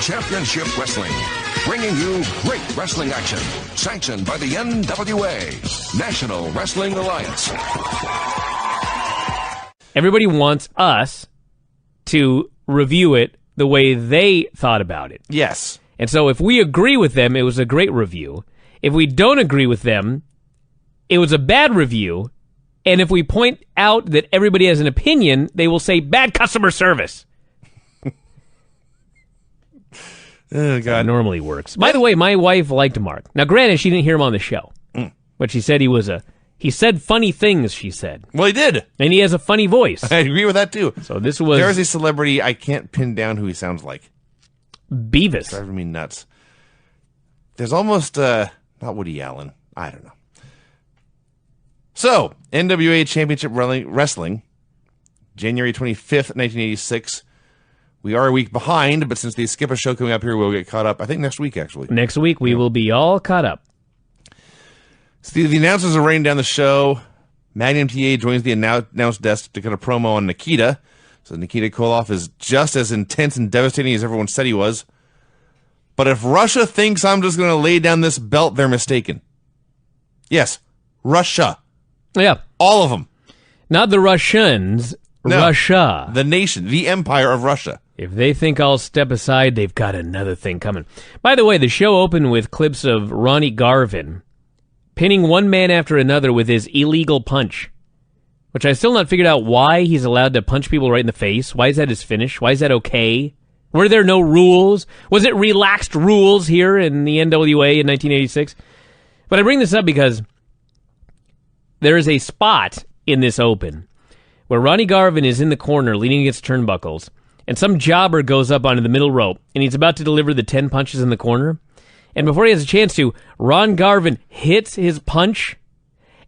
Championship Wrestling, bringing you great wrestling action, sanctioned by the NWA, National Wrestling Alliance. Everybody wants us to review it the way they thought about it. Yes. And so if we agree with them, it was a great review. If we don't agree with them, it was a bad review. And if we point out that everybody has an opinion, they will say bad customer service. Oh, God. That normally works. By the way, my wife liked Mark. Now, granted, she didn't hear him on the show. But she said he said funny things, she said. Well, he did. And he has a funny voice. I agree with that, too. So this was... There is a celebrity, I can't pin down who he sounds like. Beavis. Driving me nuts. There's almost, not Woody Allen. I don't know. So, NWA Championship Wrestling, January 25th, 1986. We are a week behind, but since they skip a show coming up here, we'll get caught up, I think, next week, actually. Next week, we will be all caught up. So the announcers are writing down the show. Magnum TA joins the announce desk to cut a promo on Nikita. So Nikita Koloff is just as intense and devastating as everyone said he was. But if Russia thinks I'm just going to lay down this belt, they're mistaken. Yes, Russia. Yeah. All of them. Not the Russians. No, Russia. the nation. The empire of Russia. If they think I'll step aside, they've got another thing coming. By the way, the show opened with clips of Ronnie Garvin pinning one man after another with his illegal punch, which I still not figured out why he's allowed to punch people right in the face. Why is that his finish? Why is that okay? Were there no rules? Was it relaxed rules here in the NWA in 1986? But I bring this up because there is a spot in this open where Ronnie Garvin is in the corner leaning against turnbuckles, and some jobber goes up onto the middle rope, and he's about to deliver the 10 punches in the corner. And before he has a chance to, Ron Garvin hits his punch,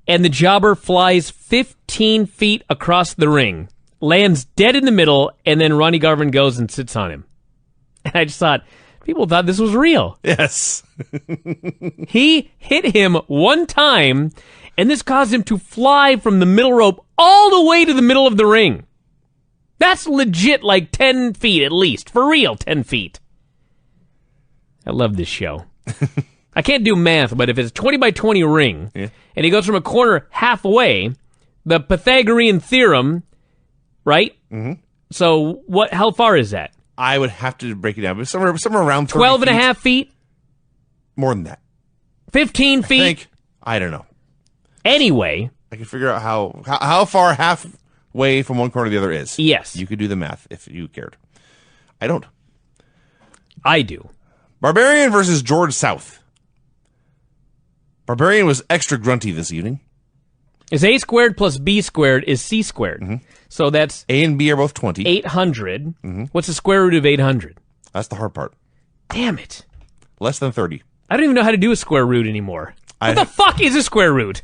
and the jobber flies 15 feet across the ring, lands dead in the middle, and then Ronnie Garvin goes and sits on him. And I just thought, people thought this was real. Yes. He hit him one time, and this caused him to fly from the middle rope all the way to the middle of the ring. That's legit like 10 feet at least. For real, 10 feet. I love this show. I can't do math, but if it's a 20 by 20 ring, and he goes from a corner halfway, the Pythagorean theorem, right? Mm-hmm. So how far is that? I would have to break it down, but somewhere around 12 and a half feet? More than that. 15 feet? I don't know. Anyway. I can figure out how far halfway from one corner to the other is. Yes. You could do the math if you cared. I don't. I do. Barbarian versus George South. Barbarian was extra grunty this evening. Is A squared plus B squared is C squared. Mm-hmm. So that's... A and B are both 20. 800. Mm-hmm. What's the square root of 800? That's the hard part. Damn it. Less than 30. I don't even know how to do a square root anymore. What the fuck is a square root?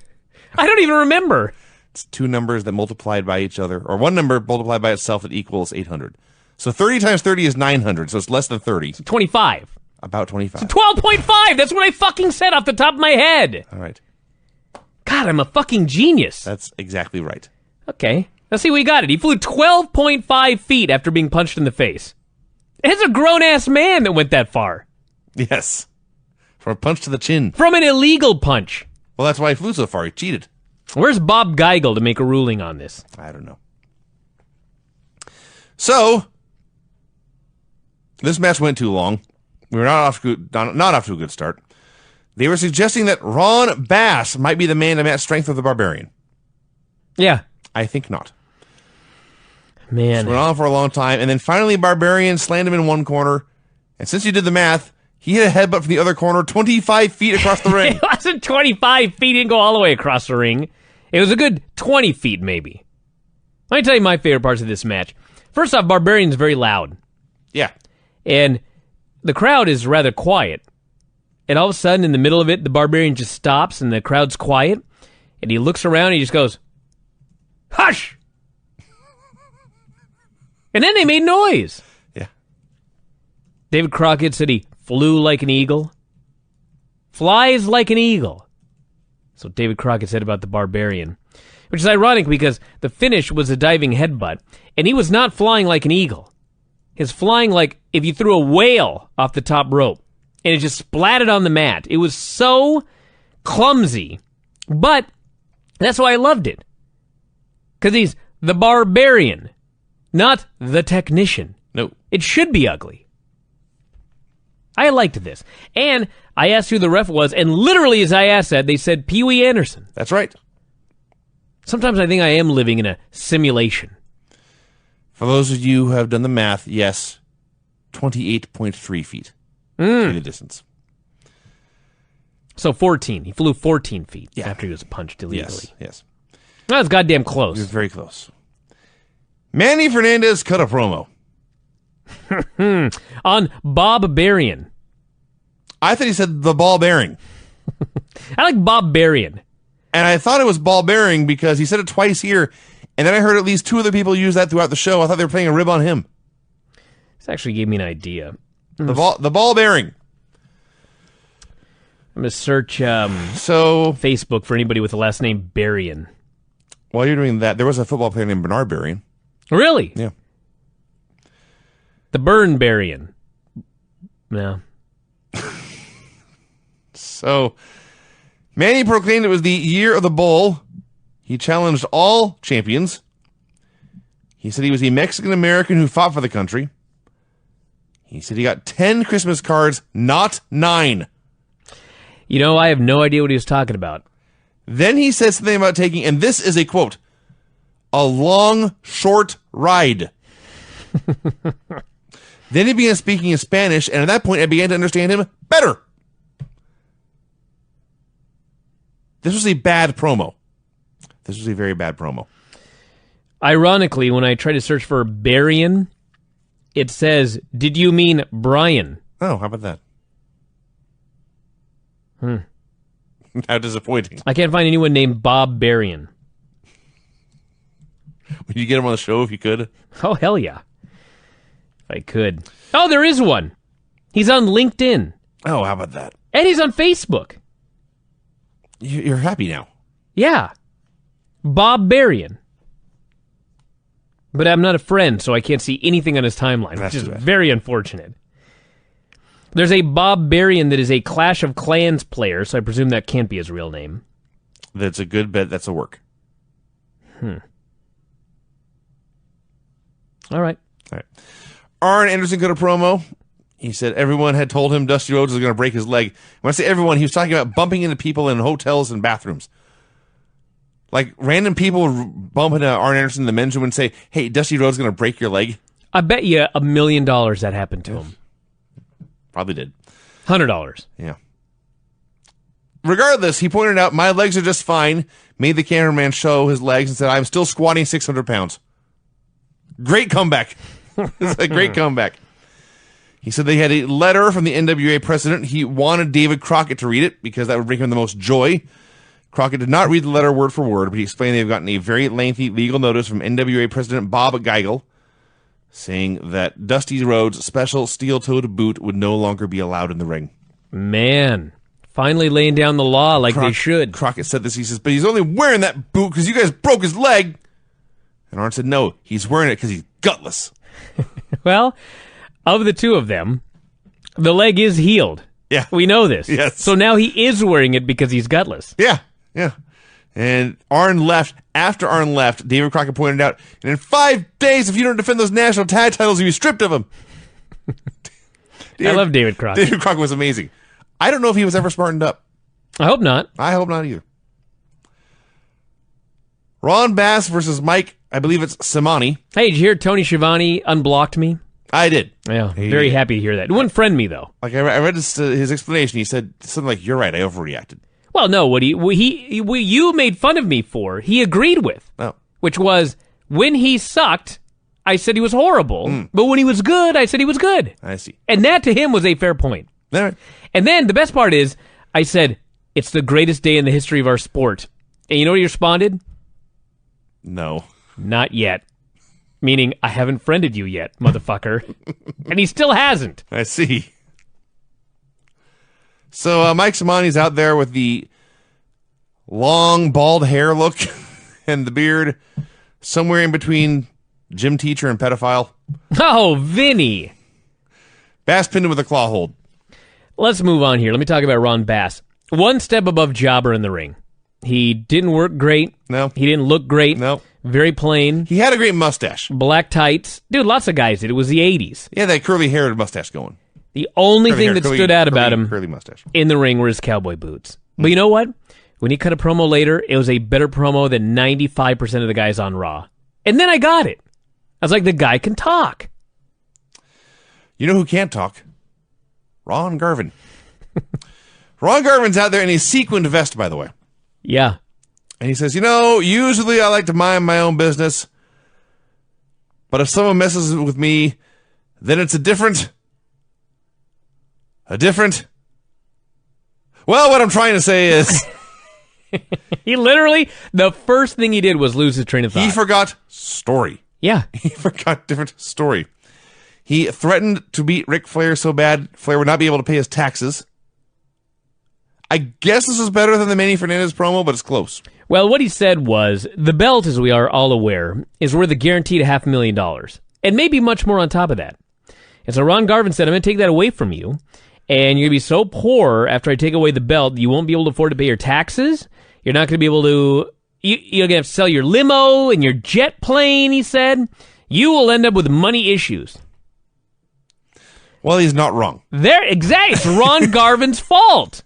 I don't even remember. It's two numbers that multiplied by each other, or one number multiplied by itself that equals 800. So 30 times 30 is 900, so it's less than 30. So 25. About 25. So 12.5! That's what I fucking said off the top of my head! All right. God, I'm a fucking genius. That's exactly right. Okay. Let's see what he got it. He flew 12.5 feet after being punched in the face. It's a grown-ass man that went that far. Yes. From a punch to the chin. From an illegal punch. Well, that's why he flew so far. He cheated. Where's Bob Geigel to make a ruling on this? I don't know. So, this match went too long. We were not off to a good start. They were suggesting that Ron Bass might be the man to match strength of the Barbarian. Yeah. I think not. Man. This went on for a long time, and then finally Barbarian slammed him in one corner, and since you did the math, he hit a headbutt from the other corner 25 feet across the ring. It wasn't 25 feet. He didn't go all the way across the ring. It was a good 20 feet, maybe. Let me tell you my favorite parts of this match. First off, Barbarian's very loud. Yeah. And the crowd is rather quiet. And all of a sudden, in the middle of it, the Barbarian just stops, and the crowd's quiet. And he looks around, and he just goes, "Hush!" And then they made noise. Yeah. David Crockett said he flew like an eagle. Flies like an eagle. That's what David Crockett said about the Barbarian. Which is ironic because the finish was a diving headbutt, and he was not flying like an eagle. His flying like if you threw a whale off the top rope, and it just splatted on the mat. It was so clumsy, but that's why I loved it. Because he's the barbarian, not the technician. No. It should be ugly. I liked this. And I asked who the ref was, and literally as I asked that, they said Pee Wee Anderson. That's right. Sometimes I think I am living in a simulation. For those of you who have done the math, yes, 28.3 feet. The distance. So 14. He flew 14 feet after he was punched illegally. Yes. That was goddamn close. You're very close. Manny Fernandez cut a promo. On Bob Berrien. I thought he said the ball bearing. I like Bob Berrien. And I thought it was ball bearing because he said it twice here. And then I heard at least two other people use that throughout the show. I thought they were playing a rib on him. This actually gave me an idea. The ball bearing. I'm going to search So Facebook for anybody with the last name Berrien. while you're doing that, there was a football player named Bernard Berrien. Really? Yeah. The Burn Berrien. No. So Manny proclaimed it was the year of the bull. He challenged all champions. He said he was a Mexican-American who fought for the country. He said he got 10 Christmas cards, not 9. You know, I have no idea what he was talking about. Then he said something about taking, and this is a quote, a long, short ride. Then he began speaking in Spanish, and at that point I began to understand him better. This was a bad promo. This was a very bad promo. Ironically, when I try to search for Berrien, it says, "Did you mean Bryan?" Oh, how about that? How disappointing. I can't find anyone named Bob Berrien. Would you get him on the show if you could? Oh, hell yeah. If I could. Oh, there is one. He's on LinkedIn. Oh, how about that? And he's on Facebook. You're happy now. Yeah. Bob Berrien. But I'm not a friend, so I can't see anything on his timeline, That's which is too bad. very unfortunate. There's a Bob Berrien that is a Clash of Clans player, so I presume that can't be his real name. That's a good bet. That's a work. All right. All right. Arn Anderson cut a promo. He said everyone had told him Dusty Rhodes was going to break his leg. When I say everyone, he was talking about bumping into people in hotels and bathrooms. Like random people would bump into Arn Anderson in the men's room and say, "Hey, Dusty Rhodes is going to break your leg." I bet you $1 million that happened to him. Probably did. $100. Yeah. Regardless, he pointed out, my legs are just fine, made the cameraman show his legs and said, I'm still squatting 600 pounds. Great comeback. It's a great comeback. He said they had a letter from the NWA president. He wanted David Crockett to read it because that would bring him the most joy. Crockett did not read the letter word for word, but he explained they've gotten a very lengthy legal notice from NWA president Bob Geigel saying that Dusty Rhodes' special steel-toed boot would no longer be allowed in the ring. Man, finally laying down the law like they should. Crockett said this. He says, but he's only wearing that boot because you guys broke his leg. And Arn said, no, he's wearing it because he's gutless. Well, of the two of them, the leg is healed. Yeah. We know this. Yes. So now he is wearing it because he's gutless. Yeah. And Arn left. After Arn left, David Crockett pointed out, and in 5 days, if you don't defend those national tag titles, you'll be stripped of them. I love David Crockett. David Crockett was amazing. I don't know if he was ever smartened up. I hope not. I hope not either. Ron Bass versus Mike, I believe it's Simani. Hey, did you hear Tony Schiavone unblocked me? I did. Yeah, very happy to hear that. He wouldn't friend me, though. Like I read his explanation. He said something like, "You're right. I overreacted." Well, no, what you made fun of me for, he agreed with. Oh. Which was, when he sucked, I said he was horrible. But when he was good, I said he was good. I see. And that to him was a fair point. All right. And then the best part is, I said, it's the greatest day in the history of our sport. And you know what he responded? No. Not yet. Meaning, I haven't friended you yet, motherfucker. And he still hasn't. I see. So Mike Simani's out there with the long bald hair look and the beard, somewhere in between gym teacher and pedophile. Oh, Vinny. Bass pinned him with a claw hold. Let's move on here. Let me talk about Ron Bass. One step above Jobber in the ring. He didn't work great. No. He didn't look great. No. Very plain. He had a great mustache. Black tights. Dude, lots of guys did. It was the 80s. Yeah, that curly haired mustache going. The only thing that stood out about him curly mustache. in the ring were his cowboy boots. But you know what? When he cut a promo later, it was a better promo than 95% of the guys on Raw. And then I got it. I was like, the guy can talk. You know who can't talk? Ron Garvin. Ron Garvin's out there in a sequined vest, by the way. Yeah. And he says, usually I like to mind my own business. But if someone messes with me, then it's a different. Well, what I'm trying to say is... He literally, the first thing he did was lose his train of thought. He forgot story. Yeah. He forgot different story. He threatened to beat Ric Flair so bad Flair would not be able to pay his taxes. I guess this is better than the Manny Fernandez promo, but it's close. Well, what he said was, the belt, as we are all aware, is worth a guaranteed $500,000. And maybe much more on top of that. And so Ron Garvin said, I'm going to take that away from you. And you're going to be so poor after I take away the belt, you won't be able to afford to pay your taxes. You're not going to be able to... You're going to have to sell your limo and your jet plane, he said. You will end up with money issues. Well, he's not wrong. Exactly. It's Ron Garvin's fault.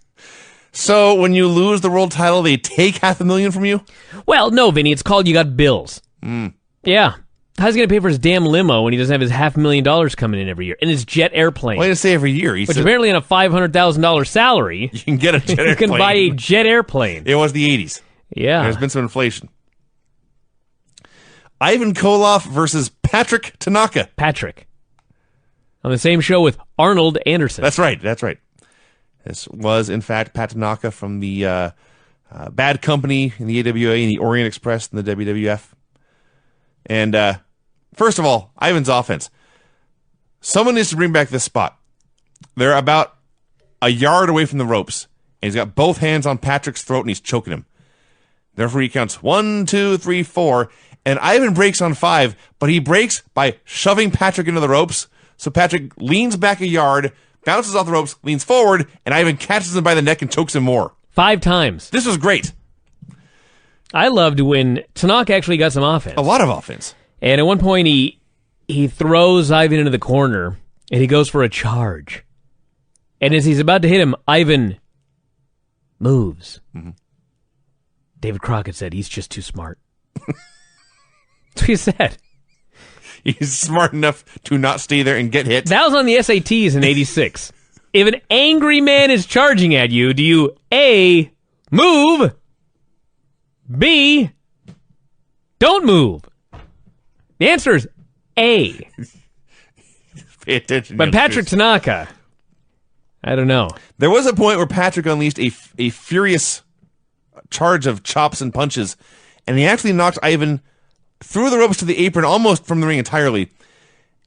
So when you lose the world title, they take $500,000 from you? Well, no, Vinny. It's called you got bills. Yeah. How's he going to pay for his damn limo when he doesn't have his $500,000 coming in every year? And his jet airplane. Well, he didn't say every year. Which apparently on a $500,000 salary, you can get a jet airplane. You can buy a jet airplane. It was the 80s. Yeah. There's been some inflation. Ivan Koloff versus Patrick Tanaka. Patrick. On the same show with Arnold Anderson. That's right. This was, in fact, Pat Tanaka from the Bad Company in the AWA and the Orient Express in the WWF. And first of all, Ivan's offense. Someone needs to bring back this spot. They're about a yard away from the ropes, and he's got both hands on Patrick's throat, and he's choking him. Therefore, he counts 1, 2, 3, 4, and Ivan breaks on 5, but he breaks by shoving Patrick into the ropes. So Patrick leans back a yard, bounces off the ropes, leans forward, and Ivan catches him by the neck and chokes him more. 5 times. This was great. I loved when Tanaka actually got some offense. A lot of offense. And at one point, he throws Ivan into the corner, and he goes for a charge. And as he's about to hit him, Ivan moves. Mm-hmm. David Crockett said, he's just too smart. That's what he said. He's smart enough to not stay there and get hit. That was on the SATs in 86. If an angry man is charging at you, do you A, move, B, don't move? The answer is A. Pay attention. But Patrick Tanaka, I don't know. There was a point where Patrick unleashed a furious charge of chops and punches, and he actually knocked Ivan through the ropes to the apron, almost from the ring entirely.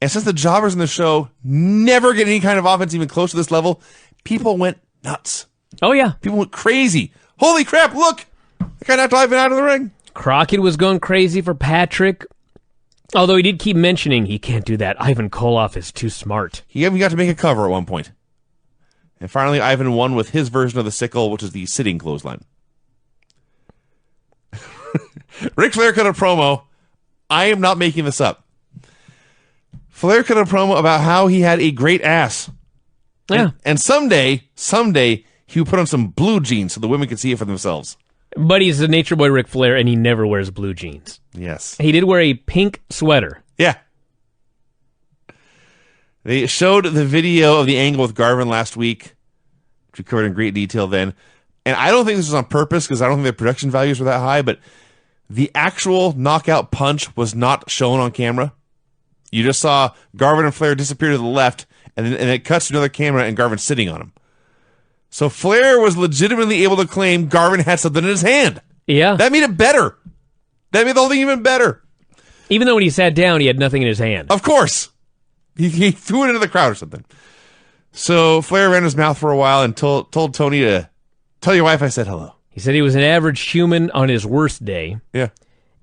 And since the jobbers in the show never get any kind of offense even close to this level, people went nuts. Oh, yeah. People went crazy. Holy crap, look! The guy knocked Ivan out of the ring. Crockett was going crazy for Patrick. Although he did keep mentioning he can't do that. Ivan Koloff is too smart. He even got to make a cover at one point. And finally, Ivan won with his version of the sickle, which is the sitting clothesline. Ric Flair cut a promo. I am not making this up. Flair cut a promo about how he had a great ass. Yeah. And someday, he would put on some blue jeans so the women could see it for themselves. But he's a nature boy Ric Flair, and he never wears blue jeans. Yes. He did wear a pink sweater. Yeah. They showed the video of the angle with Garvin last week, which we covered in great detail then. And I don't think this was on purpose because I don't think the production values were that high, but the actual knockout punch was not shown on camera. You just saw Garvin and Flair disappear to the left, and it cuts to another camera and Garvin sitting on him. So Flair was legitimately able to claim Garvin had something in his hand. Yeah. That made it better. That made the whole thing even better. Even though when he sat down, he had nothing in his hand. Of course. He threw it into the crowd or something. So Flair ran his mouth for a while and told Tony to tell your wife I said hello. He said he was an average human on his worst day. Yeah.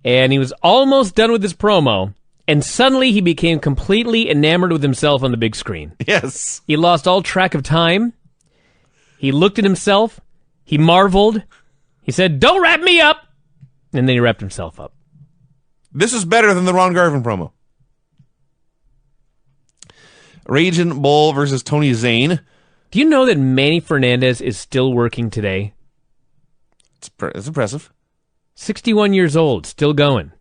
And he was almost done with his promo. And suddenly he became completely enamored with himself on the big screen. Yes. He lost all track of time. He looked at himself. He marveled. He said, "Don't wrap me up." And then he wrapped himself up. This is better than the Ron Garvin promo. Raging Bull versus Tony Zane. Do you know that Manny Fernandez is still working today? It's impressive. 61 years old, still going.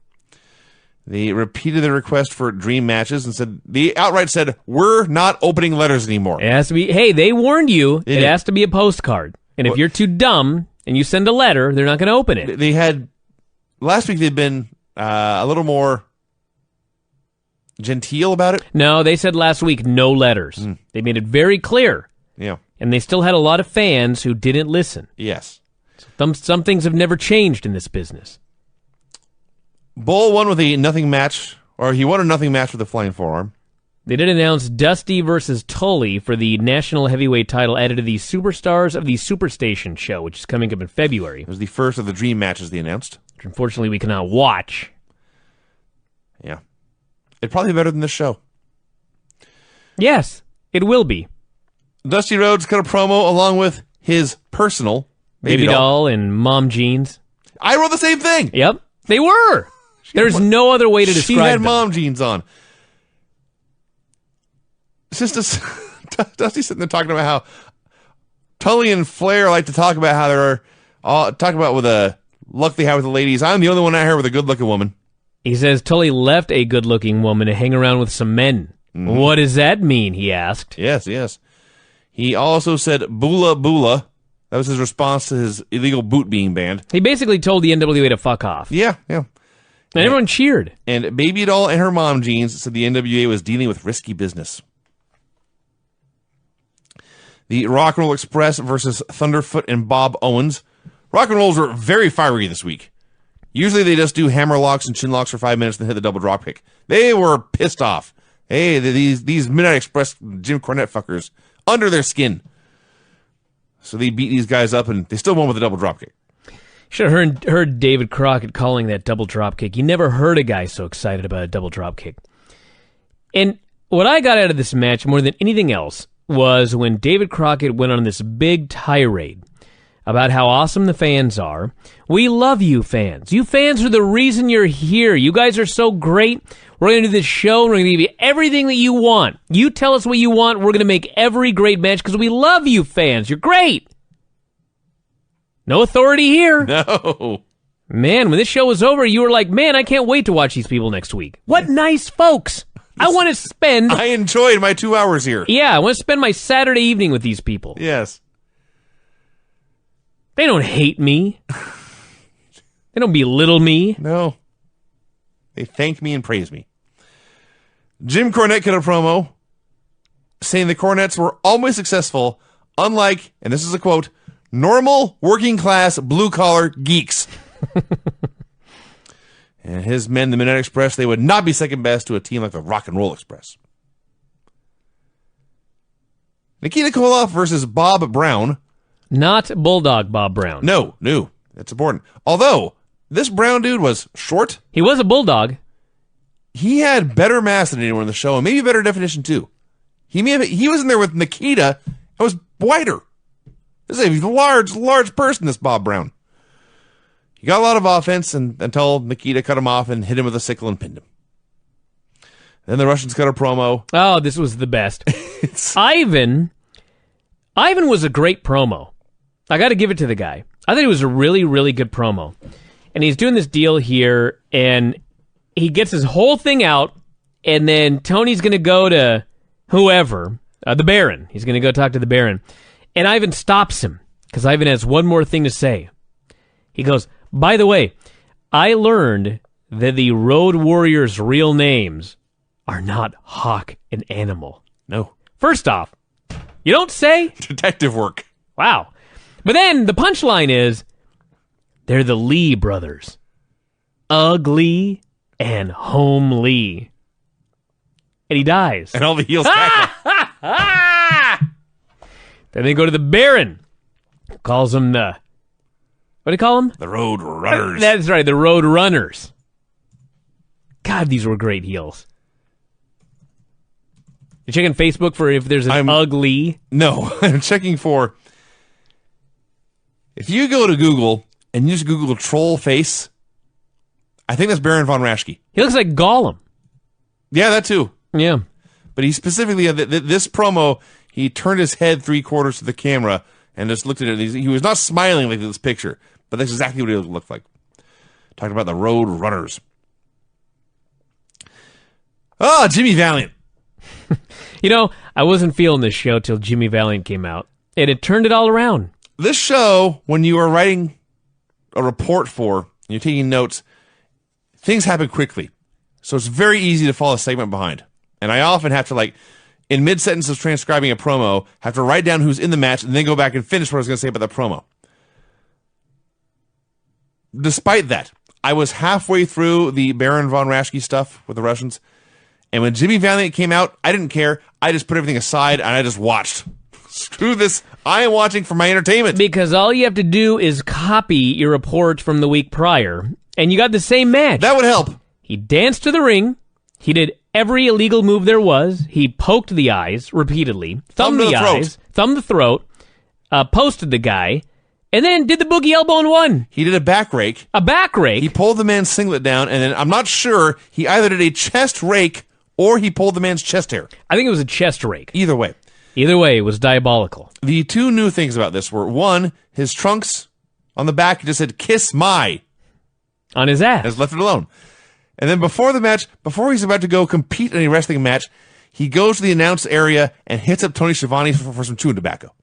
They repeated the request for dream matches and said, they outright said, "We're not opening letters anymore." It has to be, hey, they warned you, They it did. has to be a postcard. And if you're too dumb and you send a letter, they're not going to open it. They had, last week they'd been a little more genteel about it. No, they said last week, no letters. They made it very clear. Yeah. And they still had a lot of fans who didn't listen. Yes. Some things have never changed in this business. Bull won with a nothing match, or he won a nothing match with a flying forearm. They did announce Dusty versus Tully for the national heavyweight title added to the Superstars of the Superstation show, which is coming up in February. It was the first of the dream matches they announced. Which unfortunately we cannot watch. Yeah. It'd probably be better than this show. Yes, it will be. Dusty Rhodes cut a promo along with his personal Baby doll and mom jeans. I wrote the same thing. Yep, they were. There's no other way to describe She had them. mom jeans on. Dusty's sitting there talking about how Tully and Flair like to talk about how they're talk about with a luck they have with the ladies. I'm the only one out here with a good-looking woman. He says Tully left a good-looking woman to hang around with some men. What does that mean, he asked. Yes, yes. He also said "Bula Bula." That was his response to his illegal boot being banned. He basically told the NWA to fuck off. Yeah, yeah. And everyone cheered. And Baby Doll and her mom jeans said the NWA was dealing with risky business. The Rock and Roll Express versus Thunderfoot and Bob Owens. Rock and Rolls were very fiery this week. Usually they just do hammer locks and chin locks for 5 minutes and hit the double drop kick. They were pissed off. Hey, these Midnight Express Jim Cornette fuckers under their skin. So they beat these guys up and they still won with a double drop kick. Should have heard David Crockett calling that double drop kick. You never heard a guy so excited about a double drop kick. And what I got out of this match more than anything else was when David Crockett went on this big tirade about how awesome the fans are. We love you fans. You fans are the reason you're here. You guys are so great. We're going to do this show, and we're going to give you everything that you want. You tell us what you want, we're going to make every great match because we love you fans. You're great. No authority here. No. Man, when this show was over, you were like, man, I can't wait to watch these people next week. What nice folks. I want to spend... I enjoyed my 2 hours here. Yeah, I want to spend my Saturday evening with these people. Yes. They don't hate me. They don't belittle me. No. They thank me and praise me. Jim Cornette cut a promo saying the Cornettes were always successful, unlike, and this is a quote, normal, working-class, blue-collar geeks. And his men, the Midnight Express, they would not be second best to a team like the Rock and Roll Express. Nikita Koloff versus Bob Brown. Not Bulldog Bob Brown. No, that's important. Although, this Brown dude was short. He was a Bulldog. He had better mass than anyone in the show, and maybe better definition, too. He was in there with Nikita and was wider. This is a large person, this Bob Brown. He got a lot of offense until Nikita cut him off and hit him with a sickle and pinned him. Then the Russians cut a promo. Oh, this was the best. Ivan was a great promo. I got to give it to the guy. I thought he was a really, really good promo. And he's doing this deal here, and he gets his whole thing out, and then Tony's going to go to whoever, the Baron. He's going to go talk to the Baron. And Ivan stops him, because Ivan has one more thing to say. He goes, by the way, I learned that the Road Warriors' real names are not Hawk and Animal. No. First off, you don't say? Detective work. Wow. But then the punchline is, they're the Lee brothers. Ugly and homely. And he dies. And all the heels cackle. Then they go to the Baron. Calls them the... What do you call them? The Road Runners. That's right, the Road Runners. God, these were great heels. You checking Facebook for if there's an ugly? No, I'm checking for... If you go to Google and you just Google troll face, I think that's Baron von Raschke. He looks like Gollum. Yeah, that too. Yeah. But he specifically, this promo, he turned his head 3/4 to the camera and just looked at it. He was not smiling like this picture, but that's exactly what he looked like. Talking about the Road Runners. Oh, Jimmy Valiant. You know, I wasn't feeling this show till Jimmy Valiant came out, and it turned it all around. This show, when you are writing a report for, and you're taking notes, things happen quickly. So it's very easy to fall a segment behind. And I often have to, like, in mid-sentence of transcribing a promo, have to write down who's in the match and then go back and finish what I was going to say about the promo. Despite that, I was halfway through the Baron von Raschke stuff with the Russians, and when Jimmy Valiant came out, I didn't care. I just put everything aside, and I just watched. Screw this. I am watching for my entertainment. Because all you have to do is copy your report from the week prior, and you got the same match. That would help. He danced to the ring. He did every illegal move there was. He poked the eyes repeatedly, thumbed the eyes, thumbed the throat, posted the guy, and then did the boogie elbow and won. He did a back rake. A back rake? He pulled the man's singlet down, and then I'm not sure, he either did a chest rake or he pulled the man's chest hair. I think it was a chest rake. Either way. Either way, it was diabolical. The two new things about this were, one, his trunks on the back just said, "Kiss my." On his ass. Just left it alone. And then before the match, before he's about to go compete in a wrestling match, he goes to the announce area and hits up Tony Schiavone for some chewing tobacco.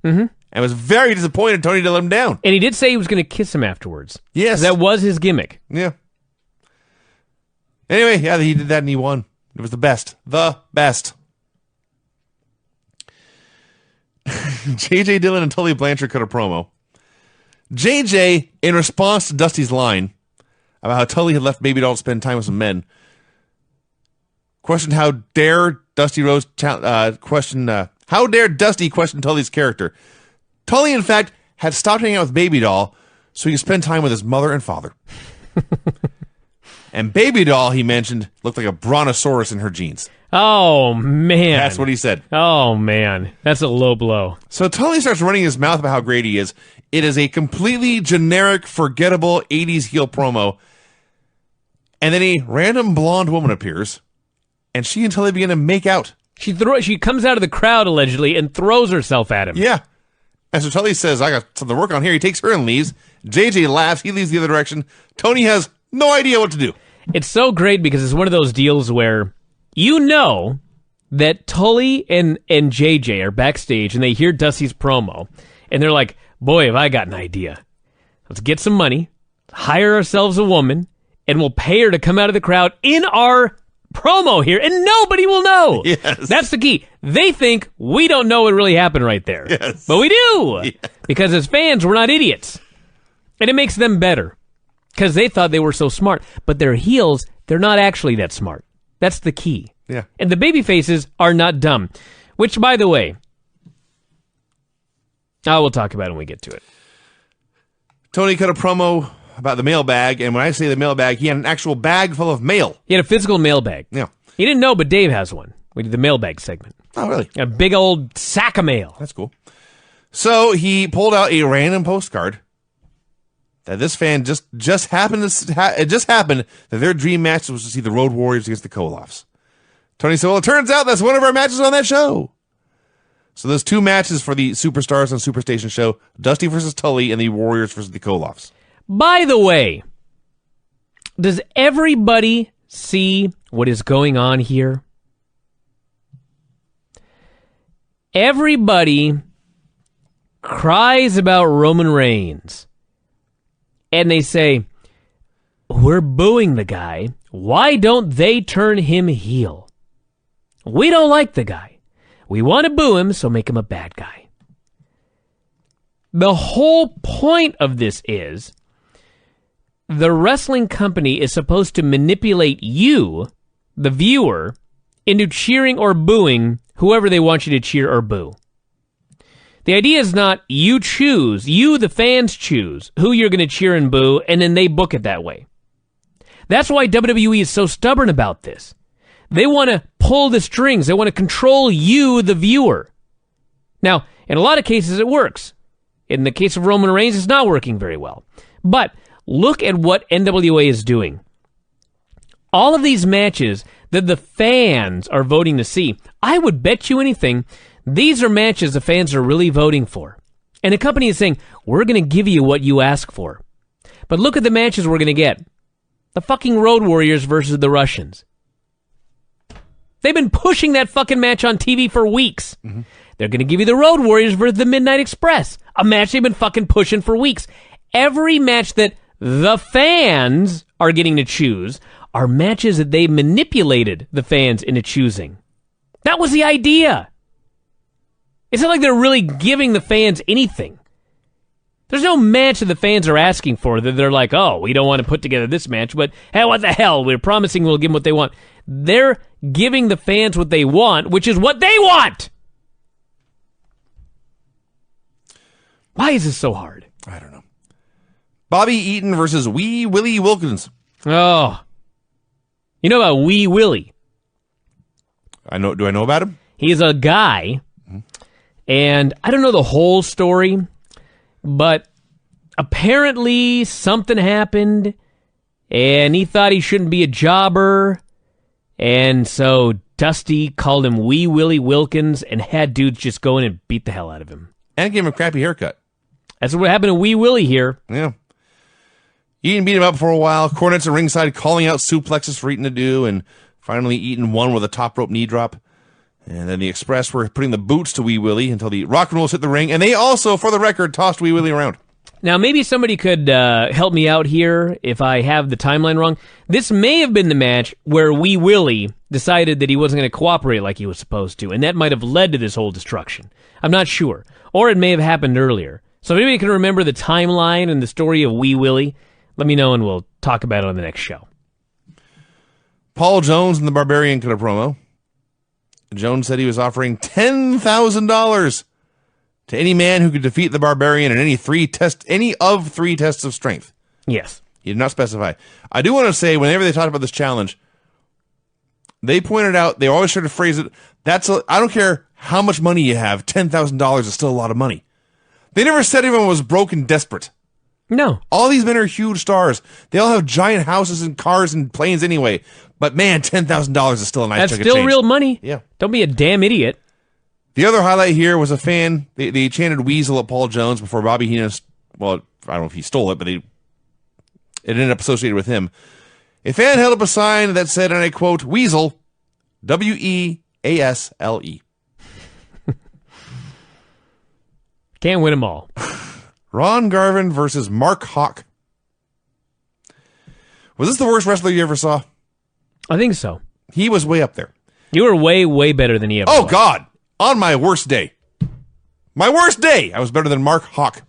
Mm-hmm. And was very disappointed Tony to let him down. And he did say he was going to kiss him afterwards. Yes. That was his gimmick. Yeah. Anyway, yeah, he did that and he won. It was the best. The best. J.J. Dillon and Tully Blanchard cut a promo. J.J., in response to Dusty's line about how Tully had left Baby Doll to spend time with some men, questioned how dare Dusty Rhodes how dare Dusty question Tully's character. Tully, in fact, had stopped hanging out with Baby Doll so he could spend time with his mother and father. And Baby Doll, he mentioned, looked like a brontosaurus in her jeans. Oh, man. That's what he said. Oh, man. That's a low blow. So Tully starts running his mouth about how great he is. It is a completely generic, forgettable 80s heel promo. And then a random blonde woman appears, and she and Tully begin to make out. She comes out of the crowd, allegedly, and throws herself at him. Yeah. And so Tully says, "I got something to work on here." He takes her and leaves. JJ laughs. He leaves the other direction. Tony has no idea what to do. It's so great because it's one of those deals where you know that Tully and JJ are backstage and they hear Dusty's promo and they're like, "Boy, have I got an idea. Let's get some money, hire ourselves a woman, and we'll pay her to come out of the crowd in our promo here, and nobody will know." Yes. That's the key. They think we don't know what really happened right there. Yes. But we do. Yeah. Because as fans, we're not idiots. And it makes them better. Because they thought they were so smart. But their heels, they're not actually that smart. That's the key. Yeah. And the baby faces are not dumb. Which, by the way, we'll talk about it when we get to it. Tony cut a promo about the mailbag, and when I say the mailbag, he had an actual bag full of mail. He had a physical mailbag. Yeah. He didn't know, but Dave has one. We did the mailbag segment. Oh, really? A big old sack of mail. That's cool. So he pulled out a random postcard that this fan just happened to it just happened that their dream match was to see the Road Warriors against the Koloffs. Tony said, "Well, it turns out that's one of our matches on that show." So there's two matches for the Superstars on Superstation show: Dusty versus Tully and the Warriors versus the Koloffs. By the way, does everybody see what is going on here? Everybody cries about Roman Reigns. And they say, "We're booing the guy. Why don't they turn him heel? We don't like the guy. We want to boo him, so make him a bad guy." The whole point of this is the wrestling company is supposed to manipulate you, the viewer, into cheering or booing whoever they want you to cheer or boo. The idea is not you choose, you the fans choose who you're going to cheer and boo, and then they book it that way. That's why WWE is so stubborn about this. They want to pull the strings. They want to control you, the viewer. Now, in a lot of cases, it works. In the case of Roman Reigns, it's not working very well. But look at what NWA is doing. All of these matches that the fans are voting to see, I would bet you anything, these are matches the fans are really voting for. And the company is saying, we're going to give you what you ask for. But look at the matches we're going to get. The fucking Road Warriors versus the Russians. They've been pushing that fucking match on TV for weeks. Mm-hmm. They're going to give you the Road Warriors versus the Midnight Express. A match they've been fucking pushing for weeks. Every match that the fans are getting to choose are matches that they manipulated the fans into choosing. That was the idea. It's not like they're really giving the fans anything. There's no match that the fans are asking for that they're like, oh, we don't want to put together this match, but hey, what the hell? We're promising we'll give them what they want. They're giving the fans what they want, which is what they want. Why is this so hard? I don't know. Bobby Eaton versus Wee Willie Wilkins. Oh. You know about Wee Willie? Do I know about him? He is a guy, and I don't know the whole story, but apparently something happened, and he thought he shouldn't be a jobber, and so Dusty called him Wee Willie Wilkins and had dudes just go in and beat the hell out of him. And gave him a crappy haircut. That's what happened to Wee Willie here. Yeah. Eaton beat him up for a while. Cornette's at ringside calling out suplexes for Eaton to do, and finally Eaton won with a top rope knee drop. And then the Express were putting the boots to Wee Willie until the Rock and Rolls hit the ring, and they also, for the record, tossed Wee Willie around. Now, maybe somebody could help me out here if I have the timeline wrong. This may have been the match where Wee Willie decided that he wasn't going to cooperate like he was supposed to, and that might have led to this whole destruction. I'm not sure. Or it may have happened earlier. So if anybody can remember the timeline and the story of Wee Willie, let me know and we'll talk about it on the next show. Paul Jones and the Barbarian cut a promo. Jones said he was offering $10,000 to any man who could defeat the Barbarian in any of three tests of strength. Yes. He did not specify. I do want to say, whenever they talked about this challenge, they pointed out, they always try to phrase it, I don't care how much money you have, $10,000 is still a lot of money. They never said anyone was broke and desperate. No. All these men are huge stars. They all have giant houses and cars and planes anyway. But man, $10,000 is still a nice chunk of change. That's still real money. Yeah. Don't be a damn idiot. The other highlight here was a fan. They chanted Weasel at Paul Jones before Bobby Heenan, well, I don't know if he stole it, but it ended up associated with him. A fan held up a sign that said, and I quote, Weasel, W-E-A-S-L-E. Can't win them all. Ron Garvin versus Mark Hawk. Was this the worst wrestler you ever saw? I think so. He was way up there. You were way, way better than he ever was. God. On my worst day. My worst day, I was better than Mark Hawk.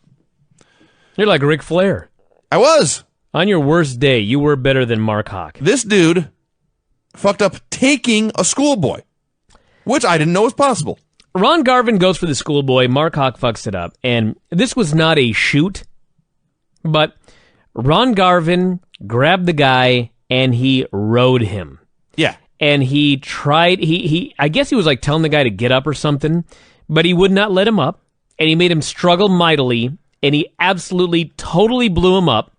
You're like Ric Flair. I was. On your worst day, you were better than Mark Hawk. This dude fucked up taking a schoolboy, which I didn't know was possible. Ron Garvin goes for the schoolboy. Mark Hawk fucks it up. And this was not a shoot, but Ron Garvin grabbed the guy and he rode him. Yeah. And he tried, I guess he was like telling the guy to get up or something, but he would not let him up. And he made him struggle mightily. And he absolutely, totally blew him up.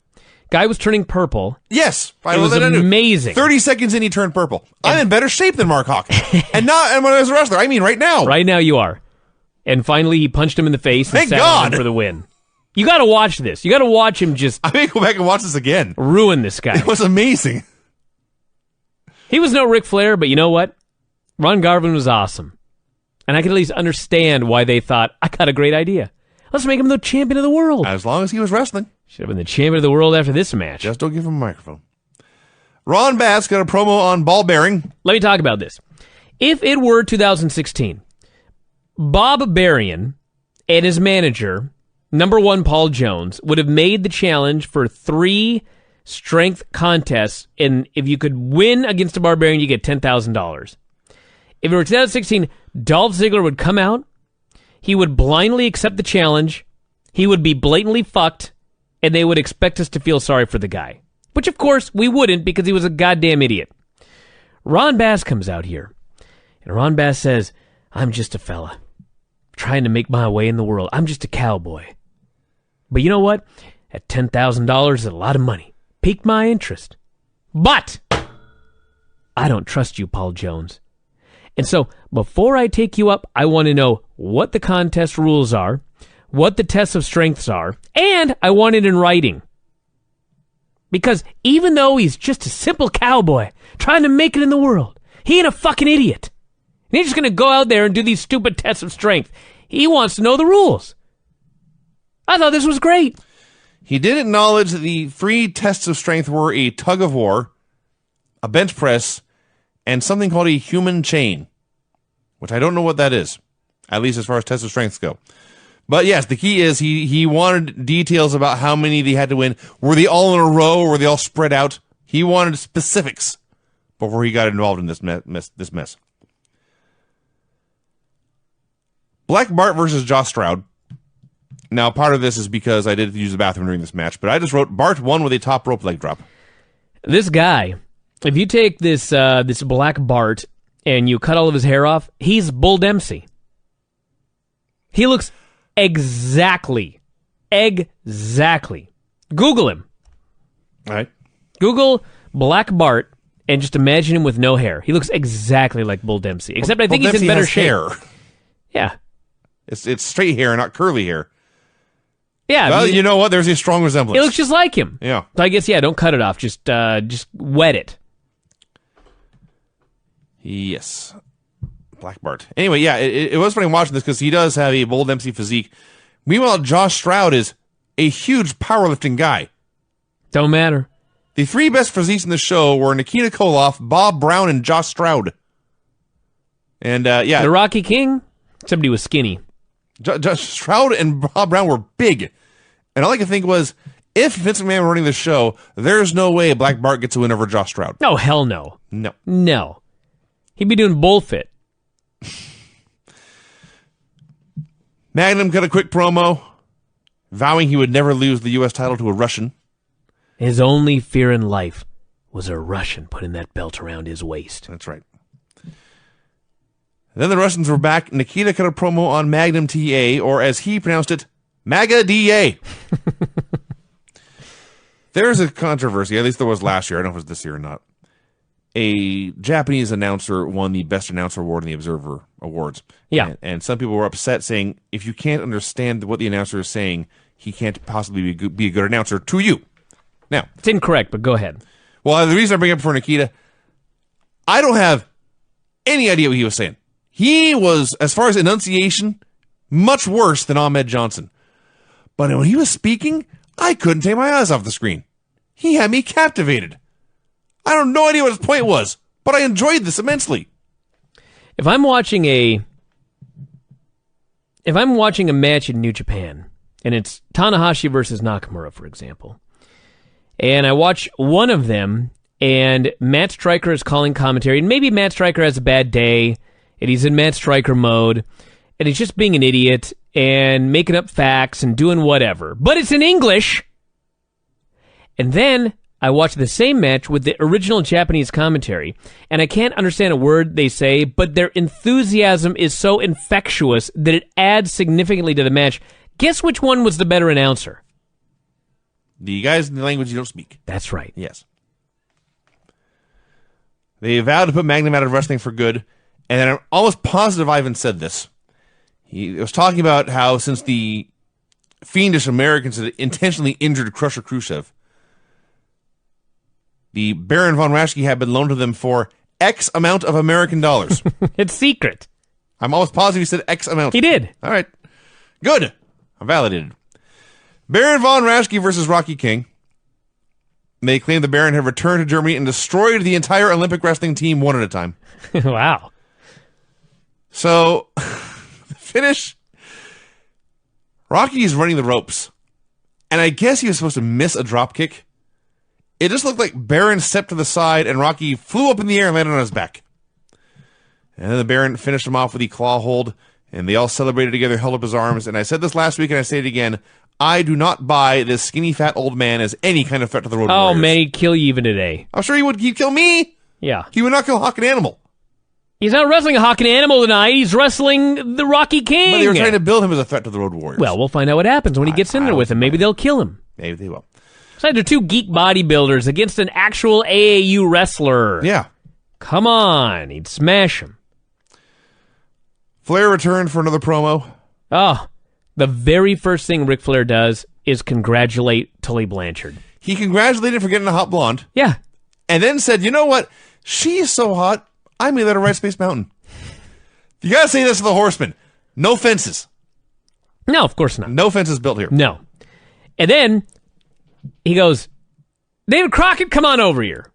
Guy was turning purple. Yes. It was amazing. 30 seconds in, he turned purple. I'm in better shape than Mark Hawk. And when I was a wrestler, I mean right now. Right now you are. And finally he punched him in the face and Thank sat God. him for the win. You got to watch this. You got to watch him just I may go back and watch this again. Ruin this guy. It was amazing. He was no Ric Flair, but you know what? Ron Garvin was awesome. And I can at least understand why they thought, I got a great idea. Let's make him the champion of the world. As long as he was wrestling. Should have been the champion of the world after this match. Just don't give him a microphone. Ron Bass got a promo on ball bearing. Let me talk about this. If it were 2016, Bob Bryan and his manager, number one Paul Jones, would have made the challenge for 3 strength contests, and if you could win against a Barbarian, you get $10,000. If it were 2016, Dolph Ziggler would come out, he would blindly accept the challenge, he would be blatantly fucked, and they would expect us to feel sorry for the guy. Which, of course, we wouldn't because he was a goddamn idiot. Ron Bass comes out here, and Ron Bass says, I'm just a fella trying to make my way in the world. I'm just a cowboy. But you know what? At $10,000 is a lot of money. Piqued my interest. But I don't trust you, Paul Jones. And so, before I take you up, I want to know what the contest rules are, what the tests of strengths are, and I want it in writing. Because even though he's just a simple cowboy trying to make it in the world, he ain't a fucking idiot. And he's just going to go out there and do these stupid tests of strength. He wants to know the rules. I thought this was great. He did acknowledge that the 3 tests of strength were a tug of war, a bench press, and something called a human chain, which I don't know what that is, at least as far as tests of strength go. But yes, the key is he wanted details about how many they had to win. Were they all in a row or were they all spread out? He wanted specifics before he got involved in this mess. Black Bart versus Josh Stroud. Now, part of this is because I did use the bathroom during this match, but I just wrote Bart won with a top rope leg drop. This guy, if you take this Black Bart and you cut all of his hair off, he's Bull Dempsey. He looks exactly. Google him. All right. Google Black Bart and just imagine him with no hair. He looks exactly like Bull Dempsey, except I think he's in better shape. Hair. Yeah. It's straight hair, not curly hair. Yeah. Well, you know what? There's a strong resemblance. It looks just like him. Yeah. So I guess, don't cut it off. Just wet it. Yes. Black Bart. Anyway, yeah, it was funny watching this because he does have a Bull Dempsey physique. Meanwhile, Josh Stroud is a huge powerlifting guy. Don't matter. The 3 best physiques in the show were Nikita Koloff, Bob Brown, and Josh Stroud. And, yeah. The Rocky King, except he was skinny. Josh Stroud and Bob Brown were big. And all I could think was, if Vince McMahon were running the show, there's no way Black Bart gets a win over Josh Stroud. No, hell no. No. He'd be doing bullfit. Magnum cut a quick promo, vowing he would never lose the U.S. title to a Russian. His only fear in life was a Russian putting that belt around his waist. That's right. Then the Russians were back. Nikita cut a promo on Magnum TA, or as he pronounced it, MAGA DA. There's a controversy, at least there was last year. I don't know if it was this year or not. A Japanese announcer won the Best Announcer Award in the Observer Awards. Yeah. And some people were upset, saying, if you can't understand what the announcer is saying, he can't possibly be a good announcer to you. Now, it's incorrect, but go ahead. Well, the reason I bring it up for Nikita, I don't have any idea what he was saying. He was, as far as enunciation, much worse than Ahmed Johnson. But when he was speaking, I couldn't take my eyes off the screen. He had me captivated. I have no idea what his point was, but I enjoyed this immensely. If I'm watching a match in New Japan, and it's Tanahashi versus Nakamura, for example, and I watch one of them, and Matt Stryker is calling commentary, and maybe Matt Stryker has a bad day, and he's in Matt Stryker mode, and he's just being an idiot, and making up facts, and doing whatever. But it's in English! And then I watch the same match with the original Japanese commentary, and I can't understand a word they say, but their enthusiasm is so infectious that it adds significantly to the match. Guess which one was the better announcer? The guys in the language you don't speak. That's right. Yes. They vowed to put Magnum out of wrestling for good, and I'm almost positive Ivan said this. He was talking about how since the fiendish Americans had intentionally injured Crusher Khrushchev, the Baron von Raschke had been loaned to them for X amount of American dollars. It's secret. I'm almost positive he said X amount. He did. All right. Good. I'm validated. Baron von Raschke versus Rocky King. They claim the Baron had returned to Germany and destroyed the entire Olympic wrestling team one at a time. Wow. So, the finish, Rocky is running the ropes. And I guess he was supposed to miss a drop kick. It just looked like Baron stepped to the side and Rocky flew up in the air and landed on his back. And then the Baron finished him off with the claw hold, and they all celebrated together, held up his arms. And I said this last week and I say it again. I do not buy this skinny, fat old man as any kind of threat to the Road Oh, Warriors. man, he'd kill you even today. I'm sure he would. He'd kill me. Yeah. He would not kill Hawk and Animal. He's not wrestling a Hawk and Animal tonight. He's wrestling the Rocky King. But they were trying to build him as a threat to the Road Warriors. Well, we'll find out what happens when he gets in there with him. Maybe they'll kill him. Maybe they will. So they're two geek bodybuilders against an actual AAU wrestler. Yeah. Come on. He'd smash him. Flair returned for another promo. Oh, the very first thing Ric Flair does is congratulate Tully Blanchard. He congratulated for getting a hot blonde. Yeah. And then said, you know what? She's so hot, I may let her ride Space Mountain. You gotta say this to the Horsemen. No fences. No, of course not. No fences built here. No. And then he goes, David Crockett, come on over here.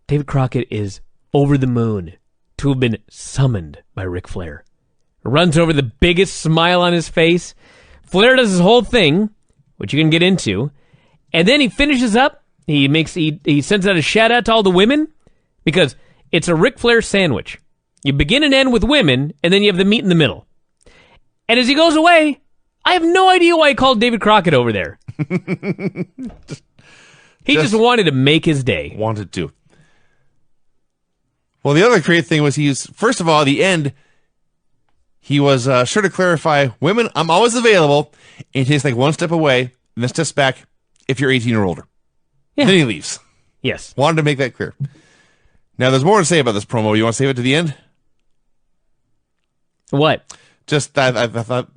David Crockett is over the moon to have been summoned by Ric Flair. Runs over the biggest smile on his face. Flair does his whole thing, which you can get into. And then he finishes up. He sends out a shout out to all the women because it's a Ric Flair sandwich. You begin and end with women, and then you have the meat in the middle. And as he goes away, I have no idea why he called David Crockett over there. He just wanted to make his day. Wanted to. Well, the other great thing was first of all, at the end, he was sure to clarify, women, I'm always available, and he takes like one step away, and then steps back if you're 18 or older. Yeah. Then he leaves. Yes. Wanted to make that clear. Now, there's more to say about this promo. You want to save it to the end? What? Just, I thought,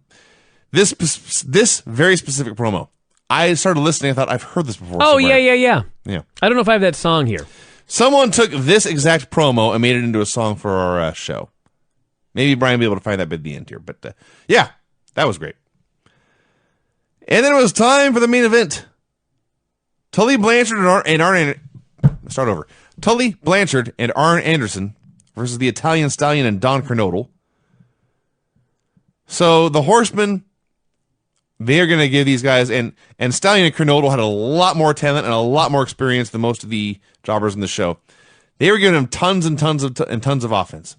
this very specific promo, I started listening, I thought, I've heard this before. Oh, somewhere. yeah. Yeah. I don't know if I have that song here. Someone took this exact promo and made it into a song for our show. Maybe Bryan will be able to find that bit at the end here. But, yeah, that was great. And then it was time for the main event. Tully Blanchard and Arn... Start over. Tully Blanchard and Arn Anderson versus the Italian Stallion and Don Kernodle. So the Horsemen, they're going to give these guys... And Stallion and Kernodle had a lot more talent and a lot more experience than most of the jobbers in the show. They were giving them tons and tons of offense.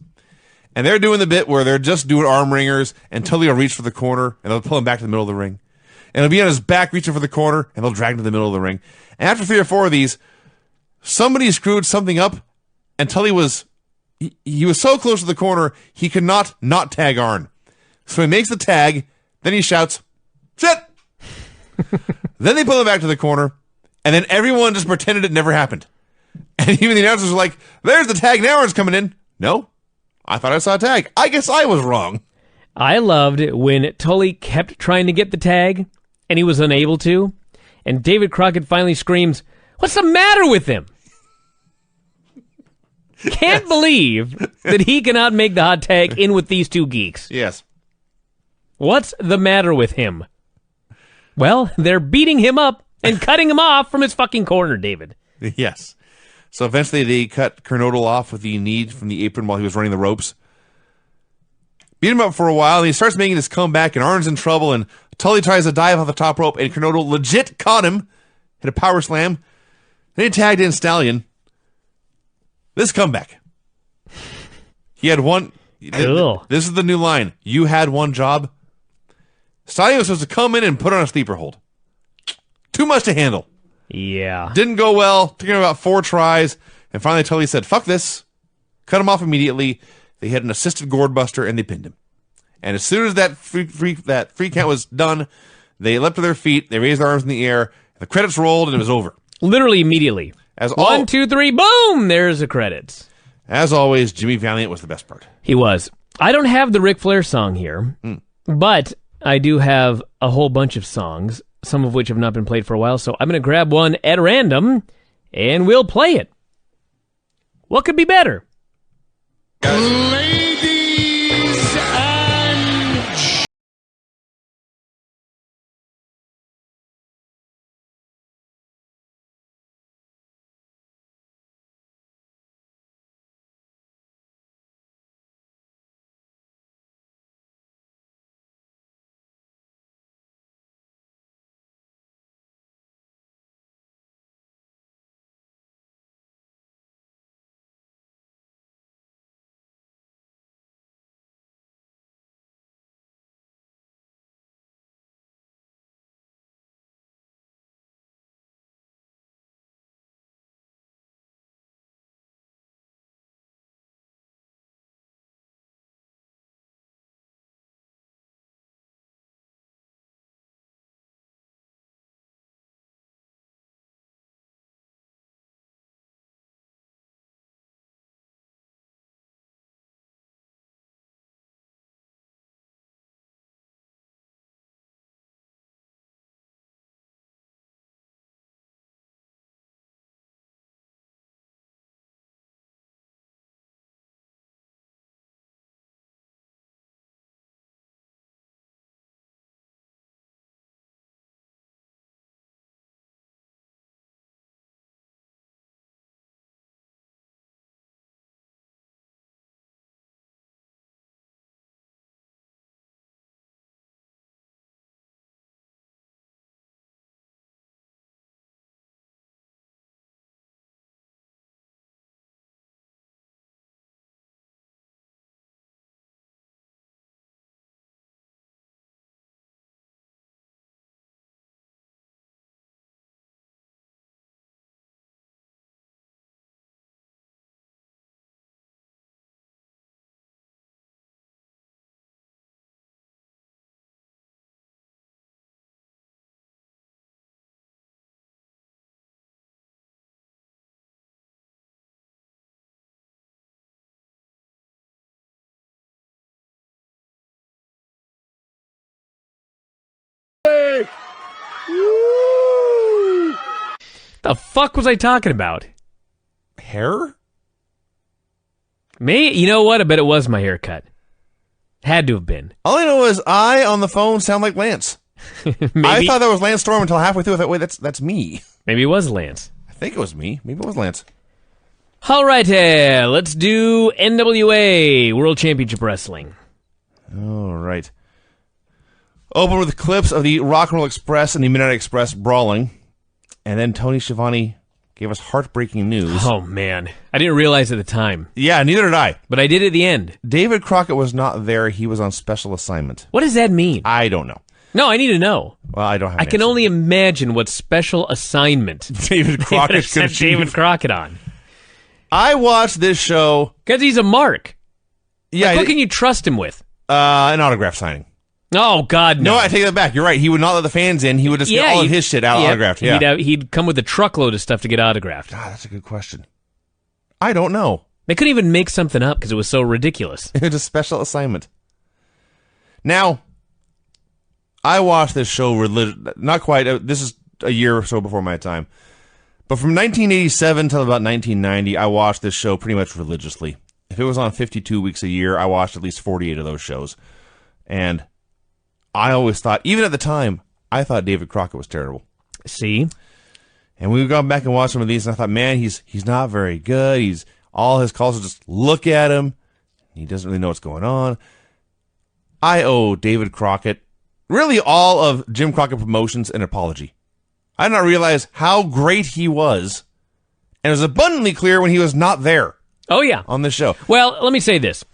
And they're doing the bit where they're just doing arm ringers, and Tully will reach for the corner, and they'll pull him back to the middle of the ring. And he'll be on his back reaching for the corner, and they'll drag him to the middle of the ring. And after 3 or 4 of these, somebody screwed something up, and Tully was so close to the corner, he could not tag Arn. So he makes the tag, then he shouts, "Sit!" Then they pull him back to the corner, and then everyone just pretended it never happened. And even the announcers were like, "There's the tag, now Arn's coming in." No, I thought I saw a tag. I guess I was wrong. I loved when Tully kept trying to get the tag, and he was unable to, and David Crockett finally screams, "What's the matter with him?" Can't believe that he cannot make the hot tag in with these two geeks. Yes. What's the matter with him? Well, they're beating him up and cutting him off from his fucking corner, David. Yes. So eventually they cut Kernodle off with the knee from the apron while he was running the ropes. Beat him up for a while, and he starts making his comeback, and Arn's in trouble, and Tully tries to dive off the top rope, and Kernodle legit caught him, hit a power slam. Then he tagged in Stallion. This comeback. He had one... Cool. This is the new line. You had one job. Stallion was supposed to come in and put on a sleeper hold. Too much to handle. Yeah. Didn't go well. Took him about 4 tries. And finally Tully said, "Fuck this." Cut him off immediately. They had an assisted gourd buster and they pinned him. And as soon as that free count was done, they leapt to their feet. They raised their arms in the air. The credits rolled and it was over. Literally immediately. 1, 2, 3, boom! There's the credits. As always, Jimmy Valiant was the best part. He was. I don't have the Ric Flair song here, but I do have a whole bunch of songs, some of which have not been played for a while, so I'm going to grab one at random, and we'll play it. What could be better? The fuck was I talking about? Hair? Me? You know what? I bet it was my haircut. Had to have been. All I know is I, on the phone, sound like Lance. Maybe, I thought that was Lance Storm until halfway through. I thought, wait, that's me. maybe it was Lance. I think it was me. Maybe it was Lance. All right, let's do NWA World Championship Wrestling. All right. Open with clips of the Rock and Roll Express and the Midnight Express brawling. And then Tony Schiavone gave us heartbreaking news. Oh, man. I didn't realize at the time. Yeah, neither did I. But I did at the end. David Crockett was not there. He was on special assignment. What does that mean? I don't know. No, I need to know. Well, I don't have I an can answer. only imagine what special assignment David Crockett sent David Crockett on. I watched this show. Because he's a mark. Yeah, Like, what can you trust him with? an autograph signing. Oh, God, no. No, I take that back. You're right. He would not let the fans in. He would just get all of his shit autographed. Yeah. He'd come with a truckload of stuff to get autographed. God, that's a good question. I don't know. They couldn't even make something up because it was so ridiculous. It was a special assignment. Now, I watched this show not quite. This is a year or so before my time. But from 1987 till about 1990, I watched this show pretty much religiously. If it was on 52 weeks a year, I watched at least 48 of those shows. And I always thought, even at the time, I thought David Crockett was terrible. See? And we've gone back and watched some of these, and I thought, man, he's not very good. All his calls are just look at him. He doesn't really know what's going on. I owe David Crockett, really all of Jim Crockett Promotions, an apology. I did not realize how great he was, and it was abundantly clear when he was not there Oh, yeah. on this show. Well, let me say this.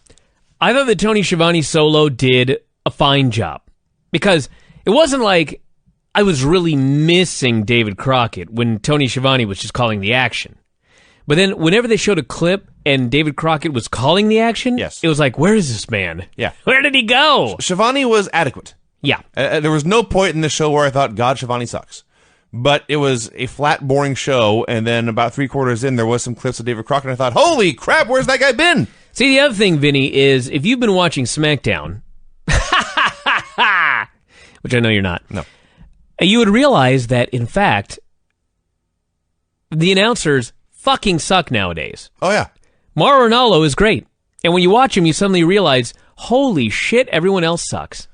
I thought that Tony Schiavone solo did a fine job. Because it wasn't like I was really missing David Crockett when Tony Schiavone was just calling the action. But then whenever they showed a clip and David Crockett was calling the action, Yes. it was like, where is this man? Yeah. Where did he go? Schiavone was adequate. Yeah. There was no point in the show where I thought, God, Schiavone sucks. But it was a flat, boring show, and then about 3/4 in, there was some clips of David Crockett, and I thought, holy crap, where's that guy been? See, the other thing, Vinny, is if you've been watching SmackDown, which I know you're not, No. you would realize that, in fact, the announcers fucking suck nowadays. Oh, yeah. Mauro Ranallo is great. And when you watch him, you suddenly realize, holy shit, everyone else sucks.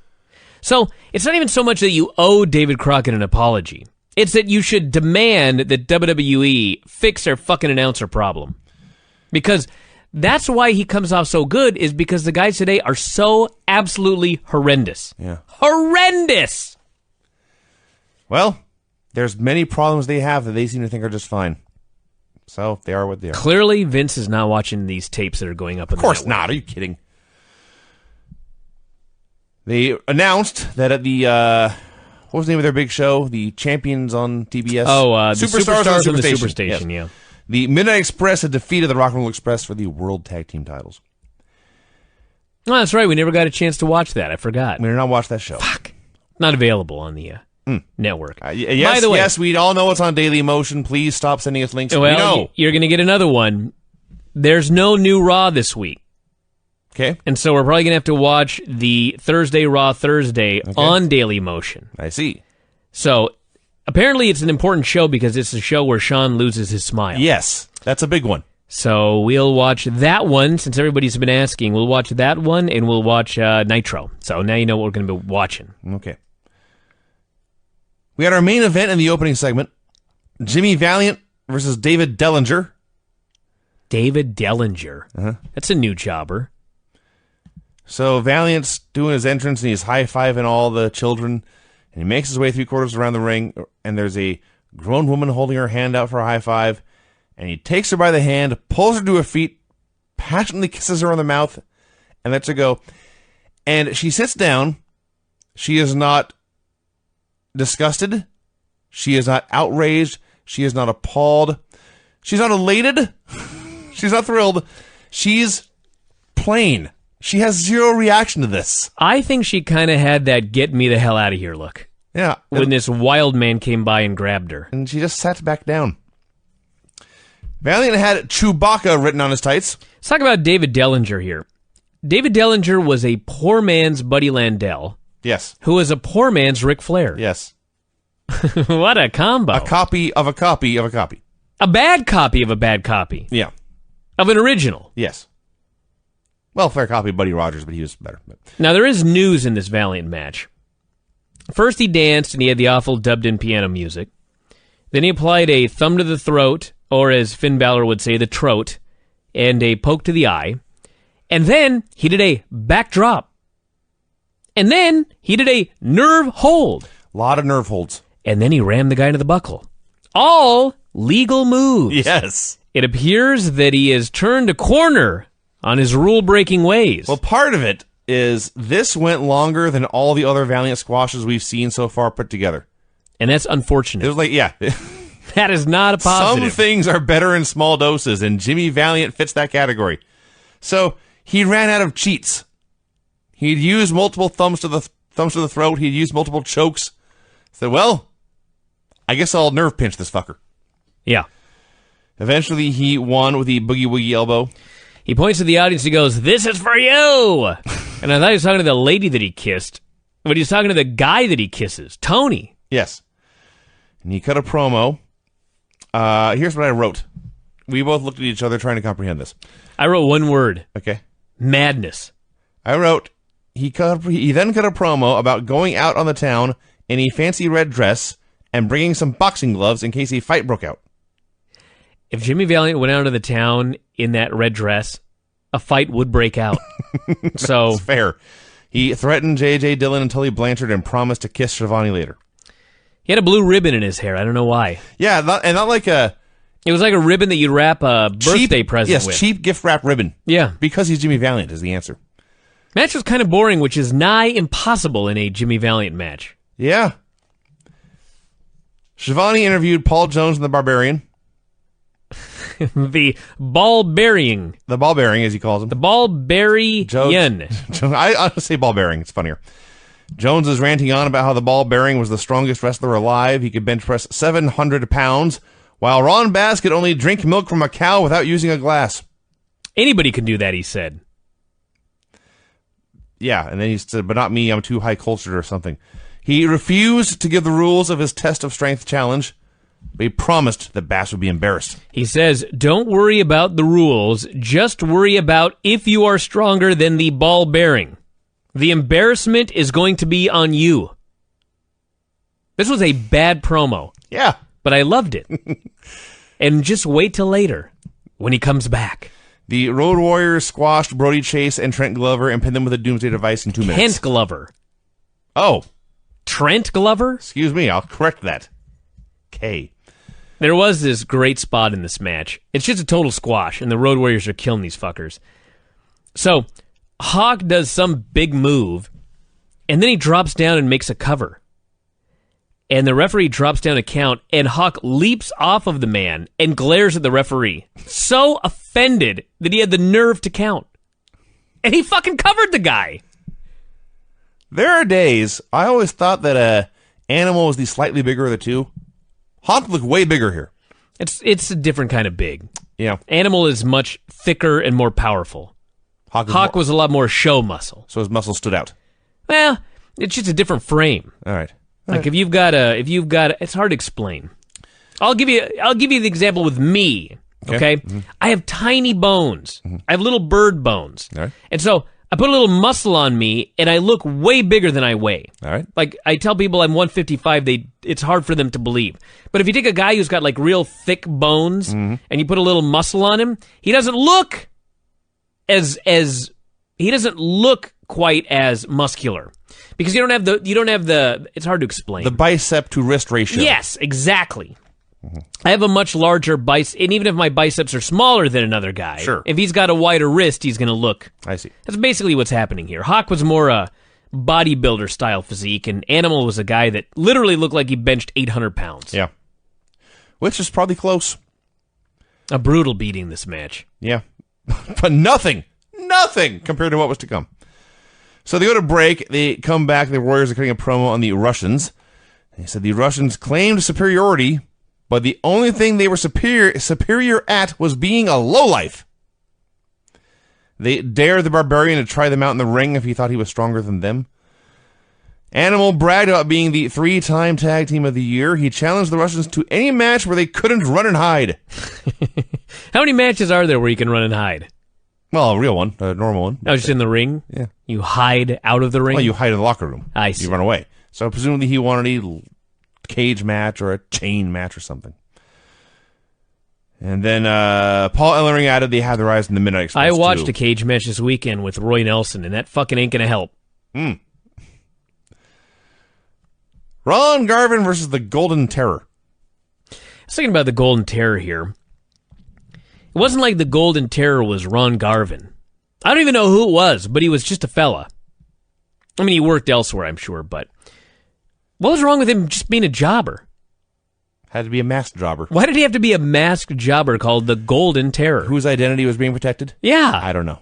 So it's not even so much that you owe David Crockett an apology. It's that you should demand that WWE fix their fucking announcer problem. Because that's why he comes off so good, is because the guys today are so absolutely horrendous. Yeah. Horrendous! Well, there's many problems they have that they seem to think are just fine. So they are what they are. Clearly, Vince is not watching these tapes that are going up in Of course the network. not. Are you kidding? They announced that at the, what was the name of their big show? The Champions on TBS? Oh, the Superstars Superstars on the Superstation. Superstation, Yes. yeah. The Midnight Express had defeated the Rock and Roll Express for the World Tag Team titles. Oh, that's right. We never got a chance to watch that. I forgot. We did not watch that show. Fuck. Not available on the network. Yes, By the way, yes, we all know it's on Daily Motion. Please stop sending us links. well, We know. you're going to get another one. There's no new Raw this week. Okay, And so we're probably going to have to watch the Thursday Raw Thursday on Daily Motion. I see. So apparently it's an important show because it's a show where Sean loses his smile. Yes, that's a big one. So we'll watch that one since everybody's been asking. We'll watch that one and we'll watch Nitro. So now you know what we're going to be watching. Okay. We had our main event in the opening segment. Jimmy Valiant versus David Dellinger. David Dellinger. That's a new jobber. So Valiant's doing his entrance and he's high-fiving all the children. And he makes his way 3/4 around the ring. And there's a grown woman holding her hand out for a high five. And he takes her by the hand, pulls her to her feet, passionately kisses her on the mouth, and lets her go. And she sits down. She is not disgusted. She is not outraged. She is not appalled. She's not elated. She's not thrilled. She's plain. She has zero reaction to this. I think she kind of had that get me the hell out of here look Yeah. when this wild man came by and grabbed her. And she just sat back down. Valiant had Chewbacca written on his tights. Let's talk about David Dellinger here. David Dellinger was a poor man's Buddy Landell, Yes. who was a poor man's Ric Flair. Yes. What a combo. A copy of a copy of a copy. A bad copy of a bad copy. Yeah. Of an original. Yes. Well, fair copy of Buddy Rogers, but he was better. Now, there is news in this Valiant match. First, he danced, and he had the awful dubbed-in piano music. Then he applied a thumb to the throat, or as Finn Balor would say, the trote, and a poke to the eye. And then he did a backdrop. And then he did a nerve hold. A lot of nerve holds. And then he rammed the guy into the buckle. All legal moves. Yes. It appears that he has turned a corner on his rule-breaking ways. Well, part of it is this went longer than all the other Valiant squashes we've seen so far put together. And that's unfortunate. It was like, yeah. That is not a positive. Some things are better in small doses, and Jimmy Valiant fits that category. So he ran out of cheats. He'd used multiple thumbs to the throat. He'd used multiple chokes. Said, well, I guess I'll nerve pinch this fucker. Yeah. Eventually, he won with the boogie woogie elbow. He points to the audience. He goes, "This is for you." And I thought he was talking to the lady that he kissed, but he's talking to the guy that he kisses, Tony. Yes. And he cut a promo. Here's what I wrote. We both looked at each other trying to comprehend this. I wrote one word. Okay. Madness. I wrote, he then cut a promo about going out on the town in a fancy red dress and bringing some boxing gloves in case a fight broke out. If Jimmy Valiant went out into the town in that red dress, a fight would break out. So That's fair. He threatened J.J. Dillon and Tully Blanchard and promised to kiss Shivani later. He had a blue ribbon in his hair. I don't know why. Yeah, not like a... It was like a ribbon that you'd wrap a birthday present with. Yes, cheap gift wrap ribbon. Yeah. Because he's Jimmy Valiant is the answer. Match was kind of boring, which is nigh impossible in a Jimmy Valiant match. Yeah. Shivani interviewed Paul Jones and the Barbarian. The ball-bearing. The ball-bearing, as he calls him. The ball-bearing. I say ball-bearing. It's funnier. Jones is ranting on about how the ball-bearing was the strongest wrestler alive. He could bench press 700 pounds, while Ron Bass could only drink milk from a cow without using a glass. Anybody can do that, he said. Yeah, and then he said, but not me, I'm too high-cultured or something. He refused to give the rules of his test of strength challenge, but he promised that Bass would be embarrassed. He says, don't worry about the rules, just worry about if you are stronger than the ball bearing. The embarrassment is going to be on you. This was a bad promo. Yeah. But I loved it. And just wait till later, when he comes back. The Road Warriors squashed Brody Chase and Trent Glover and pinned them with a Doomsday device in 2 minutes. Kent Glover. Oh. Trent Glover? Excuse me, I'll correct that. K. There was this great spot in this match. It's just a total squash, and the Road Warriors are killing these fuckers. So, Hawk does some big move, and then he drops down and makes a cover. And the referee drops down a count, and Hawk leaps off of the man and glares at the referee. So offended that he had the nerve to count. And he fucking covered the guy. There are days, I always thought that Animal was the slightly bigger of the two. Hawk looked way bigger here. It's a different kind of big. Yeah. Animal is much thicker and more powerful. Hawk was a lot more show muscle. So his muscles stood out. Well, it's just a different frame. All right. Like if you've got it's hard to explain. I'll give you the example with me. Okay? Mm-hmm. I have tiny bones. Mm-hmm. I have little bird bones. All right. And so I put a little muscle on me and I look way bigger than I weigh. All right. Like I tell people I'm 155, it's hard for them to believe. But if you take a guy who's got like real thick bones and you put a little muscle on him, he doesn't look he doesn't look quite as muscular. Because you don't have the it's hard to explain. The bicep to wrist ratio. Yes, exactly. Mm-hmm. I have a much larger bicep, and even if my biceps are smaller than another guy, sure. If he's got a wider wrist, he's going to look. I see. That's basically what's happening here. Hawk was more a bodybuilder style physique, and Animal was a guy that literally looked like he benched 800 pounds. Yeah. Which is probably close. A brutal beating this match. Yeah. But nothing compared to what was to come. So they go to break. They come back. The Warriors are cutting a promo on the Russians. They said the Russians claimed superiority, but the only thing they were superior at was being a lowlife. They dared the Barbarian to try them out in the ring if he thought he was stronger than them. Animal bragged about being the 3-time tag team of the year. He challenged the Russians to any match where they couldn't run and hide. How many matches are there where you can run and hide? Well, a real one, a normal one. Oh, just in the ring? Yeah. You hide out of the ring? Well, you hide in the locker room. I see. You run away. So presumably he wanted a cage match or a chain match or something. And then Paul Ellering added they had their eyes in the Midnight Express. I watched a cage match this weekend with Roy Nelson, and that fucking ain't going to help. Ron Garvin versus the Golden Terror. I was thinking about the Golden Terror here. It wasn't like the Golden Terror was Ron Garvin. I don't even know who it was, but he was just a fella. I mean, he worked elsewhere, I'm sure, but what was wrong with him just being a jobber? Had to be a masked jobber. Why did he have to be a masked jobber called the Golden Terror? Whose identity was being protected? Yeah. I don't know.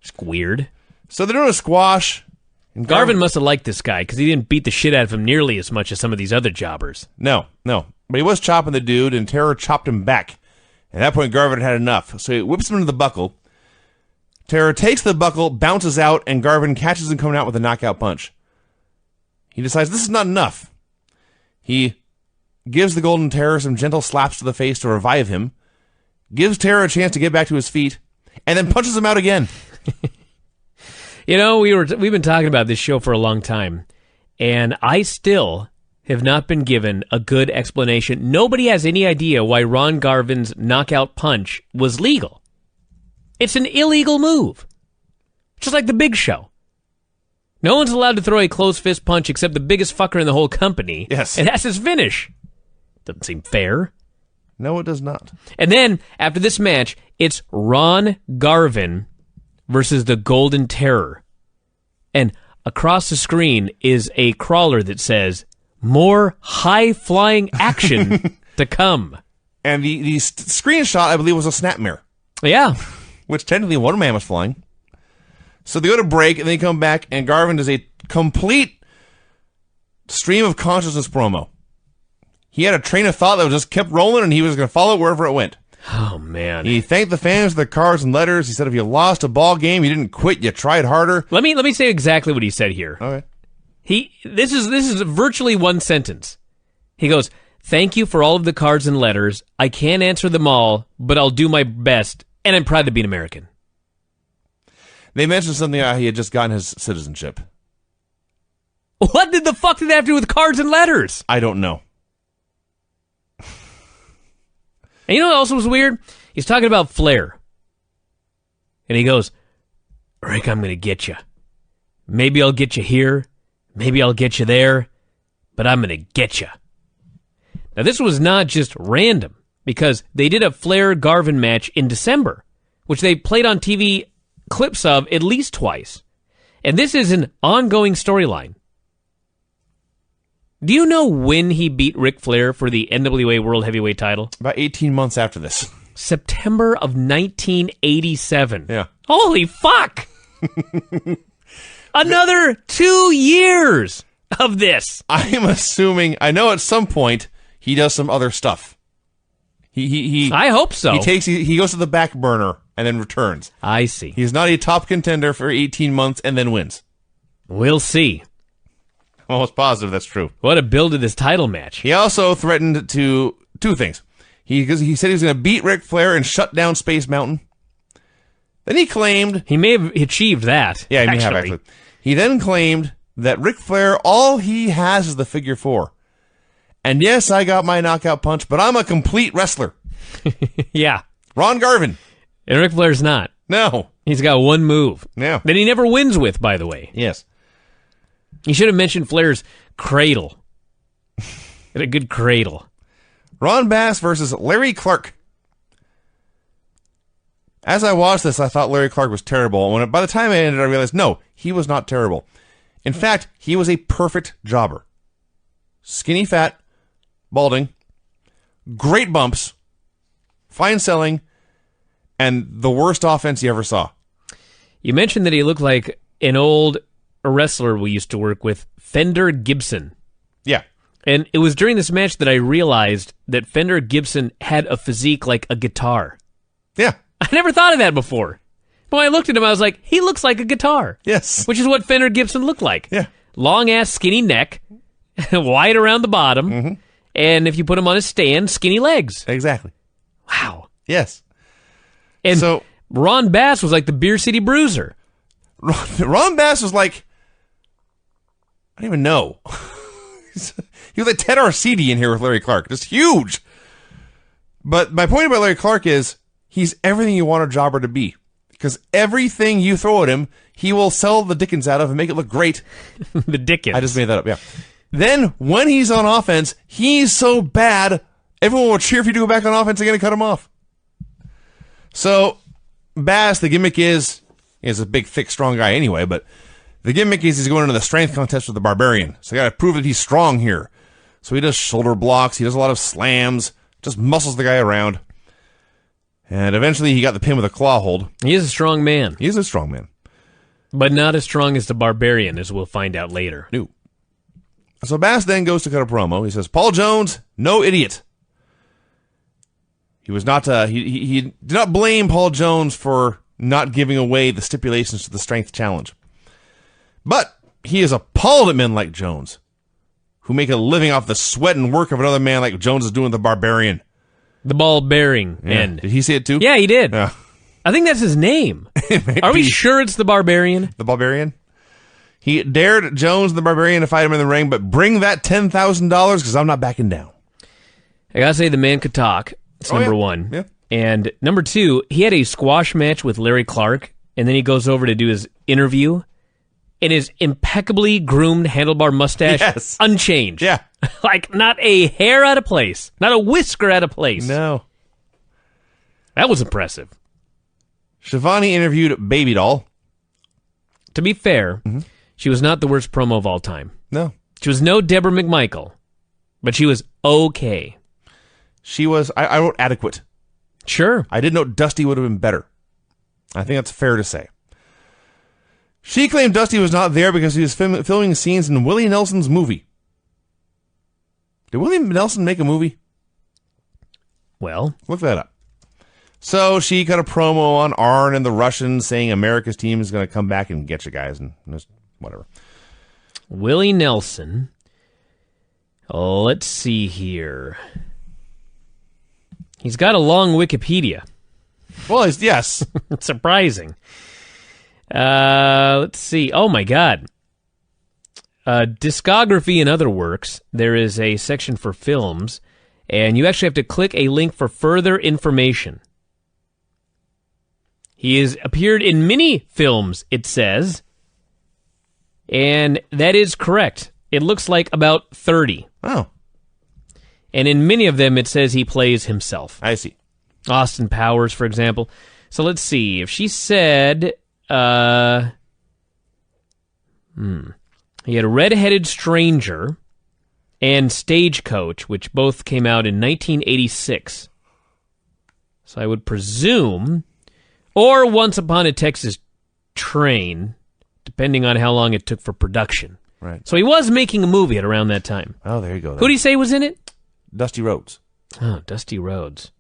It's weird. So they're doing a squash. And Garvin must have liked this guy because he didn't beat the shit out of him nearly as much as some of these other jobbers. No. But he was chopping the dude, and Terror chopped him back. At that point, Garvin had enough, so he whips him into the buckle. Terror takes the buckle, bounces out, and Garvin catches him coming out with a knockout punch. He decides this is not enough. He gives the Golden Terror some gentle slaps to the face to revive him, gives Terror a chance to get back to his feet, and then punches him out again. You know, we've been talking about this show for a long time, and I still have not been given a good explanation. Nobody has any idea why Ron Garvin's knockout punch was legal. It's an illegal move. Just like the Big Show. No one's allowed to throw a closed fist punch except the biggest fucker in the whole company. Yes. And that's his finish. Doesn't seem fair. No, it does not. And then, after this match, it's Ron Garvin versus the Golden Terror. And across the screen is a crawler that says, more high-flying action to come. And the screenshot, I believe, was a snapmare. Yeah. Which technically one man was flying. So they go to break, and they come back, and Garvin does a complete stream of consciousness promo. He had a train of thought that just kept rolling, and he was going to follow it wherever it went. Oh, man. He thanked the fans for the cards and letters. He said if you lost a ball game, you didn't quit, you tried harder. Let me say exactly what he said here. Okay. This is virtually one sentence. He goes, "Thank you for all of the cards and letters. I can't answer them all, but I'll do my best, and I'm proud to be an American." They mentioned something he had just gotten his citizenship. What did the fuck did that have to do with cards and letters? I don't know. And you know what else was weird? He's talking about Flair. And he goes, "Rick, I'm going to get you. Maybe I'll get you here. Maybe I'll get you there. But I'm going to get you." Now, this was not just random, because they did a Flair-Garvin match in December, which they played on TV clips of at least twice. And this is an ongoing storyline. Do you know when he beat Ric Flair for the NWA World Heavyweight title? About 18 months after this. September of 1987. Yeah. Holy fuck! Another 2 years of this. I'm assuming, I know at some point he does some other stuff. He I hope so. He goes to the back burner and then returns. I see. He's not a top contender for 18 months and then wins. We'll see. I'm almost positive that's true. What a build to this title match. He also threatened to two things. He said he was going to beat Ric Flair and shut down Space Mountain. Then he claimed... He may have achieved that. Yeah, he may have, actually. He then claimed that Ric Flair, all he has is the figure 4. And yes, I got my knockout punch, but I'm a complete wrestler. Yeah. Ron Garvin. And Ric Flair's not. No. He's got one move. Yeah. That he never wins with, by the way. Yes. You should have mentioned Flair's cradle. Had a good cradle. Ron Bass versus Larry Clark. As I watched this, I thought Larry Clark was terrible. And by the time I ended, I realized, no, he was not terrible. In fact, he was a perfect jobber. Skinny fat, balding, great bumps, fine selling, and the worst offense you ever saw. You mentioned that he looked like an old wrestler we used to work with, Fender Gibson. Yeah. And it was during this match that I realized that Fender Gibson had a physique like a guitar. Yeah. I never thought of that before. When I looked at him, I was like, he looks like a guitar. Yes. Which is what Fenner Gibson looked like. Yeah. Long-ass skinny neck, wide around the bottom, and if you put him on a stand, skinny legs. Exactly. Wow. Yes. And So Ron Bass was like the Beer City Bruiser. Ron Bass was like, I don't even know. He was like Ted Arcidi in here with Larry Clark. Just huge. But my point about Larry Clark is he's everything you want a jobber to be. Because everything you throw at him, he will sell the Dickens out of and make it look great. The Dickens. I just made that up, yeah. Then, when he's on offense, he's so bad, everyone will cheer for you to go back on offense again and cut him off. So, Bass, the gimmick is, he's a big, thick, strong guy anyway, but the gimmick is he's going into the strength contest with the Barbarian. So, you got to prove that he's strong here. So, he does shoulder blocks, he does a lot of slams, just muscles the guy around. And eventually, he got the pin with a claw hold. He is a strong man. He is a strong man. But not as strong as the Barbarian, as we'll find out later. No. So Bass then goes to cut a promo. He says, Paul Jones, no idiot. He was not, he did not blame Paul Jones for not giving away the stipulations to the strength challenge. But he is appalled at men like Jones, who make a living off the sweat and work of another man like Jones is doing the Barbarian. The ball bearing end. Did he say it too? Yeah, he did. Yeah. I think that's his name. Are we sure it's the Barbarian? The Barbarian? He dared Jones and the Barbarian to fight him in the ring, but bring that $10,000 because I'm not backing down. I gotta say, the man could talk. It's number one. Yeah. And number two, he had a squash match with Larry Clark, and then he goes over to do his interview, and his impeccably groomed handlebar mustache unchanged. Yeah. Like, not a hair out of place. Not a whisker out of place. No. That was impressive. Shivani interviewed Baby Doll. To be fair, she was not the worst promo of all time. No. She was no Deborah McMichael, but she was okay. She was, I wrote adequate. Sure. I did note Dusty would have been better. I think that's fair to say. She claimed Dusty was not there because he was filming scenes in Willie Nelson's movie. Did Willie Nelson make a movie? Well, look that up. So she cut a promo on Arn and the Russians saying America's team is going to come back and get you guys and just whatever. Willie Nelson. Let's see here. He's got a long Wikipedia. Well, yes. It's surprising. Let's see. Oh, my God. Discography and other works. There is a section for films, and you actually have to click a link for further information. He has appeared in many films, it says, and that is correct. It looks like about 30. Oh. And in many of them, it says he plays himself. I see. Austin Powers, for example. So let's see. If she said, he had a Red-Headed Stranger and Stagecoach, which both came out in 1986. So I would presume, or Once Upon a Texas Train, depending on how long it took for production. Right. So he was making a movie at around that time. Oh, there you go. Who did he say was in it? Dusty Rhodes. Oh, Dusty Rhodes.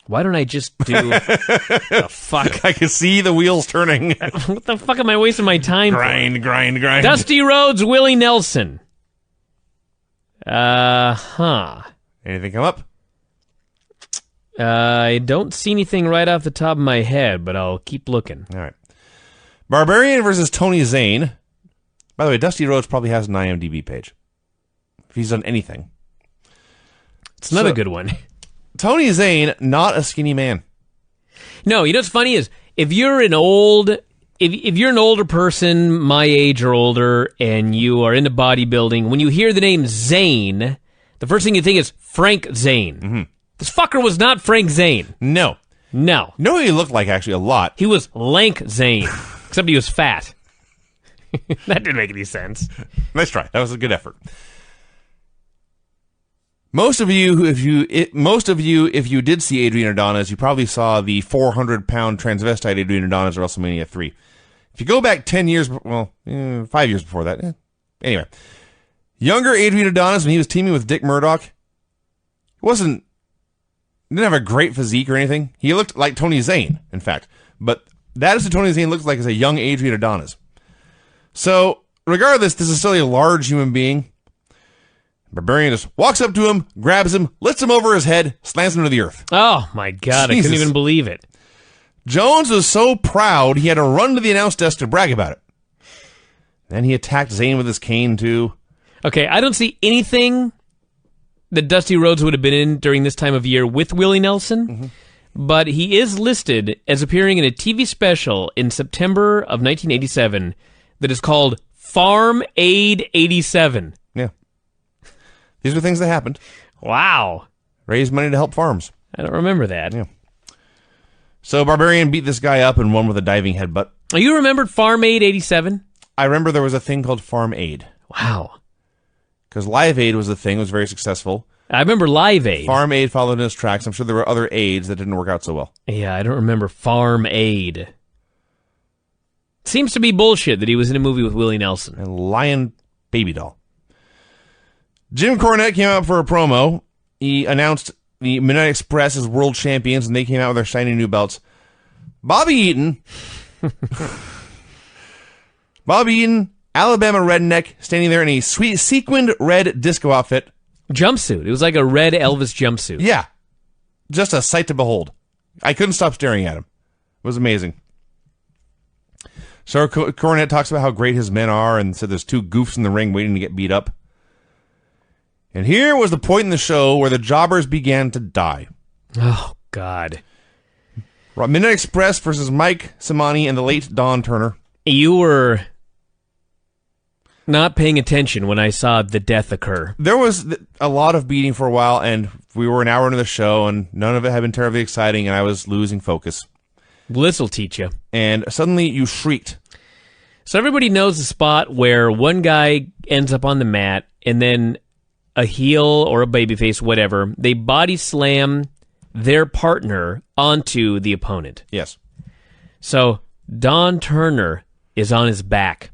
Why don't I just do... the fuck? I can see the wheels turning. What the fuck am I wasting my time grind, for? grind. Dusty Rhodes, Willie Nelson. Anything come up? I don't see anything right off the top of my head, but I'll keep looking. All right. Barbarian versus Tony Zane. By the way, Dusty Rhodes probably has an IMDb page. If he's done anything. It's another good one. Tony Zane, not a skinny man. No, you know what's funny is if you're an older person, my age or older, and you are into bodybuilding, when you hear the name Zane, the first thing you think is Frank Zane. Mm-hmm. This fucker was not Frank Zane. No. No. You know who he looked like, actually, a lot? He was Lank Zane, except he was fat. That didn't make any sense. Nice try. That was a good effort. Most of you, if you did see Adrian Adonis, you probably saw the 400-pound transvestite Adrian Adonis at WrestleMania 3. If you go back 10 years, 5 years before that. Anyway, younger Adrian Adonis, when he was teaming with Dick Murdoch, he wasn't didn't have a great physique or anything. He looked like Tony Zane, in fact. But that is what Tony Zane looks like as a young Adrian Adonis. So, regardless, this is still a large human being. Barbarian just walks up to him, grabs him, lifts him over his head, slams him to the earth. Oh, my God. Jesus. I couldn't even believe it. Jones was so proud, he had to run to the announce desk to brag about it. Then he attacked Zane with his cane, too. Okay, I don't see anything that Dusty Rhodes would have been in during this time of year with Willie Nelson, but he is listed as appearing in a TV special in September of 1987 that is called Farm Aid 87. Yeah. These are things that happened. Wow. Raise money to help farms. I don't remember that. Yeah. So Barbarian beat this guy up and won with a diving headbutt. Oh, you remembered Farm Aid 87? I remember there was a thing called Farm Aid. Wow. Because Live Aid was the thing. It was very successful. I remember Live Aid. Farm Aid followed in his tracks. I'm sure there were other aids that didn't work out so well. Yeah, I don't remember Farm Aid. Seems to be bullshit that he was in a movie with Willie Nelson. And Lion Baby Doll. Jim Cornette came out for a promo. He announced the Midnight Express as world champions, and they came out with their shiny new belts. Bobby Eaton, Alabama redneck, standing there in a sweet sequined red disco outfit. Jumpsuit. It was like a red Elvis jumpsuit. Yeah. Just a sight to behold. I couldn't stop staring at him. It was amazing. So Cornette talks about how great his men are and said there's two goofs in the ring waiting to get beat up. And here was the point in the show where the jobbers began to die. Oh, God. Midnight Express versus Mike Simani and the late Don Turner. You were not paying attention when I saw the death occur. There was a lot of beating for a while, and we were an hour into the show, and none of it had been terribly exciting, and I was losing focus. This'll teach you. And suddenly you shrieked. So everybody knows the spot where one guy ends up on the mat, and then a heel or a babyface, whatever, they body slam their partner onto the opponent. Yes. So Don Turner is on his back,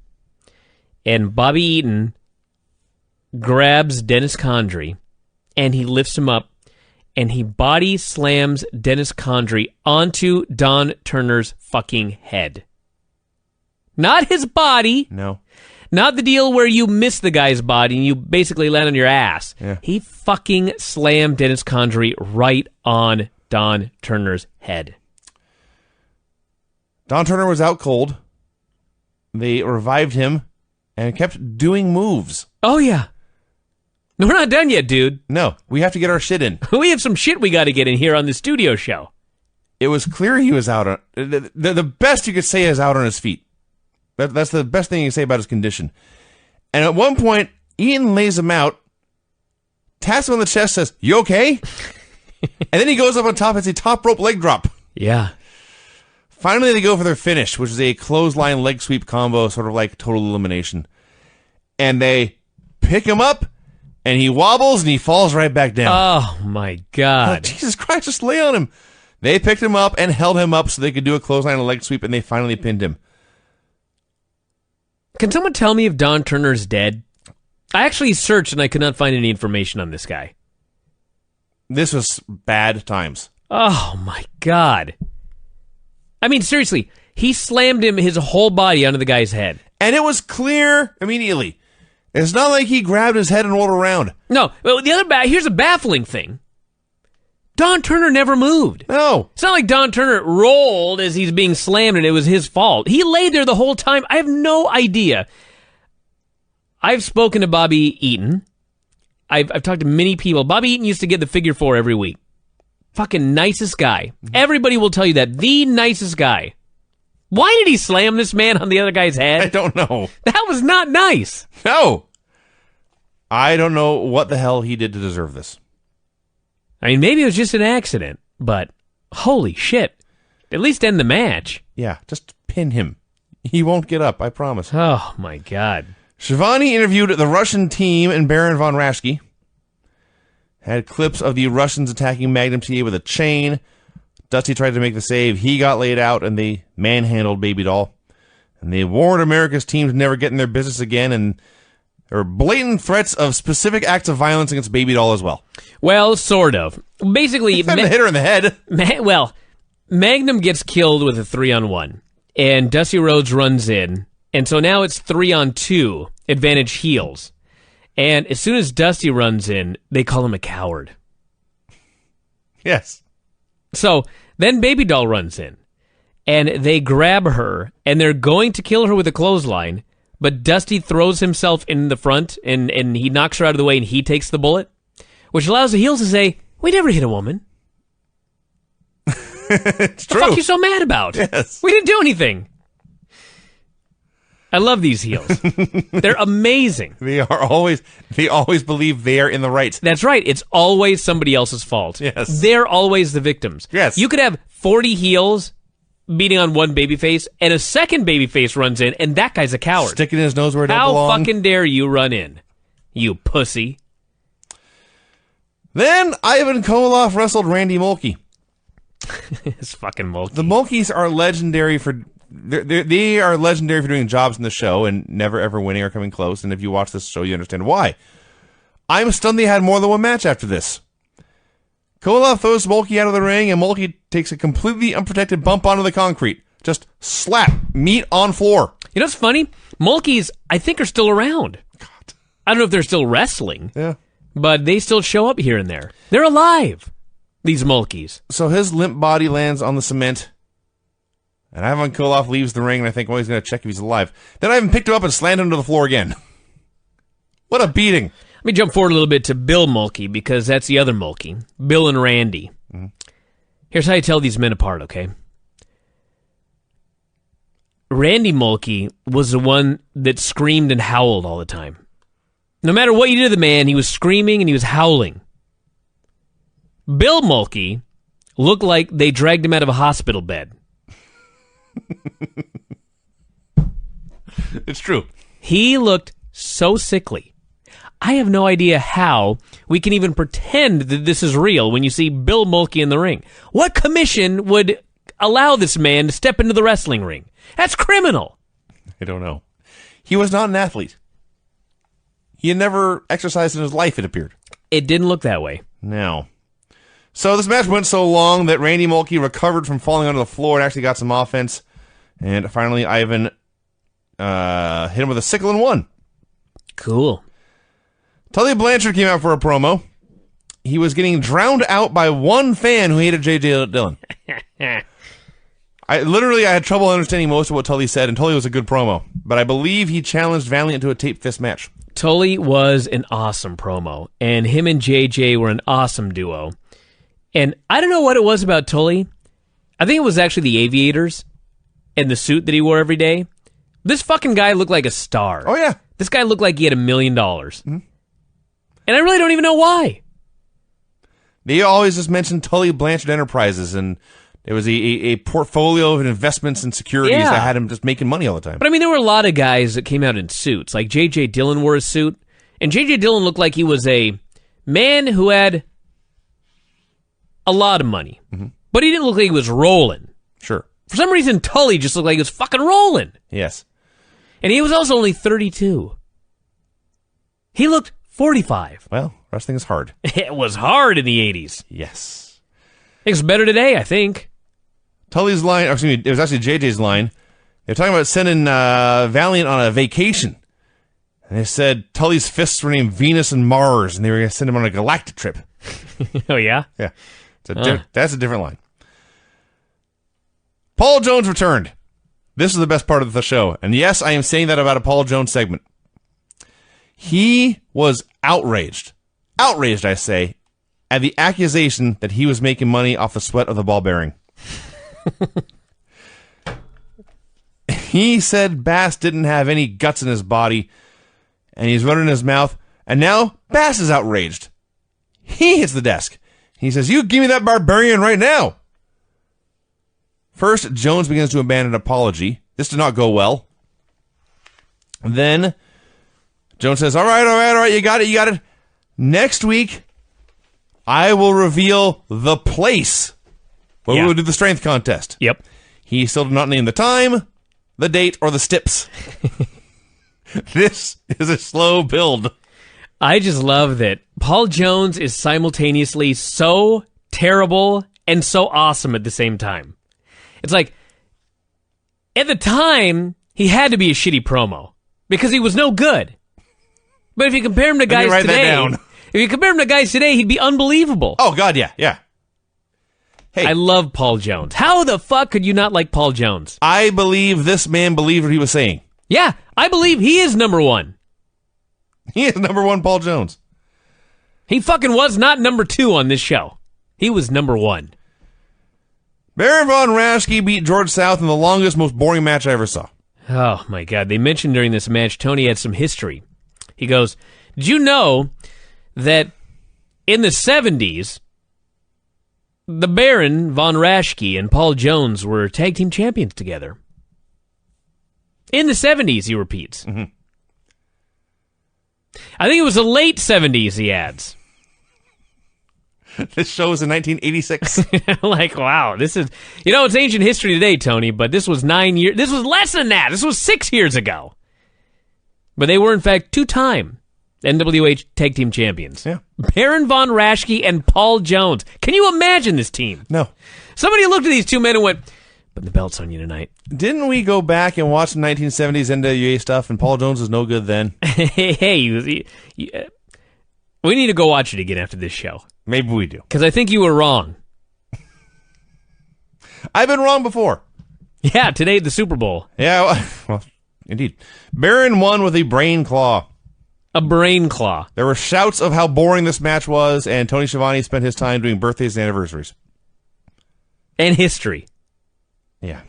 and Bobby Eaton grabs Dennis Condrey, and he lifts him up, and he body slams Dennis Condrey onto Don Turner's fucking head. Not his body. No. Not the deal where you miss the guy's body and you basically land on your ass. Yeah. He fucking slammed Dennis Condrey right on Don Turner's head. Don Turner was out cold. They revived him and kept doing moves. Oh, yeah. No, we're not done yet, dude. No, we have to get our shit in. We have some shit we got to get in here on the studio show. It was clear he was out on... The best you could say is out on his feet. That's the best thing you can say about his condition. And at one point, Ian lays him out, taps him on the chest, says, "You okay?" And then he goes up on top. It's a top rope leg drop. Yeah. Finally, they go for their finish, which is a clothesline leg sweep combo, sort of like total elimination. And they pick him up, and he wobbles, and he falls right back down. Oh, my God. Oh, Jesus Christ, just lay on him. They picked him up and held him up so they could do a clothesline and a leg sweep, and they finally pinned him. Can someone tell me if Don Turner's dead? I actually searched and I could not find any information on this guy. This was bad times. Oh, my God. I mean, seriously, he slammed his whole body onto the guy's head. And it was clear immediately. It's not like he grabbed his head and rolled around. No, well, here's a baffling thing. Don Turner never moved. No. It's not like Don Turner rolled as he's being slammed and it was his fault. He laid there the whole time. I have no idea. I've spoken to Bobby Eaton. I've talked to many people. Bobby Eaton used to get the figure 4 every week. Fucking nicest guy. Everybody will tell you that. The nicest guy. Why did he slam this man on the other guy's head? I don't know. That was not nice. No. I don't know what the hell he did to deserve this. I mean, maybe it was just an accident, but holy shit. At least end the match. Yeah, just pin him. He won't get up, I promise. Oh, my God. Shivani interviewed the Russian team and Baron von Raschke. Had clips of the Russians attacking Magnum TA with a chain. Dusty tried to make the save. He got laid out, and they manhandled Baby Doll. And they warned America's team to never get in their business again, and There were blatant threats of specific acts of violence against Baby Doll as well. Well, sort of. Basically, Hit her in the head. Magnum gets killed with a 3-on-1, and Dusty Rhodes runs in, and so now it's 3-on-2, advantage heels. And as soon as Dusty runs in, they call him a coward. Yes. So then Baby Doll runs in, and they grab her, and they're going to kill her with a clothesline, but Dusty throws himself in the front, and he knocks her out of the way, and he takes the bullet, which allows the heels to say, we never hit a woman. It's true. What the fuck are you so mad about? Yes. We didn't do anything. I love these heels. They're amazing. They always believe they are in the right. That's right. It's always somebody else's fault. Yes. They're always the victims. Yes. You could have 40 heels beating on one babyface, and a second babyface runs in, and that guy's a coward. Sticking his nose where it don't How belong. fucking dare you run in, you pussy. Then Ivan Koloff wrestled Randy Mulkey. It's fucking Mulkey. The Mulkeys are legendary for... They are legendary for doing jobs in the show and never ever winning or coming close. And if you watch this show, you understand why. I'm stunned they had more than one match after this. Koloff throws Mulkey out of the ring, and Mulkey takes a completely unprotected bump onto the concrete. Just slap, meat on floor. You know what's funny? Mulkeys, I think, are still around. God. I don't know if they're still wrestling, Yeah. but they still show up here and there. They're alive, these Mulkeys. So his limp body lands on the cement, and Ivan Koloff leaves the ring, and I think, well, he's going to check if he's alive. Then Ivan picked him up and slammed him to the floor again. What a beating. Let me jump forward a little bit to Bill Mulkey, because that's the other Mulkey, Bill and Randy. Mm-hmm. Here's how you tell these men apart, okay? Randy Mulkey was the one that screamed and howled all the time. No matter what you did to the man, he was screaming and he was howling. Bill Mulkey looked like they dragged him out of a hospital bed. It's true. He looked so sickly. I have no idea how we can even pretend that this is real when you see Bill Mulkey in the ring. What commission would allow this man to step into the wrestling ring? That's criminal. I don't know. He was not an athlete. He had never exercised in his life, it appeared. It didn't look that way. No. So this match went so long that Randy Mulkey recovered from falling onto the floor and actually got some offense. And finally, Ivan hit him with a sickle and won. Cool. Tully Blanchard came out for a promo. He was getting drowned out by one fan who hated J.J. Dillon. I had trouble understanding most of what Tully said, and Tully was a good promo. But I believe he challenged Valiant to a tape fist match. Tully was an awesome promo, and him and JJ were an awesome duo. And I don't know what it was about Tully. I think it was actually the aviators and the suit that he wore every day. This fucking guy looked like a star. Oh, yeah. This guy looked like he had $1 million. Mm-hmm. And I really don't even know why. They always just mentioned Tully Blanchard Enterprises, and it was a portfolio of investments and securities that had him just making money all the time. But I mean, there were a lot of guys that came out in suits. Like J.J. Dillon wore a suit, and J.J. Dillon looked like he was a man who had a lot of money. Mm-hmm. But he didn't look like he was rolling. Sure. For some reason, Tully just looked like he was fucking rolling. Yes. And he was also only 32. He looked 45. Well, wrestling is hard. It was hard in the 80s. Yes. It's better today, I think. Tully's line, it was actually JJ's line. They were talking about sending Valiant on a vacation. And they said Tully's fists were named Venus and Mars, and they were going to send him on a galactic trip. Oh, yeah? Yeah. That's a different line. Paul Jones returned. This is the best part of the show. And yes, I am saying that about a Paul Jones segment. He was outraged. Outraged, I say, at the accusation that he was making money off the sweat of the ball bearing. He said Bass didn't have any guts in his body, and he's running his mouth, and now Bass is outraged. He hits the desk. He says, "You give me that barbarian right now." First, Jones begins to abandon an apology. This did not go well. Then Jones says, all right, you got it. Next week, I will reveal the place where we will do the strength contest. Yep. He still did not name the time, the date, or the steps. This is a slow build. I just love that Paul Jones is simultaneously so terrible and so awesome at the same time. It's like, at the time, he had to be a shitty promo because he was no good. But if you compare him to guys today, he'd be unbelievable. Oh, God, yeah. Hey, I love Paul Jones. How the fuck could you not like Paul Jones? I believe this man believed what he was saying. Yeah, I believe he is number one. He is number one Paul Jones. He fucking was not number two on this show. He was number one. Baron Von Raschke beat George South in the longest, most boring match I ever saw. Oh, my God. They mentioned during this match Tony had some history. He goes, did you know that in the 70s, the Baron Von Raschke and Paul Jones were tag team champions together? In the 70s, he repeats. Mm-hmm. I think it was the late 70s, he adds. This show was in 1986. Like, wow, this is... You know, it's ancient history today, Tony, but this was 9 years... This was less than that. This was 6 years ago. But they were, in fact, two-time NWA Tag Team Champions. Yeah. Baron Von Raschke and Paul Jones. Can you imagine this team? No. Somebody looked at these two men and went, "Put the belt's on you tonight." Didn't we go back and watch the 1970s NWA stuff, and Paul Jones was no good then? Hey, we need to go watch it again after this show. Maybe we do. Because I think you were wrong. I've been wrong before. Yeah, today at the Super Bowl. Yeah, well, indeed. Baron won with a brain claw. A brain claw. There were shouts of how boring this match was, and Tony Schiavone spent his time doing birthdays and anniversaries. And history. Yeah.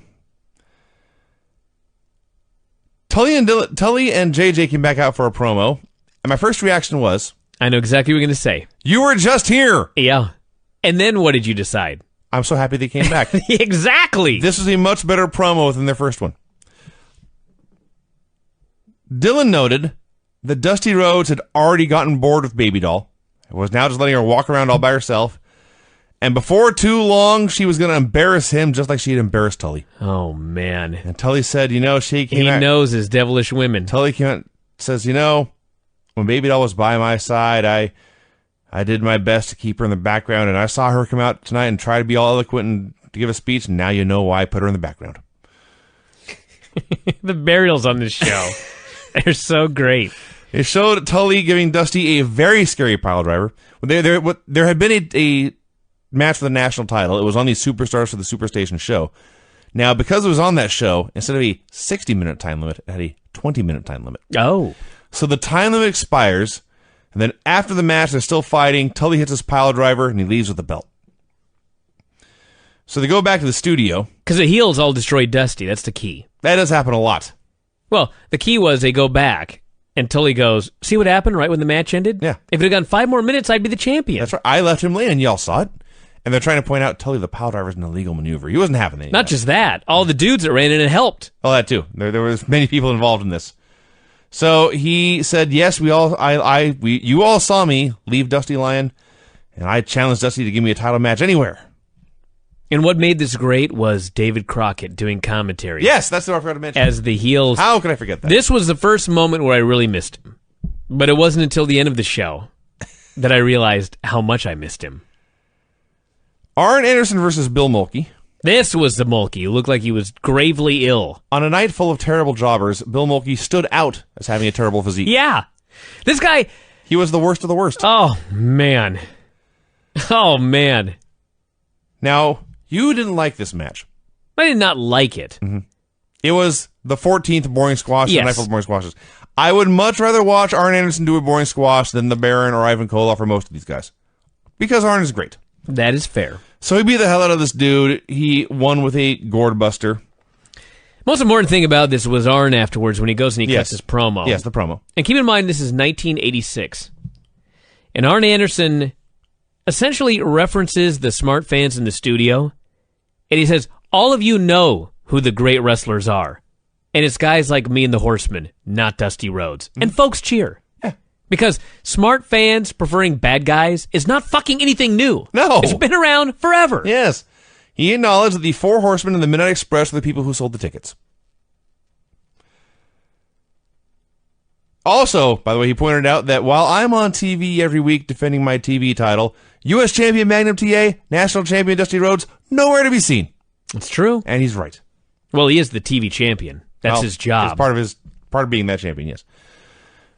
Tully and JJ came back out for a promo, and my first reaction was... I know exactly what you're going to say. You were just here! Yeah. And then what did you decide? I'm so happy they came back. Exactly! This was a much better promo than their first one. Dylan noted that Dusty Rhodes had already gotten bored with Baby Doll. It was now just letting her walk around all by herself. And before too long, she was going to embarrass him just like she had embarrassed Tully. Oh, man. And Tully said, he knows his devilish women. Tully came out, says, when Baby Doll was by my side, I did my best to keep her in the background, and I saw her come out tonight and try to be all eloquent and to give a speech, and now you know why I put her in the background. The burials on this show, they're so great. It showed Tully giving Dusty a very scary pile driver. There had been a match for the national title. It was on these Superstars for the Superstation show. Now, because it was on that show, instead of a 60-minute time limit, it had a 20-minute time limit. Oh. So the time limit expires, and then after the match, they're still fighting. Tully hits his pile driver, and he leaves with the belt. So they go back to the studio. Because the heels all destroyed Dusty. That's the key. That does happen a lot. Well, the key was they go back, and Tully goes, see what happened right when the match ended? Yeah. If it had gone 5 more minutes, I'd be the champion. That's right. I left him laying, and y'all saw it. And they're trying to point out Tully the pile driver is an illegal maneuver. He wasn't having that. Not just that. All the dudes that ran in and helped. Oh, that too. There was many people involved in this. So he said, yes, you all saw me leave Dusty lying, and I challenged Dusty to give me a title match anywhere. And what made this great was David Crockett doing commentary. Yes, that's what I forgot to mention. As the heels. How could I forget that? This was the first moment where I really missed him. But it wasn't until the end of the show that I realized how much I missed him. Arn Anderson versus Bill Mulkey. This was the Mulkey who looked like he was gravely ill. On a night full of terrible jobbers, Bill Mulkey stood out as having a terrible physique. Yeah. This guy... He was the worst of the worst. Oh, man. Oh, man. Now, you didn't like this match. I did not like it. Mm-hmm. It was the 14th boring squash. Yes. The night full of boring squashes. I would much rather watch Arn Anderson do a boring squash than the Baron or Ivan Koloff or most of these guys. Because Arn is great. That is fair. So he beat the hell out of this dude. He won with a gourd buster. Most important thing about this was Arn afterwards when he goes and he cuts his promo. Yes, the promo. And keep in mind, this is 1986. And Arn Anderson essentially references the smart fans in the studio. And he says, all of you know who the great wrestlers are. And it's guys like me and the Horsemen, not Dusty Rhodes. And folks cheer. Because smart fans preferring bad guys is not fucking anything new. No. It's been around forever. Yes. He acknowledged that the Four Horsemen and the Midnight Express were the people who sold the tickets. Also, by the way, he pointed out that while I'm on TV every week defending my TV title, U.S. champion Magnum TA, national champion Dusty Rhodes, nowhere to be seen. It's true. And he's right. Well, he is the TV champion. That's his job. It's part of being that champion, yes.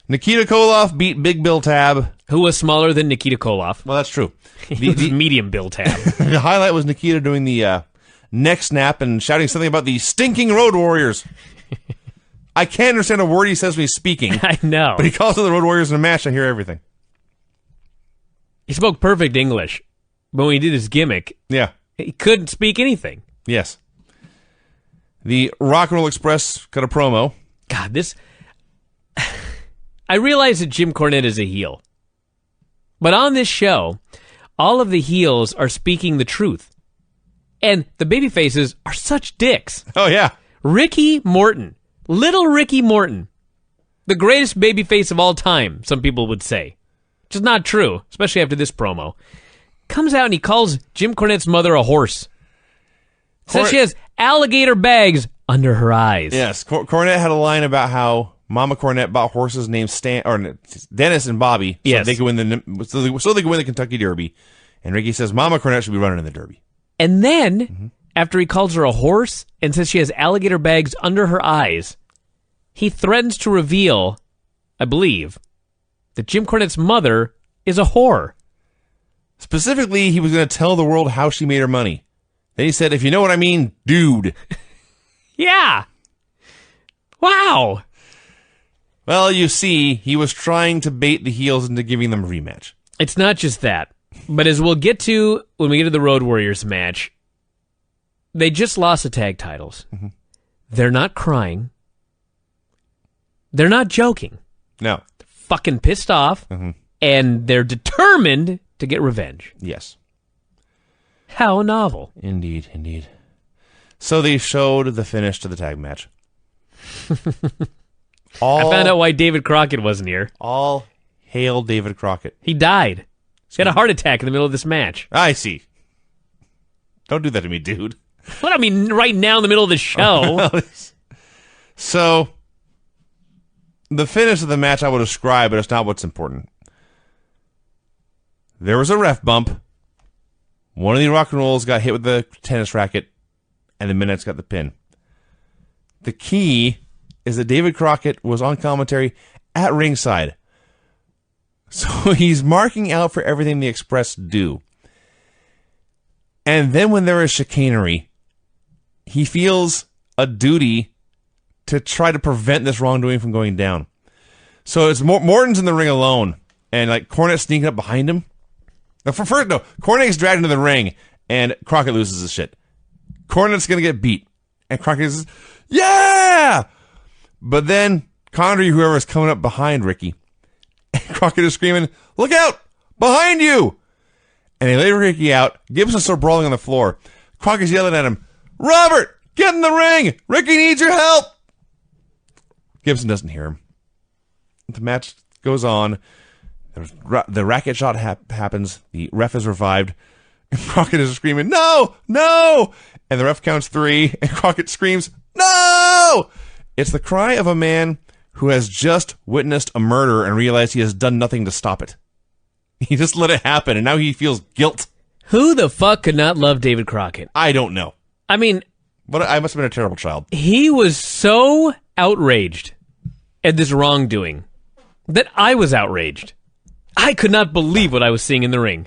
Nikita Koloff beat Big Bill Tab. Who was smaller than Nikita Koloff. Well, that's true. He was medium Bill Tab. The highlight was Nikita doing the neck snap and shouting something about the stinking Road Warriors. I can't understand a word he says when he's speaking. I know. But he calls them the Road Warriors in a match. I hear everything. He spoke perfect English. But when he did his gimmick, Yeah. he couldn't speak anything. Yes. The Rock and Roll Express cut a promo. God, this... I realize that Jim Cornette is a heel. But on this show, all of the heels are speaking the truth. And the babyfaces are such dicks. Oh, yeah. Ricky Morton. Little Ricky Morton. The greatest babyface of all time, some people would say. Which is not true, especially after this promo. Comes out and he calls Jim Cornette's mother a horse. Says she has alligator bags under her eyes. Yes, Cornette had a line about how Mama Cornette bought horses named Dennis and Bobby, so they could win the Kentucky Derby. And Ricky says Mama Cornette should be running in the Derby. And then, after he calls her a horse and says she has alligator bags under her eyes, he threatens to reveal, I believe, that Jim Cornette's mother is a whore. Specifically, he was going to tell the world how she made her money. Then he said, if you know what I mean, dude. Yeah. Wow. Well, you see, he was trying to bait the heels into giving them a rematch. It's not just that. But as we'll get to when we get to the Road Warriors match, they just lost the tag titles. Mm-hmm. They're not crying. They're not joking. No. They're fucking pissed off. Mm-hmm. And they're determined to get revenge. Yes. How novel. Indeed, indeed. So they showed the finish to the tag match. I found out why David Crockett wasn't here. All hail David Crockett. He died. He had a heart attack in the middle of this match. I see. Don't do that to me, dude. What, I mean, right now in the middle of the show. So, the finish of the match I will describe, but it's not what's important. There was a ref bump. One of the rock and rolls got hit with the tennis racket, and the Minutes got the pin. The key is that David Crockett was on commentary at ringside. So he's marking out for everything the Express do. And then when there is chicanery, he feels a duty to try to prevent this wrongdoing from going down. So it's Morton's in the ring alone, and like Cornette sneaking up behind him. Cornette gets dragged into the ring, and Crockett loses his shit. Cornette's going to get beat. And Crockett says, yeah! But then Condrey, whoever is coming up behind Ricky, and Crockett is screaming, look out! Behind you! And they lay Ricky out. Gibson's still brawling on the floor. Crockett's yelling at him, Robert! Get in the ring! Ricky needs your help! Gibson doesn't hear him. The match goes on. The racket shot happens. The ref is revived. And Crockett is screaming, no! No! And the ref counts 3, and Crockett screams, no! It's the cry of a man who has just witnessed a murder and realized he has done nothing to stop it. He just let it happen, and now he feels guilt. Who the fuck could not love David Crockett? I don't know. I mean... But I must have been a terrible child. He was so outraged at this wrongdoing that I was outraged. I could not believe what I was seeing in the ring.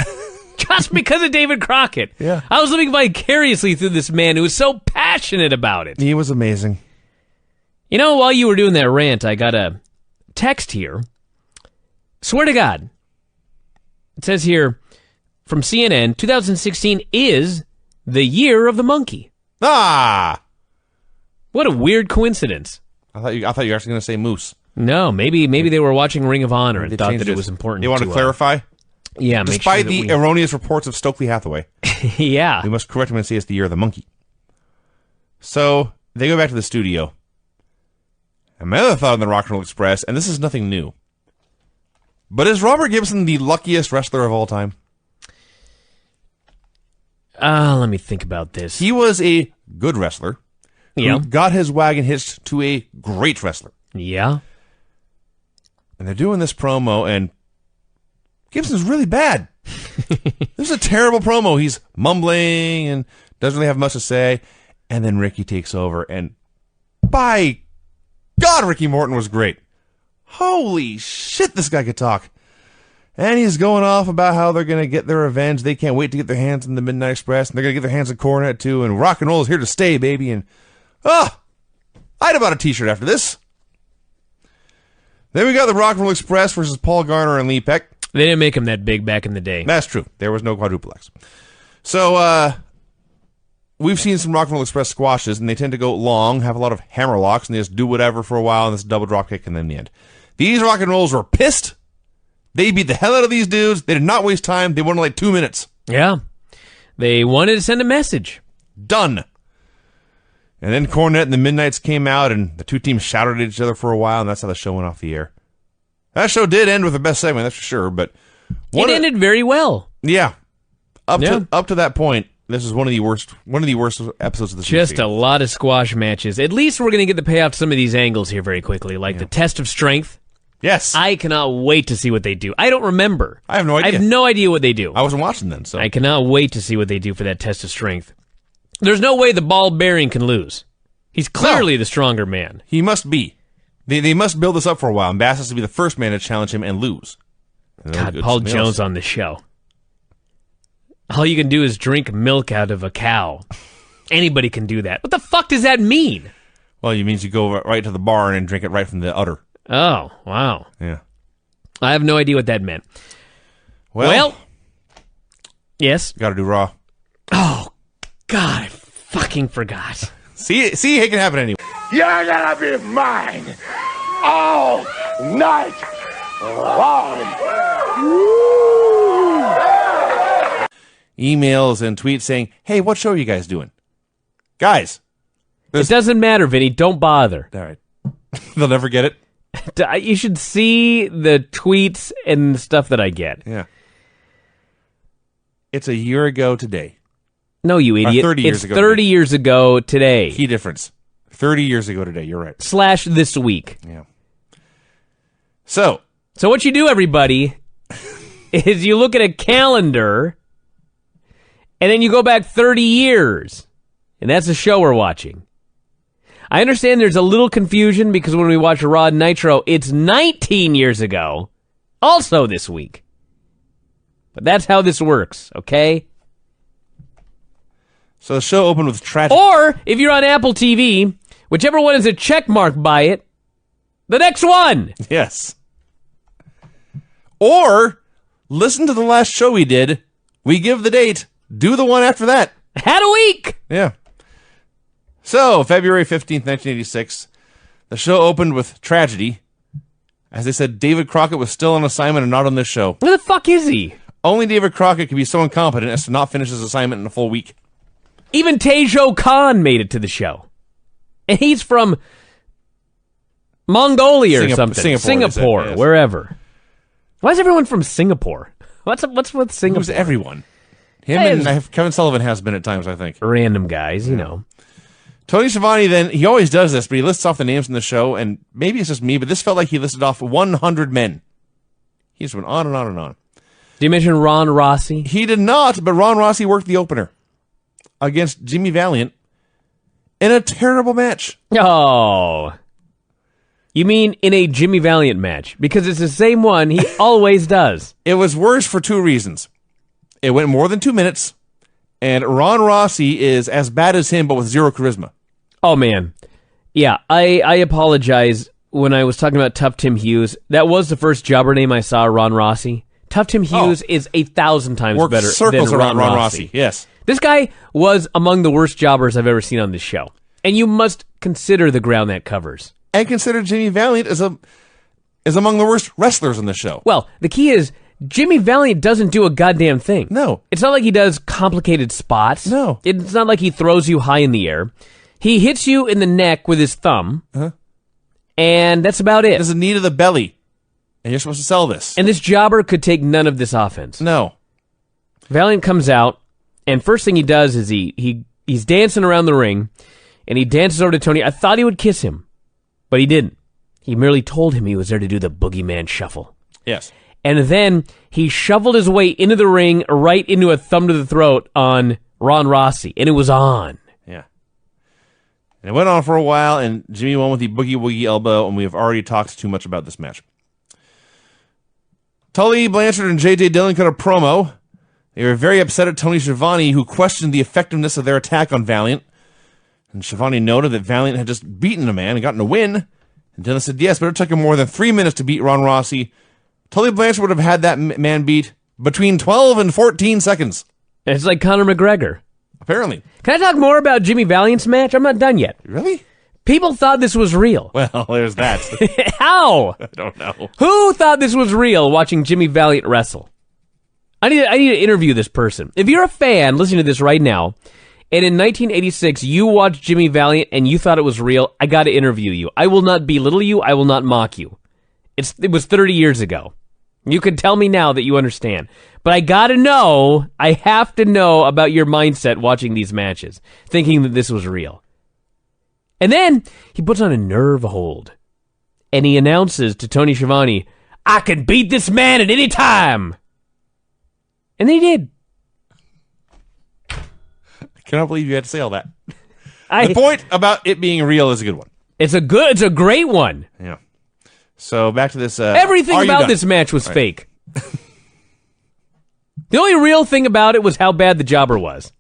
Just because of David Crockett. Yeah. I was living vicariously through this man who was so passionate about it. He was amazing. You know, while you were doing that rant, I got a text here. Swear to God. It says here, from CNN, 2016 is the year of the monkey. Ah! What a weird coincidence. I thought you were actually going to say moose. No, maybe they were watching Ring of Honor and thought that it was important. You want to clarify? Yeah, despite the erroneous reports of Stokely Hathaway. Yeah. We must correct him and say it's the year of the monkey. So, they go back to the studio. And my other thought on the Rock and Roll Express, and this is nothing new, but is Robert Gibson the luckiest wrestler of all time? Let me think about this. He was a good wrestler. Yeah. Who got his wagon hitched to a great wrestler. Yeah. And they're doing this promo, and Gibson's really bad. This is a terrible promo. He's mumbling and doesn't really have much to say. And then Ricky takes over, and by God, Ricky Morton was great. Holy shit, this guy could talk. And he's going off about how they're going to get their revenge. They can't wait to get their hands on the Midnight Express, and they're going to get their hands on Cornette, too, and rock and roll is here to stay, baby. And, I'd have bought a t-shirt after this. Then we got the Rock and Roll Express versus Paul Garner and Lee Peck. They didn't make him that big back in the day. That's true. There was no quadruple X. So, we've seen some Rock and Roll Express squashes, and they tend to go long, have a lot of hammer locks, and they just do whatever for a while, and this double drop kick, and then the end. These Rock and Rolls were pissed. They beat the hell out of these dudes. They did not waste time. They won in like 2 minutes. Yeah. They wanted to send a message. Done. And then Cornette and the Midnights came out, and the two teams shouted at each other for a while, and that's how the show went off the air. That show did end with the best segment, that's for sure, but... It ended very well. Yeah. Up to that point, this is one of the worst episodes of the season. Just a lot of squash matches. At least we're going to get the payoff to some of these angles here very quickly, like the Test of Strength. Yes. I cannot wait to see what they do. I don't remember. I have no idea. I have no idea what they do. I wasn't watching then, so... I cannot wait to see what they do for that Test of Strength. There's no way the ball bearing can lose. He's clearly the stronger man. He must be. They must build this up for a while, and Bass has to be the first man to challenge him and lose. God, Paul Jones on the show. All you can do is drink milk out of a cow. Anybody can do that. What the fuck does that mean? Well, it means you go right to the barn and drink it right from the udder. Oh, wow. Yeah. I have no idea what that meant. Well yes? Gotta do Raw. Oh, God, I fucking forgot. See, it can happen anyway. You're gonna be mine all night long. Emails and tweets saying, hey, what show are you guys doing? Guys. It doesn't matter, Vinny. Don't bother. All right. They'll never get it. You should see the tweets and stuff that I get. Yeah. It's a year ago today. No, you idiot. 30 years it's ago 30 today. years ago today. Key difference. 30 years ago today. You're right. / this week. Yeah. So what you do, everybody, is you look at a calendar, and then you go back 30 years, and that's the show we're watching. I understand there's a little confusion because when we watch Raw and Nitro, it's 19 years ago, also this week. But that's how this works, okay? the show opened with tragedy. Or, if you're on Apple TV, whichever one is a check mark by it, the next one! Yes. Or, listen to the last show we did. We give the date. Do the one after that. Had a week! Yeah. So, February 15th, 1986, the show opened with tragedy. As they said, David Crockett was still on assignment and not on this show. Where the fuck is he? Only David Crockett could be so incompetent as to not finish his assignment in a full week. Even Tejo Khan made it to the show. And he's from Mongolia or something. Singapore, yes. Wherever. Why is everyone from Singapore? What's with Singapore? Who's everyone? Him and Kevin Sullivan has been at times, I think. Random guys, you know. Tony Schiavone, then, he always does this, but he lists off the names in the show, and maybe it's just me, but this felt like he listed off 100 men. He just went on and on and on. Did you mention Ron Rossi? He did not, but Ron Rossi worked the opener against Jimmy Valiant in a terrible match. Oh. You mean in a Jimmy Valiant match? Because it's the same one he always does. It was worse for two reasons. It went more than 2 minutes, and Ron Rossi is as bad as him, but with zero charisma. Oh, man. Yeah, I apologize when I was talking about Tough Tim Hughes. That was the first jobber name I saw, Ron Rossi. Tough Tim Hughes is 1,000 times Worked better circles than around Ron Rossi. Yes. This guy was among the worst jobbers I've ever seen on this show. And you must consider the ground that covers. And consider Jimmy Valiant is among the worst wrestlers in the show. Well, the key is Jimmy Valiant doesn't do a goddamn thing. No. It's not like he does complicated spots. No. It's not like he throws you high in the air. He hits you in the neck with his thumb. And that's about it. There's a knee to the belly. And you're supposed to sell this. And this jobber could take none of this offense. No. Valiant comes out, and first thing he does is he's dancing around the ring, and he dances over to Tony. I thought he would kiss him, but he didn't. He merely told him he was there to do the boogeyman shuffle. Yes. And then he shoveled his way into the ring right into a thumb to the throat on Ron Rossi, and it was on. Yeah. And it went on for a while, and Jimmy won with the boogie woogie elbow, and we have already talked too much about this match. Tully Blanchard and J.J. Dillon cut a promo. They were very upset at Tony Schiavone, who questioned the effectiveness of their attack on Valiant. And Schiavone noted that Valiant had just beaten a man and gotten a win. And Dillon said, yes, but it took him more than 3 minutes to beat Ron Rossi. Tully Blanchard would have had that man beat between 12 and 14 seconds. It's like Conor McGregor. Apparently. Can I talk more about Jimmy Valiant's match? I'm not done yet. Really? People thought this was real. Well, there's that. How? I don't know. Who thought this was real watching Jimmy Valiant wrestle? I need to interview this person. If you're a fan listening to this right now, and in 1986 you watched Jimmy Valiant and you thought it was real, I got to interview you. I will not belittle you. I will not mock you. It was 30 years ago. You can tell me now that you understand. But I got to know, I have to know about your mindset watching these matches, thinking that this was real. And then he puts on a nerve hold, and he announces to Tony Schiavone, I can beat this man at any time. And they did. I cannot believe you had to say all that. The point about it being real is a good one. It's a great one. Yeah. So back to this. Everything about this match was fake. The only real thing about it was how bad the jobber was.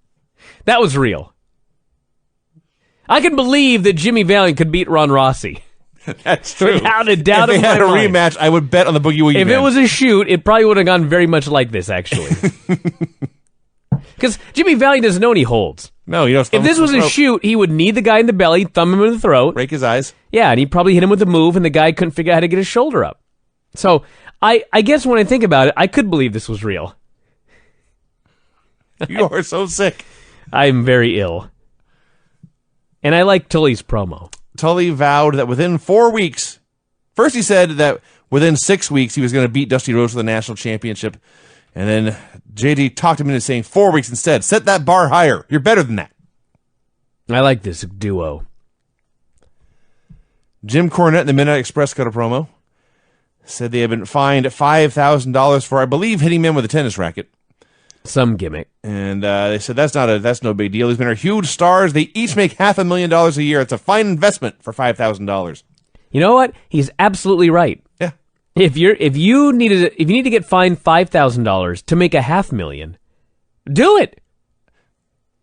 That was real. I can believe that Jimmy Valiant could beat Ron Rossi. That's true. Without a doubt if of they had my a mind. rematch, I would bet on the Boogie Woogie If Man. it was a shoot, it probably would have gone very much like this, actually. Because Jimmy Valiant doesn't know any holds. No, you don't. If this was a shoot, he would knee the guy in the belly, thumb him in the throat. Break his eyes. Yeah, and he'd probably hit him with a move, and the guy couldn't figure out how to get his shoulder up. So, I guess when I think about it, I could believe this was real. You are so sick. I'm very ill. And I like Tully's promo. Tully vowed that within 4 weeks, first he said that within 6 weeks he was going to beat Dusty Rhodes for the national championship. And then JD talked him into saying 4 weeks instead. Set that bar higher. You're better than that. I like this duo. Jim Cornette and the Midnight Express cut a promo. Said they had been fined $5,000 for, I believe, hitting men with a tennis racket. Some gimmick. And they said that's no big deal. These men are huge stars. They each make $500,000 a year. It's a fine investment for $5,000. You know what? He's absolutely right. Yeah. If you need to get fined $5,000 to make $500,000, do it.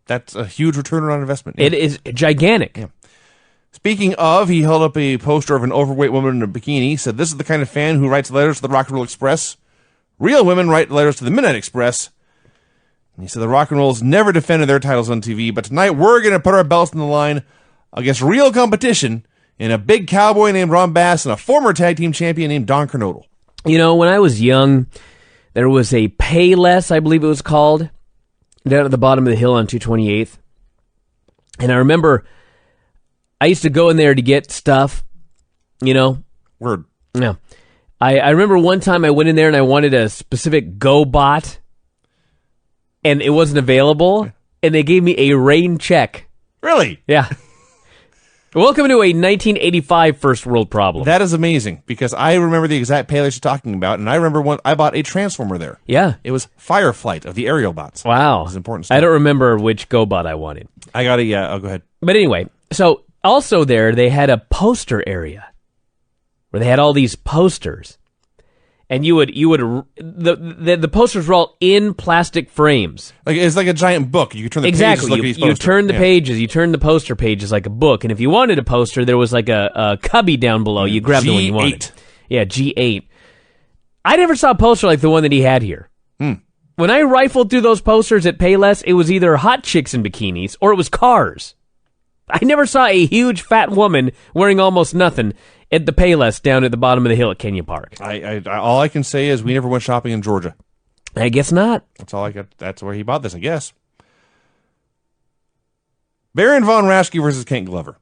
That's a huge return on investment. Yeah. It is gigantic. Yeah. Speaking of, he held up a poster of an overweight woman in a bikini. Said, "This is the kind of fan who writes letters to the Rock and Roll Express. Real women write letters to the Midnight Express." And he said the Rock and Rolls never defended their titles on TV, but tonight we're going to put our belts on the line against real competition in a big cowboy named Ron Bass and a former tag team champion named Don Kernodle. You know, when I was young, there was a Payless, I believe it was called, down at the bottom of the hill on 228th. And I remember I used to go in there to get stuff, you know. Word. Yeah. I remember one time I went in there and I wanted a specific GoBot, and it wasn't available, and they gave me a rain check. Really? Yeah. Welcome to a 1985 first world problem. That is amazing, because I remember the exact Payless you're talking about, and I remember when I bought a Transformer there. Yeah. It was Fireflight of the aerial bots. Wow. It was important stuff. I don't remember which GoBot I wanted. I got it, yeah. Oh, go ahead. But anyway, so also there, they had a poster area where they had all these posters. And the posters were all in plastic frames. Like it's like a giant book. You could turn the Exactly. pages. Look at these You posters. turn the Yeah. pages, you turn the poster pages like a book. And if you wanted a poster, there was like a cubby down below. You grabbed the one you wanted. G8. Yeah, G8. I never saw a poster like the one that he had here. When I rifled through those posters at Payless, it was either hot chicks in bikinis or it was cars. I never saw a huge fat woman wearing almost nothing at the Payless down at the bottom of the hill at Kenya Park. All I can say is we never went shopping in Georgia. I guess not. That's all I got. That's where he bought this, I guess. Baron Von Raschke versus Kent Glover.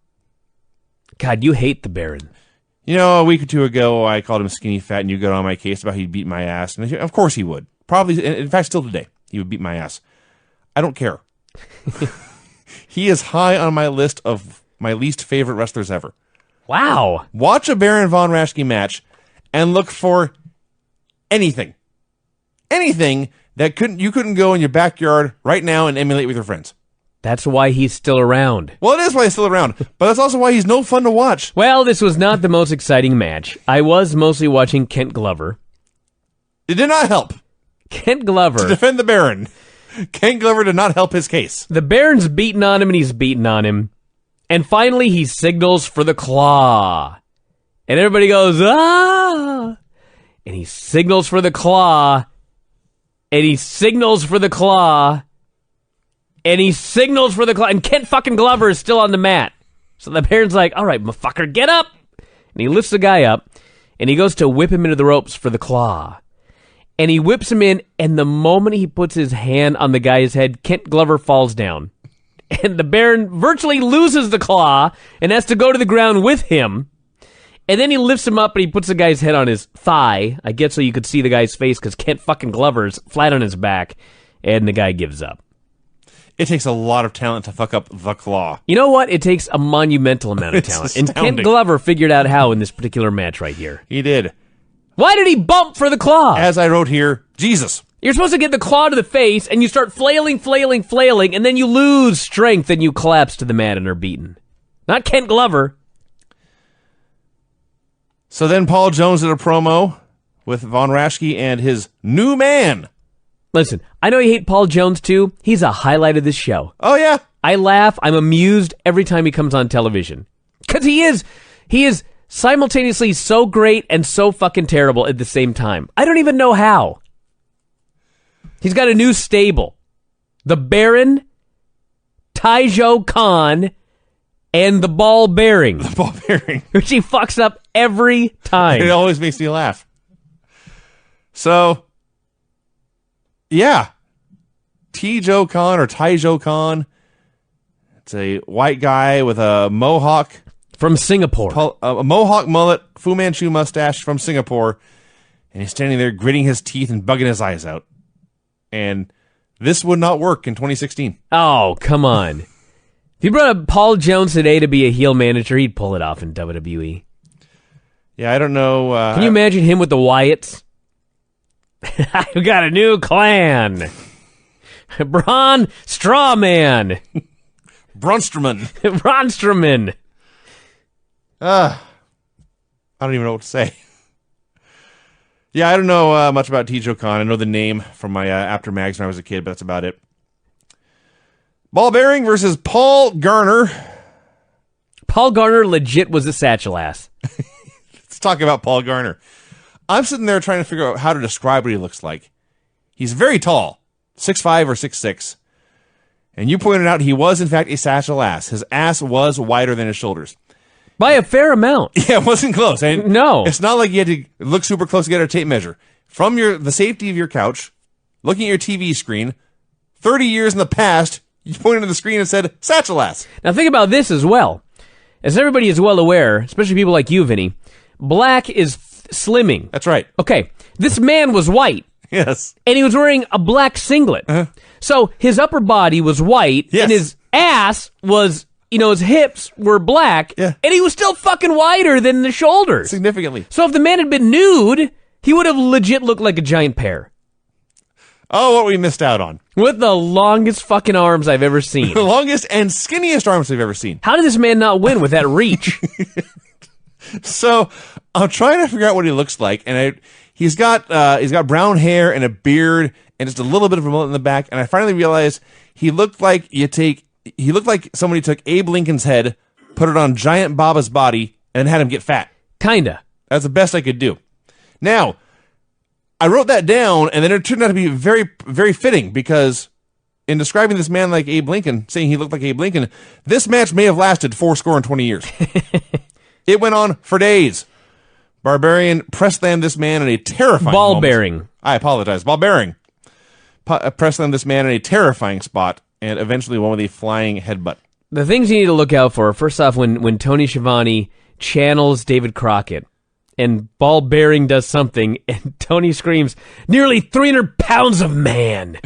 God, you hate the Baron. You know, a week or two ago, I called him skinny fat, and you got on my case about he'd beat my ass. And of course he would. Probably, in fact, still today, he would beat my ass. I don't care. He is high on my list of my least favorite wrestlers ever. Wow. Watch a Baron Von Raschke match and look for anything. Anything that you couldn't go in your backyard right now and emulate with your friends. That's why he's still around. Well, it is why he's still around, but that's also why he's no fun to watch. Well, this was not the most exciting match. I was mostly watching Kent Glover. It did not help. Kent Glover. To defend the Baron, Kent Glover did not help his case. The Baron's beating on him, and he's beating on him. And finally, he signals for the claw. And everybody goes, ah! And he signals for the claw. And he signals for the claw. And he signals for the claw. And Kent fucking Glover is still on the mat. So the Baron's like, all right, motherfucker, get up. And he lifts the guy up. And he goes to whip him into the ropes for the claw. And he whips him in. And the moment he puts his hand on the guy's head, Kent Glover falls down. And the Baron virtually loses the claw and has to go to the ground with him. And then he lifts him up and he puts the guy's head on his thigh. I guess so you could see the guy's face because Kent fucking Glover's flat on his back. And the guy gives up. It takes a lot of talent to fuck up the claw. You know what? It takes a monumental amount of talent. And Kent Glover figured out how in this particular match right here. He did. Why did he bump for the claw? As I wrote here, Jesus. You're supposed to get the claw to the face, and you start flailing, and then you lose strength, and you collapse to the mat and are beaten. Not Kent Glover. So then Paul Jones did a promo with Von Raschke and his new man. Listen, I know you hate Paul Jones, too. He's a highlight of this show. Oh, yeah. I laugh. I'm amused every time he comes on television. Because he is simultaneously so great and so fucking terrible at the same time. I don't even know how. He's got a new stable. The Baron, Taijo Khan, and the Ball Bearing. The Ball Bearing. Which he fucks up every time. It always makes me laugh. So, yeah. Taijo Khan or Taijo Khan. It's a white guy with a mohawk. From Singapore. A mohawk mullet, Fu Manchu mustache from Singapore. And he's standing there gritting his teeth and bugging his eyes out. And this would not work in 2016. Oh, come on. If you brought up Paul Jones today to be a heel manager, he'd pull it off in WWE. Yeah, I don't know. Can you imagine him with the Wyatts? I've got a new clan. Braun Strawman. Brunsterman. Bronsterman. I don't even know what to say. Yeah, I don't know much about Taijo Khan. I know the name from my After Mags when I was a kid, but that's about it. Ball Bearing versus Paul Garner. Paul Garner legit was a satchel ass. Let's talk about Paul Garner. I'm sitting there trying to figure out how to describe what he looks like. He's very tall, 6'5" or 6'6". And you pointed out he was, in fact, a satchel ass. His ass was wider than his shoulders. By a fair amount. Yeah, it wasn't close. No. It's not like you had to look super close to get a tape measure. From the safety of your couch, looking at your TV screen, 30 years in the past, you pointed to the screen and said, satchel ass. Now think about this as well. As everybody is well aware, especially people like you, Vinny, black is slimming. That's right. Okay, this man was white. Yes. And he was wearing a black singlet. Uh-huh. So his upper body was white, yes. And his ass was... his hips were black, yeah. And he was still fucking wider than the shoulders. Significantly. So if the man had been nude, he would have legit looked like a giant pear. Oh, what we missed out on. With the longest fucking arms I've ever seen. The longest and skinniest arms I've ever seen. How did this man not win with that reach? So, I'm trying to figure out what he looks like, and he's got brown hair and a beard and just a little bit of a mullet in the back, and I finally realized he looked like somebody took Abe Lincoln's head, put it on Giant Baba's body, and had him get fat. Kinda. That's the best I could do. Now, I wrote that down, and then it turned out to be very, very fitting, because in describing this man like Abe Lincoln, saying he looked like Abe Lincoln, this match may have lasted 420 years. It went on for days. Barbarian press-slammed this man in a terrifying Ball moment. bearing. I apologize. Ball bearing. Press-slammed this man in a terrifying spot, and eventually won with a flying headbutt. The things you need to look out for, first off, when Tony Schiavone channels David Crockett, and Ball Bearing does something, and Tony screams, "Nearly 300 pounds of man!"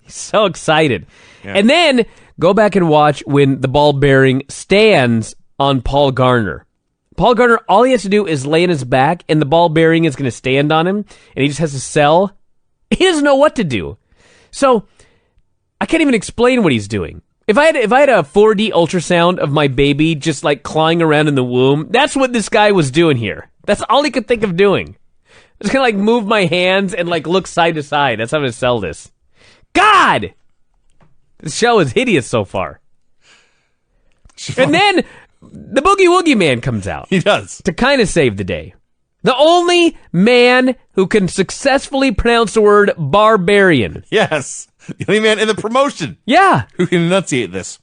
He's so excited. Yeah. And then, go back and watch when the Ball Bearing stands on Paul Garner. Paul Gardner, all he has to do is lay on his back, and the ball bearing is going to stand on him, and he just has to sell. He doesn't know what to do. So, I can't even explain what he's doing. If I had a 4D ultrasound of my baby just like clawing around in the womb, that's what this guy was doing here. That's all he could think of doing. I'm just gonna like move my hands and like look side to side. That's how I'm gonna sell this. God! This show is hideous so far. And then the Boogie Woogie Man comes out. He does. To kind of save the day. The only man who can successfully pronounce the word barbarian. Yes. The only man in the promotion. Yeah. Who can enunciate this.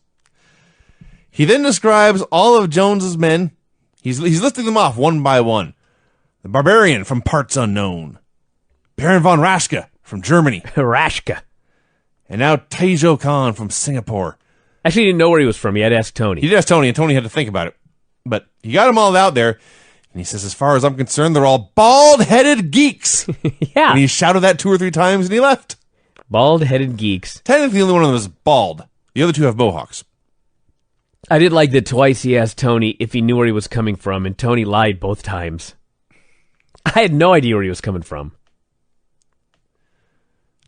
He then describes all of Jones's men. He's listing them off one by one. The Barbarian from parts unknown. Baron von Raschke from Germany. Raschke. And now Taijo Khan from Singapore. Actually, he didn't know where he was from. He had to ask Tony. He did ask Tony, and Tony had to think about it. But he got them all out there, and he says, as far as I'm concerned, they're all bald-headed geeks. Yeah. And he shouted that 2 or 3 times, and he left. Bald-headed geeks. Technically, the only one of them is bald. The other 2 have mohawks. I did like that twice he asked Tony if he knew where he was coming from, and Tony lied both times. I had no idea where he was coming from.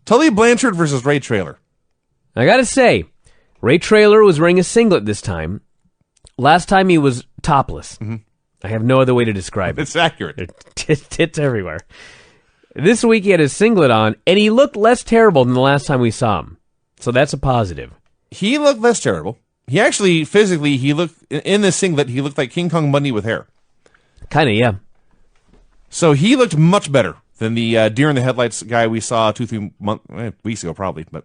Tully Blanchard versus Ray Traylor. I gotta say, Ray Traylor was wearing a singlet this time. Last time he was topless. Mm-hmm. I have no other way to describe it. It's accurate. Tits everywhere. This week he had his singlet on, and he looked less terrible than the last time we saw him. So that's a positive. He looked less terrible. He actually, physically, he looked, in this singlet, he looked like King Kong Bundy with hair. Kinda, yeah. So he looked much better than the deer in the headlights guy we saw 2-3 weeks ago, probably. But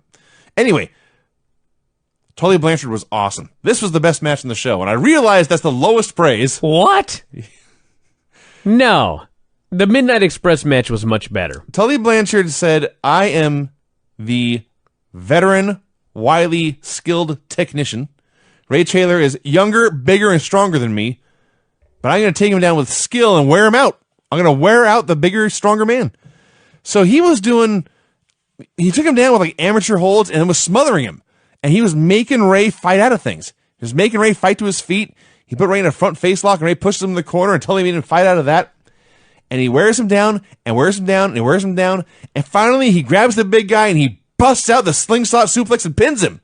anyway, Tully Blanchard was awesome. This was the best match in the show, and I realized that's the lowest praise. What? No. The Midnight Express match was much better. Tully Blanchard said, I am the veteran, wily, skilled technician. Ray Traylor is younger, bigger, and stronger than me, but I'm going to take him down with skill and wear him out. I'm going to wear out the bigger, stronger man. So he took him down with like amateur holds and was smothering him. And he was making Ray fight out of things. He was making Ray fight to his feet. He put Ray in a front face lock and Ray pushes him in the corner until he made him fight out of that. And he wears him down and wears him down and wears him down. And finally he grabs the big guy and he busts out the slingshot suplex and pins him.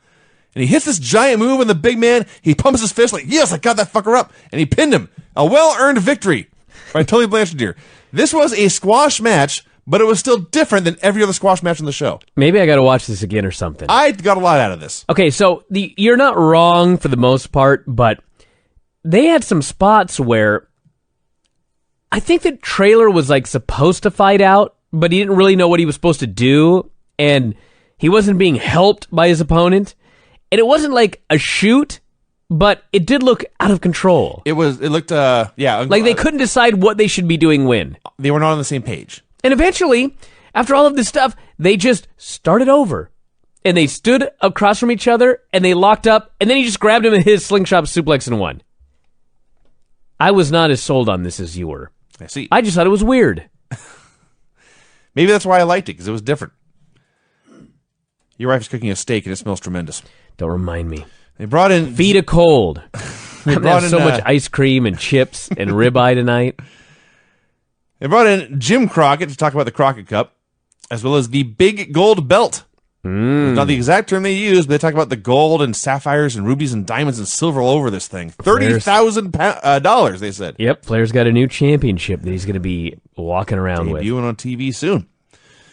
And he hits this giant move and the big man, he pumps his fist like, yes, I got that fucker up. And he pinned him. A well-earned victory by Tully Blanchard here. This was a squash match, but it was still different than every other squash match on the show. Maybe I got to watch this again or something. I got a lot out of this. Okay, so you're not wrong for the most part, but they had some spots where I think that Traylor was like supposed to fight out, but he didn't really know what he was supposed to do, and he wasn't being helped by his opponent. And it wasn't like a shoot, but it did look out of control. It looked, yeah. Like they couldn't decide what they should be doing when. They were not on the same page. And eventually, after all of this stuff, they just started over. And they stood across from each other, and they locked up, and then he just grabbed him in his slingshot suplex and won. I was not as sold on this as you were. I see. I just thought it was weird. Maybe that's why I liked it, because it was different. Your wife's cooking a steak, and it smells tremendous. Don't remind me. They brought in... Feet of cold. They I'm brought having so much ice cream and chips and ribeye tonight. They brought in Jim Crockett to talk about the Crockett Cup, as well as the big gold belt. Not the exact term they used, but they talk about the gold and sapphires and rubies and diamonds and silver all over this thing. $30,000, they said. Yep, Flair's got a new championship that he's going to be walking around with. Debuting on TV soon.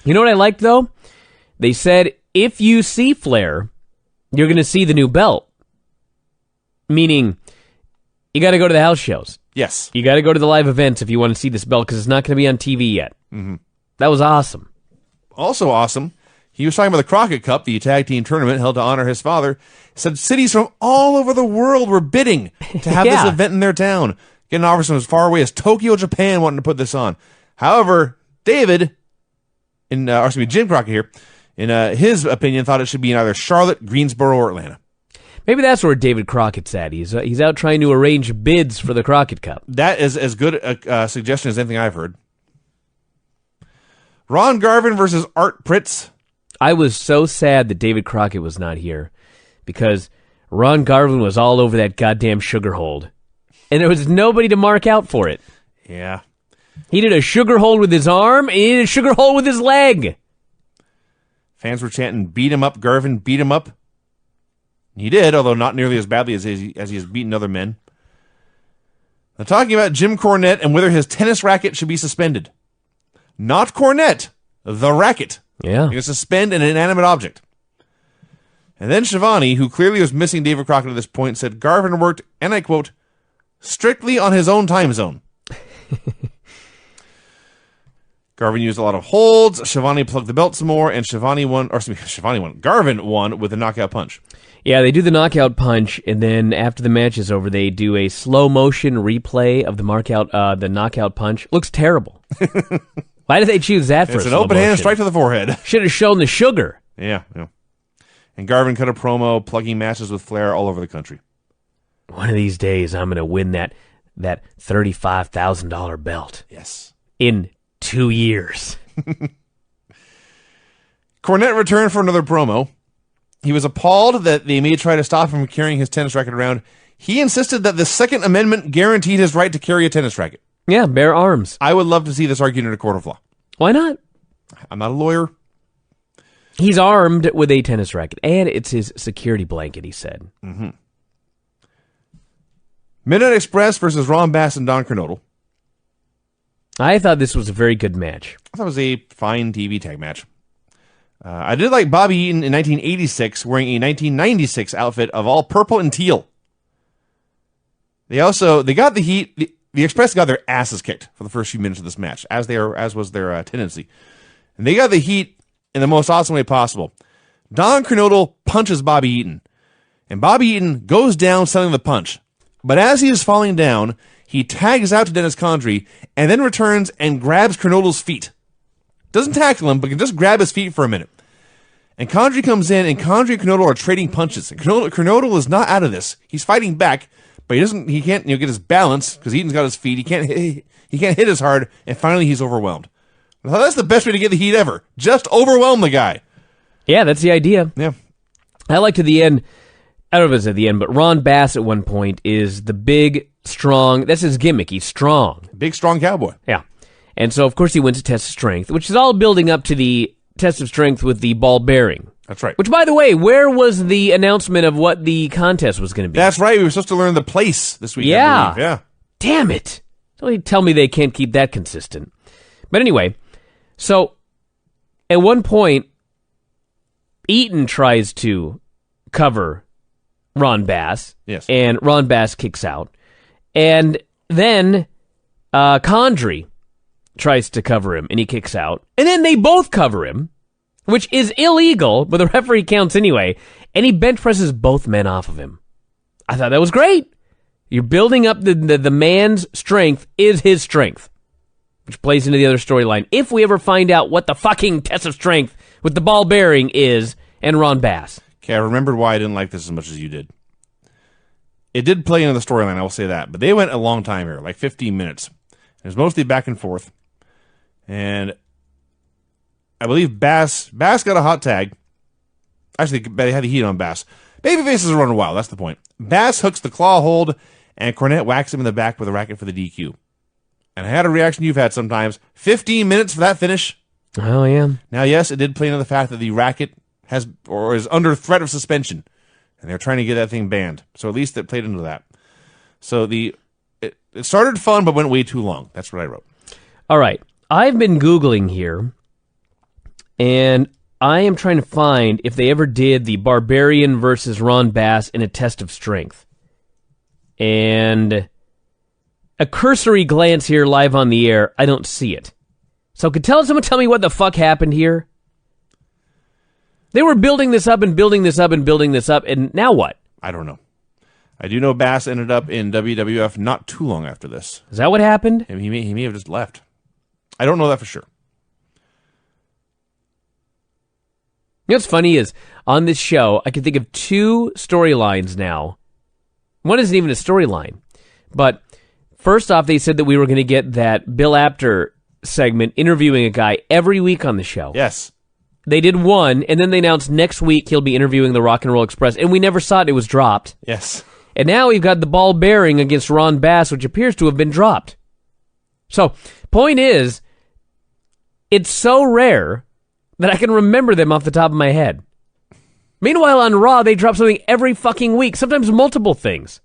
You know what I liked, though? They said, if you see Flair, you're going to see the new belt. Meaning, you got to go to the house shows. Yes. You got to go to the live events if you want to see this belt, because it's not going to be on TV yet. Mm-hmm. That was awesome. Also awesome, he was talking about the Crockett Cup, the tag team tournament held to honor his father. Said cities from all over the world were bidding to have this event in their town. Getting offers from as far away as Tokyo, Japan, wanting to put this on. However, Jim Crockett here, in his opinion, thought it should be in either Charlotte, Greensboro, or Atlanta. Maybe that's where David Crockett's at. He's out trying to arrange bids for the Crockett Cup. That is as good a suggestion as anything I've heard. Ron Garvin versus Art Pritz. I was so sad that David Crockett was not here, because Ron Garvin was all over that goddamn sugar hold. and there was nobody to mark out for it. Yeah. He did a sugar hold with his arm, and he did a sugar hold with his leg. Fans were chanting, beat him up, Garvin, beat him up. He did, although not nearly as badly as he has beaten other men. Now, talking about Jim Cornette and whether his tennis racket should be suspended. Not Cornette, the racket. Yeah. You can suspend an inanimate object. And then Schiavone, who clearly was missing David Crockett at this point, said Garvin worked, and I quote, strictly on his own time zone. Garvin used a lot of holds. Schiavone plugged the belt some more, and Garvin won with a knockout punch. Yeah, they do the knockout punch, and then after the match is over, they do a slow motion replay of the knockout punch. Looks terrible. Why did they choose that for? It's an open hand strike to the forehead. Should have shown the sugar. Yeah. And Garvin cut a promo, plugging matches with Flair all over the country. One of these days, I'm going to win that $35,000 belt. Yes. In 2 years. Cornette returned for another promo. He was appalled that they may try to stop him from carrying his tennis racket around. He insisted that the Second Amendment guaranteed his right to carry a tennis racket. Yeah, bare arms. I would love to see this argued in a court of law. Why not? I'm not a lawyer. He's armed with a tennis racket, and it's his security blanket, he said. Mm-hmm. Midnight Express versus Ron Bass and Don Kernodle. I thought this was a very good match. I thought it was a fine TV tag match. I did like Bobby Eaton in 1986 wearing a 1996 outfit of all purple and teal. They got the heat. The Express got their asses kicked for the first few minutes of this match, as was their tendency. And they got the heat in the most awesome way possible. Don Kernodle punches Bobby Eaton, and Bobby Eaton goes down selling the punch. But as he is falling down, he tags out to Dennis Condrey and then returns and grabs Kernodle's feet. Doesn't tackle him, but can just grab his feet for a minute. And Condrey comes in, and Condrey and Kernodle are trading punches. And Kernodle is not out of this. He's fighting back, but he can't get his balance because Eaton's got his feet. He can't hit as hard, and finally he's overwhelmed. Well, that's the best way to get the heat ever. Just overwhelm the guy. Yeah, that's the idea. Yeah. I like to the end. I don't know if it's at the end, but Ron Bass at one point is the big, strong. That's his gimmick. He's strong. Big, strong cowboy. Yeah. And so, of course, he wins a test of strength, which is all building up to the test of strength with the ball bearing. That's right. Which, by the way, where was the announcement of what the contest was going to be? That's right. We were supposed to learn the place this week. Yeah. I believe. Yeah. Damn it. Don't tell me they can't keep that consistent. But anyway, so at one point, Eaton tries to cover Ron Bass. Yes. And Ron Bass kicks out. And then Condrey tries to cover him, and he kicks out. And then they both cover him, which is illegal, but the referee counts anyway. And he bench presses both men off of him. I thought that was great. You're building up the man's strength is his strength, which plays into the other storyline. If we ever find out what the fucking test of strength with the ball bearing is and Ron Bass. Okay, I remembered why I didn't like this as much as you did. It did play into the storyline, I will say that. But they went a long time here, like 15 minutes. It was mostly back and forth. And I believe Bass got a hot tag. Actually, they had the heat on Bass. Babyfaces are running wild, that's the point. Bass hooks the claw hold, and Cornette whacks him in the back with a racket for the DQ. And I had a reaction you've had sometimes. 15 minutes for that finish. Oh, yeah. Now, yes, it did play into the fact that the racket is under threat of suspension. And they're trying to get that thing banned. So at least it played into that. So it started fun, but went way too long. That's what I wrote. All right. I've been Googling here, and I am trying to find if they ever did the Barbarian versus Ron Bass in a test of strength. And a cursory glance here live on the air, I don't see it. So could someone tell me what the fuck happened here? They were building this up and building this up and building this up, and now what? I don't know. I do know Bass ended up in WWF not too long after this. Is that what happened? He may have just left. I don't know that for sure. You know what's funny is, on this show, I can think of two storylines now. One isn't even a storyline. But first off, they said that we were going to get that Bill Apter segment interviewing a guy every week on the show. Yes. They did one, and then they announced next week he'll be interviewing the Rock and Roll Express, and we never saw it. It was dropped. Yes. And now we've got the ball bearing against Ron Bass, which appears to have been dropped. So, point is, it's so rare that I can remember them off the top of my head. Meanwhile, on Raw, they drop something every fucking week, sometimes multiple things.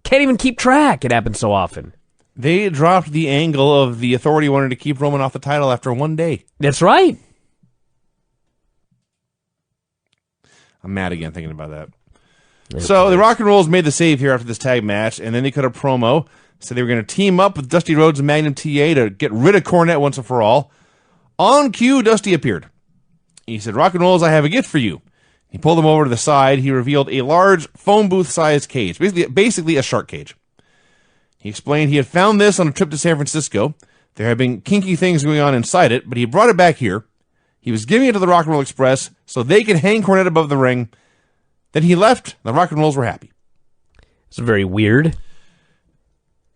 Can't even keep track. It happens so often. They dropped the angle of the Authority wanting to keep Roman off the title after one day. That's right. I'm mad again thinking about that. So the Rock and Rolls made the save here after this tag match, and then they cut a promo. Said they were going to team up with Dusty Rhodes and Magnum TA to get rid of Cornette once and for all. On cue, Dusty appeared. He said, "Rock and Rolls, I have a gift for you." He pulled them over to the side. He revealed a large phone booth-sized cage, basically a shark cage. He explained he had found this on a trip to San Francisco. There had been kinky things going on inside it, but he brought it back here. He was giving it to the Rock and Roll Express so they could hang Cornette above the ring. Then he left. The Rock and Rolls were happy. It's very weird.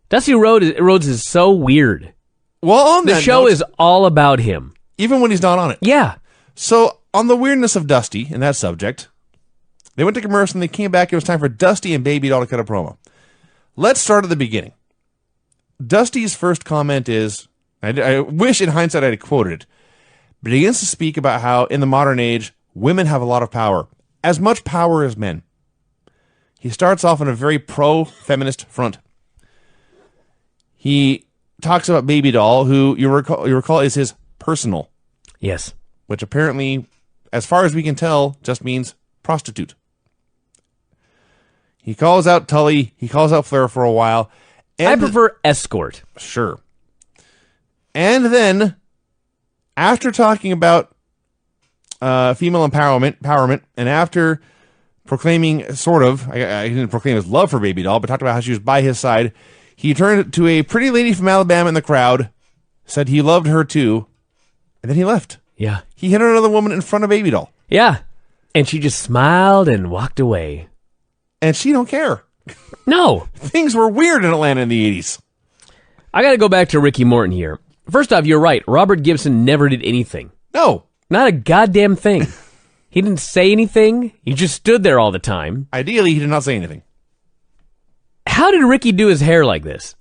Dusty Rhodes is so weird. Well, on the that show note, is all about him. Even when he's not on it. Yeah. So, on the weirdness of Dusty and that subject, they went to commercial and they came back. It was time for Dusty and Baby Doll to cut a promo. Let's start at the beginning. Dusty's first comment is, I wish in hindsight I had quoted it, but he begins to speak about how in the modern age, women have a lot of power. As much power as men. He starts off on a very pro-feminist front. He talks about Baby Doll, who you recall is his personal. Yes. Which apparently, as far as we can tell, just means prostitute. He calls out Tully. He calls out Flair for a while. I prefer escort. Sure. And then, after talking about female empowerment, and after proclaiming, sort of, I didn't proclaim his love for Baby Doll, but talked about how she was by his side, he turned to a pretty lady from Alabama in the crowd, said he loved her too, and then he left. Yeah. He hit another woman in front of Baby Doll. Yeah. And she just smiled and walked away. And she don't care. No. Things were weird in Atlanta in the 80s. I got to go back to Ricky Morton here. First off, you're right. Robert Gibson never did anything. No. Not a goddamn thing. He didn't say anything. He just stood there all the time. Ideally, he did not say anything. How did Ricky do his hair like this?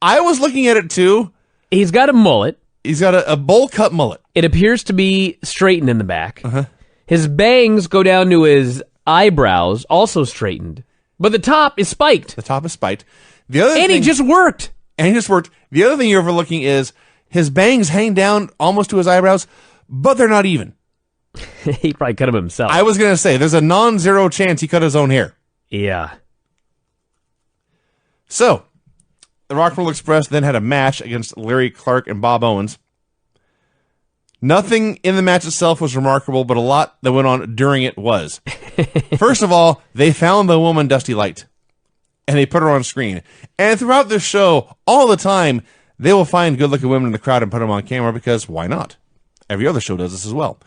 I was looking at it too. He's got a mullet. He's got a bowl cut mullet. It appears to be straightened in the back. Uh-huh. His bangs go down to his eyebrows, also straightened. But the top is spiked. The top is spiked. The other and thing, he just worked. And he just worked. The other thing you're overlooking is his bangs hang down almost to his eyebrows, but they're not even. He probably cut them himself. I was going to say, there's a non-zero chance he cut his own hair. Yeah. So, the Rock and Roll Express then had a match against Larry Clark and Bob Owens. Nothing in the match itself was remarkable, but a lot that went on during it was. First of all, they found the woman Dusty liked, and they put her on screen. And throughout the show, all the time, they will find good-looking women in the crowd and put them on camera because why not? Every other show does this as well.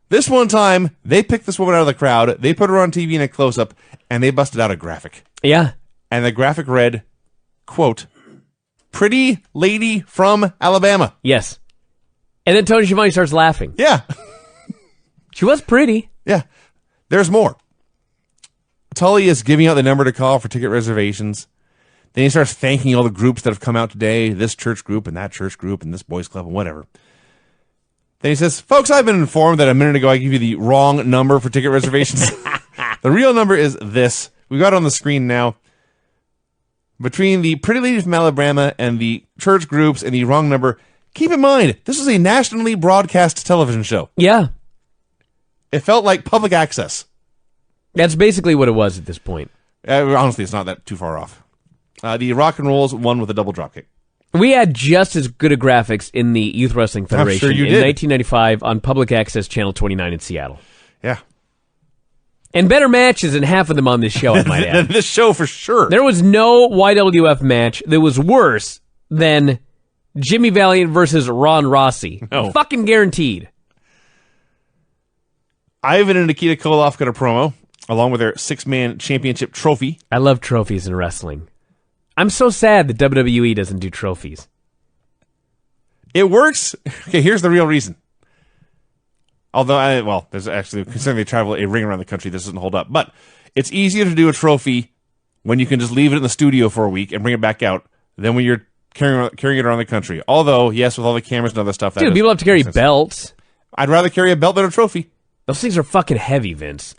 This one time, they picked this woman out of the crowd, they put her on TV in a close-up, and they busted out a graphic. Yeah. And the graphic read, quote, "Pretty lady from Alabama." Yes. And then Tony Schiavone starts laughing. Yeah. She was pretty. Yeah. There's more. Tully is giving out the number to call for ticket reservations. Then he starts thanking all the groups that have come out today, this church group and that church group and this boys club and whatever. Then he says, "Folks, I've been informed that a minute ago I gave you the wrong number for ticket reservations. The real number is this. We got it on the screen now. Between the Pretty Lady from Alabama and the church groups and the wrong number, keep in mind, this is a nationally broadcast television show. Yeah. It felt like public access. That's basically what it was at this point. Honestly, it's not that too far off. The Rock and Rolls won with a double dropkick. We had just as good a graphics in the Youth Wrestling Federation I'm sure you in did. 1995 on Public Access Channel 29 in Seattle. Yeah. And better matches than half of them on this show, I might add. This show for sure. There was no YWF match that was worse than Jimmy Valiant versus Ron Rossi. No. Fucking guaranteed. Ivan and Nikita Koloff got a promo, along with their six-man championship trophy. I love trophies in wrestling. I'm so sad that WWE doesn't do trophies. It works. Okay, here's the real reason. Although, there's actually, considering they travel a ring around the country, this doesn't hold up. But It's easier to do a trophy when you can just leave it in the studio for a week and bring it back out than when you're carrying it around the country. Although, yes, with all the cameras and other stuff. Dude, people have to carry belts. I'd rather carry a belt than a trophy. Those things are fucking heavy, Vince.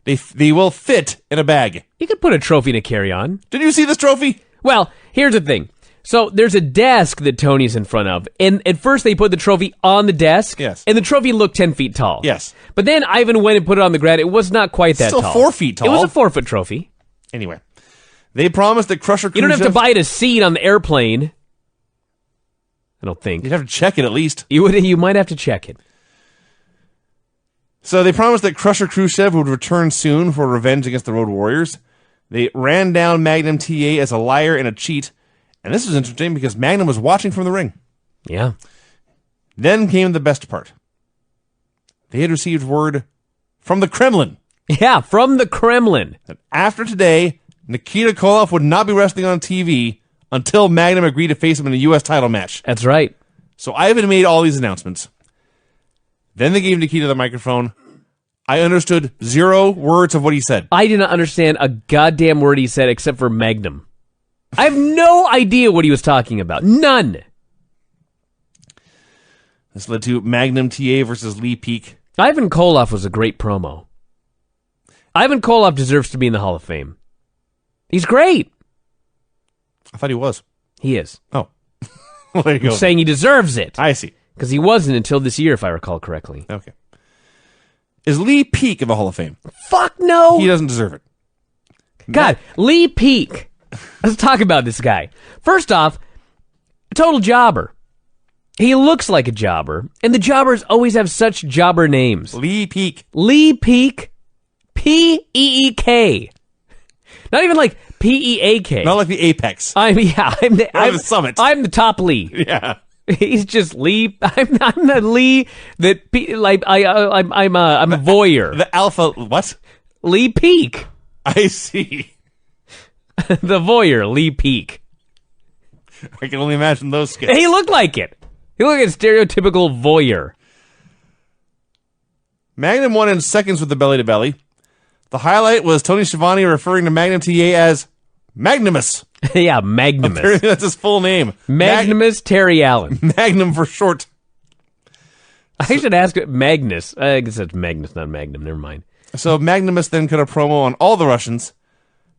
They will fit in a bag. You could put a trophy in a carry-on. Did you see this trophy? Well, here's the thing. So there's a desk that Tony's in front of, and at first they put the trophy on the desk, yes, and the trophy looked 10 feet tall. Yes. But then Ivan went and put it on the ground. It was not quite that Still tall. 4 feet tall. It was a 4-foot trophy. Anyway, they promised that Crusher Khrushchev... You don't have to buy it a seat on the airplane. I don't think. You'd have to check it at least. You might have to check it. So they promised that Crusher Khrushchev would return soon for revenge against the Road Warriors. They ran down Magnum TA as a liar and a cheat. And this was interesting because Magnum was watching from the ring. Yeah. Then came the best part. They had received word from the Kremlin. Yeah, from the Kremlin. That after today, Nikita Koloff would not be wrestling on TV until Magnum agreed to face him in a U.S. title match. That's right. So Ivan made all these announcements. Then they gave Nikita the microphone. I understood 0 words of what he said. I did not understand a goddamn word he said except for Magnum. I have no idea what he was talking about. None. This led to Magnum TA versus Lee Peak. Ivan Koloff was a great promo. Ivan Koloff deserves to be in the Hall of Fame. He's great. I thought he was. He is. Oh. Well, there you go. I'm saying he deserves it. I see. Because he wasn't until this year, if I recall correctly. Okay. Is Lee Peak in the Hall of Fame? Fuck no. He doesn't deserve it. God, Lee Peak. Let's talk about this guy. First off, total jobber. He looks like a jobber, and the jobbers always have such jobber names. Lee Peak. Lee Peak. P-E-E-K. Not even like P-E-A-K. Not like the apex. I'm the summit. I'm the top Lee. Yeah. He's just Lee. I'm the Lee that I'm a voyeur. The alpha what? Lee Peak. I see. The voyeur, Lee Peak. I can only imagine those skits. He looked like it. He looked like a stereotypical voyeur. Magnum won in seconds with the belly to belly. The highlight was Tony Schiavone referring to Magnum TA as Magnumus. Yeah, Magnumus. Apparently that's his full name. Magnumus Terry Allen. Magnum for short. I should ask it Magnus. I guess that's Magnus, not Magnum. Never mind. So Magnumus then cut a promo on all the Russians,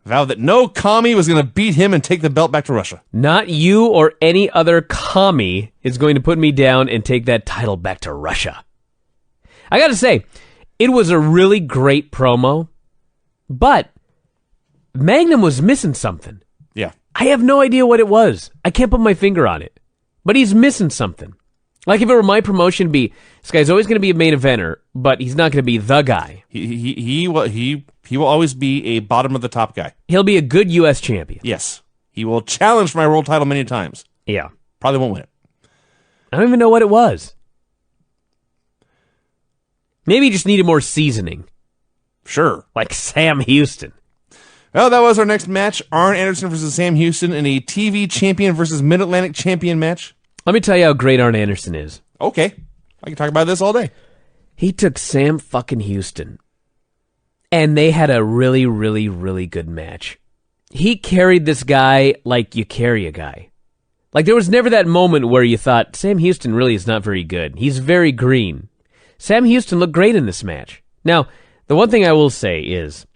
vowed that no commie was going to beat him and take the belt back to Russia. Not you or any other commie is going to put me down and take that title back to Russia. I got to say, it was a really great promo, but Magnum was missing something. Yeah. I have no idea what it was. I can't put my finger on it, but he's missing something. Like if it were my promotion, this guy's always going to be a main eventer, but he's not going to be the guy. He will always be a bottom of the top guy. He'll be a good U.S. champion. Yes. He will challenge for my world title many times. Yeah. Probably won't win it. I don't even know what it was. Maybe he just needed more seasoning. Sure. Like Sam Houston. Well, that was our next match. Arn Anderson versus Sam Houston in a TV champion versus Mid-Atlantic champion match. Let me tell you how great Arn Anderson is. Okay. I can talk about this all day. He took Sam fucking Houston, and they had a really, really, really good match. He carried this guy like you carry a guy. Like there was never that moment where you thought, Sam Houston really is not very good. He's very green. Sam Houston looked great in this match. Now, the one thing I will say is,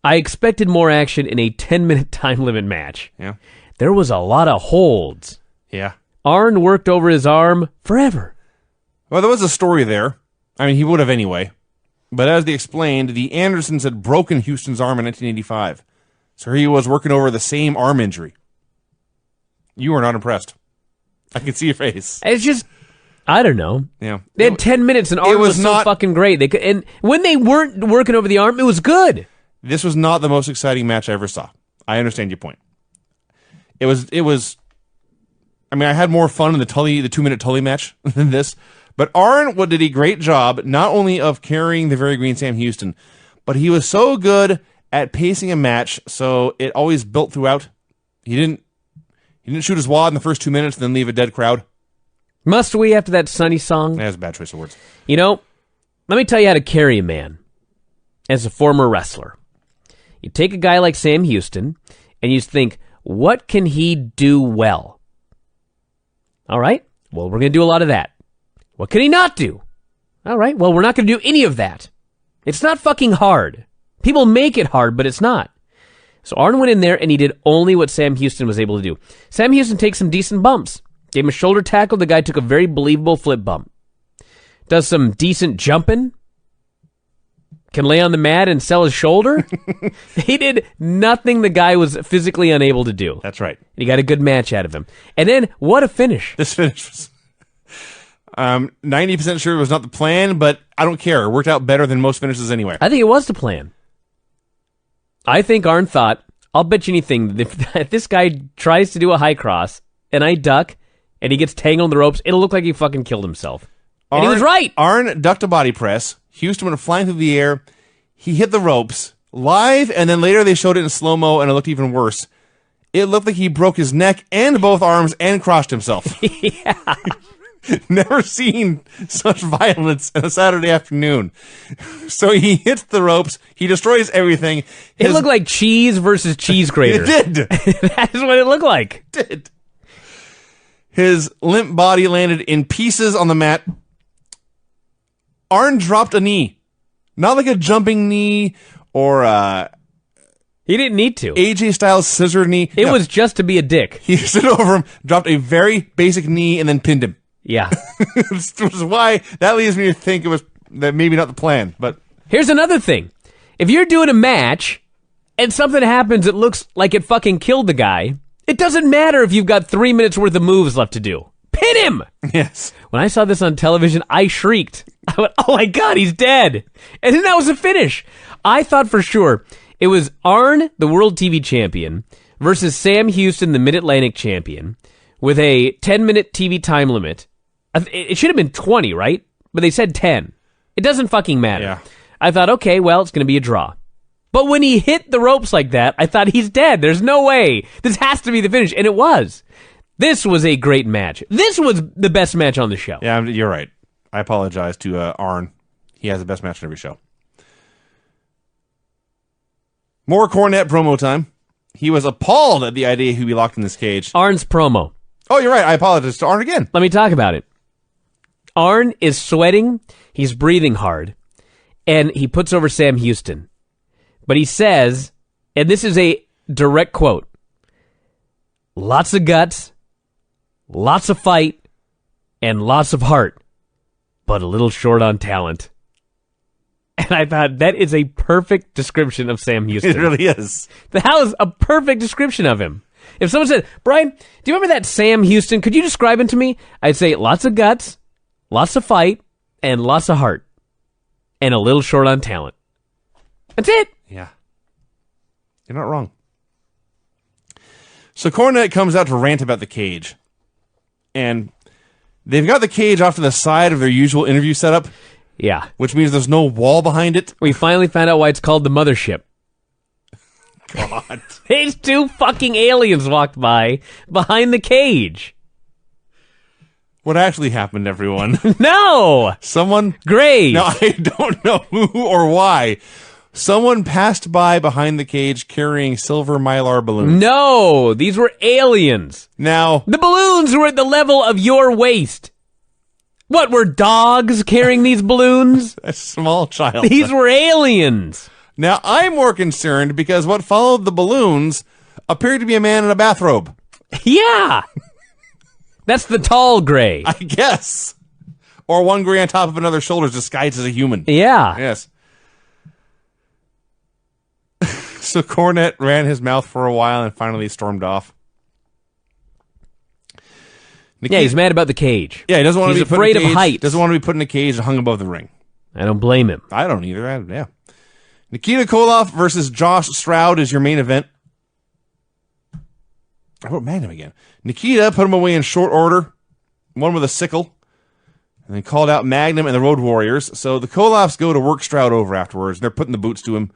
I expected more action in a 10-minute time limit match. Yeah. There was a lot of holds. Yeah. Arn worked over his arm forever. Well, there was a story there. I mean, he would have anyway. But as they explained, the Andersons had broken Houston's arm in 1985. So he was working over the same arm injury. You were not impressed. I can see your face. It's just, I don't know. Yeah. They had 10 minutes and Arn was so fucking great. They could, and when they weren't working over the arm, it was good. This was not the most exciting match I ever saw. I understand your point. It was. I mean, I had more fun in the 2-minute Tully match than this. But Arn did a great job, not only of carrying the very green Sam Houston, but he was so good at pacing a match, so it always built throughout. He didn't shoot his wad in the first 2 minutes and then leave a dead crowd. Must we after that Sunny song? That's a bad choice of words. You know, let me tell you how to carry a man as a former wrestler. You take a guy like Sam Houston, and you think, what can he do well? All right, well, we're going to do a lot of that. What can he not do? All right, well, we're not going to do any of that. It's not fucking hard. People make it hard, but it's not. So Arn went in there, and he did only what Sam Houston was able to do. Sam Houston takes some decent bumps. Gave him a shoulder tackle. The guy took a very believable flip bump. Does some decent jumping. Can lay on the mat and sell his shoulder. He did nothing the guy was physically unable to do. That's right. He got a good match out of him. And then, what a finish. This finish was 90% sure it was not the plan, but I don't care. It worked out better than most finishes anyway. I think it was the plan. I think Arn thought, I'll bet you anything, if this guy tries to do a high cross, and I duck, and he gets tangled in the ropes, it'll look like he fucking killed himself. And he was right. Arn ducked a body press. Houston went flying through the air. He hit the ropes live, and then later they showed it in slow-mo, and it looked even worse. It looked like he broke his neck and both arms and crushed himself. Yeah. Never seen such violence on a Saturday afternoon. So he hits the ropes. He destroys everything. It looked like cheese versus cheese grater. It did. That's what it looked like. It did. His limp body landed in pieces on the mat. Arn dropped a knee. Not like a jumping knee or He didn't need to. AJ Styles scissor knee. It was just to be a dick. He stood over him, dropped a very basic knee, and then pinned him. Yeah. Which is why that leads me to think it was that maybe not the plan. But here's another thing. If you're doing a match and something happens that looks like it fucking killed the guy, it doesn't matter if you've got 3 minutes worth of moves left to do. Pin him! Yes. When I saw this on television, I shrieked. I went, oh my God, he's dead. And then that was the finish. I thought for sure it was Arn, the World TV Champion, versus Sam Houston, the Mid-Atlantic Champion, with a 10-minute TV time limit. It should have been 20, right? But they said 10. It doesn't fucking matter. Yeah. I thought, okay, well, it's going to be a draw. But when he hit the ropes like that, I thought he's dead. There's no way. This has to be the finish. And it was. This was a great match. This was the best match on the show. Yeah, you're right. I apologize to Arn. He has the best match on every show. More Cornette promo time. He was appalled at the idea he'd be locked in this cage. Arn's promo. Oh, you're right. I apologize to Arn again. Let me talk about it. Arn is sweating. He's breathing hard. And he puts over Sam Houston. But he says, and this is a direct quote, lots of guts, lots of fight, and lots of heart, but a little short on talent. And I thought, that is a perfect description of Sam Houston. It really is. That was a perfect description of him. If someone said, Brian, do you remember that Sam Houston? Could you describe him to me? I'd say lots of guts, lots of fight, and lots of heart, and a little short on talent. That's it. Yeah. You're not wrong. So Cornette comes out to rant about the cage. And they've got the cage off to the side of their usual interview setup. Yeah. Which means there's no wall behind it. We finally found out why it's called the Mothership. God. These two fucking aliens walked by behind the cage. What actually happened, everyone? No! Someone... Graves. Now, I don't know who or why. Someone passed by behind the cage carrying silver Mylar balloons. No! These were aliens. Now... The balloons were at the level of your waist. What, were dogs carrying these balloons? A small child. These were aliens. Now, I'm more concerned because what followed the balloons appeared to be a man in a bathrobe. Yeah. That's the tall gray. I guess. Or one gray on top of another shoulders disguised as a human. Yeah. Yes. So Cornette ran his mouth for a while and finally stormed off. Yeah, he's mad about the cage. Yeah, he doesn't want to be put afraid in a of cage. heights. Doesn't want to be put in a cage and hung above the ring. I don't blame him. I don't either. Yeah. Nikita Koloff versus Josh Stroud is your main event. I wrote Magnum again. Nikita put him away in short order. One with a sickle. And then called out Magnum and the Road Warriors. So the Koloffs go to work Stroud over afterwards. They're putting the boots to him.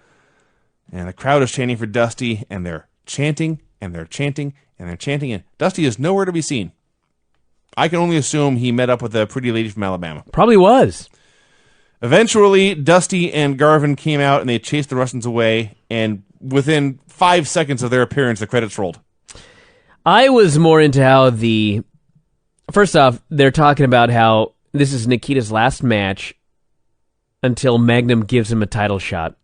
And the crowd is chanting for Dusty. And they're chanting. And they're chanting. And they're chanting. And Dusty is nowhere to be seen. I can only assume he met up with a pretty lady from Alabama. Probably was. Eventually, Dusty and Garvin came out and they chased the Russians away, and within 5 seconds of their appearance, the credits rolled. I was more into how first off, they're talking about how this is Nikita's last match until Magnum gives him a title shot.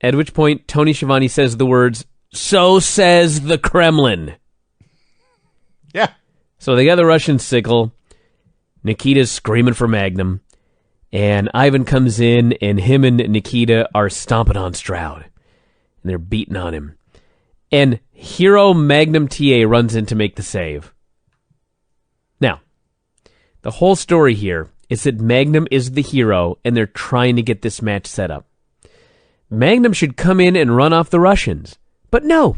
At which point, Tony Schiavone says the words, "So says the Kremlin." Yeah. So they got the Russian sickle. Nikita's screaming for Magnum. And Ivan comes in, and him and Nikita are stomping on Stroud. And they're beating on him. And hero Magnum TA runs in to make the save. Now, the whole story here is that Magnum is the hero, and they're trying to get this match set up. Magnum should come in and run off the Russians. But no.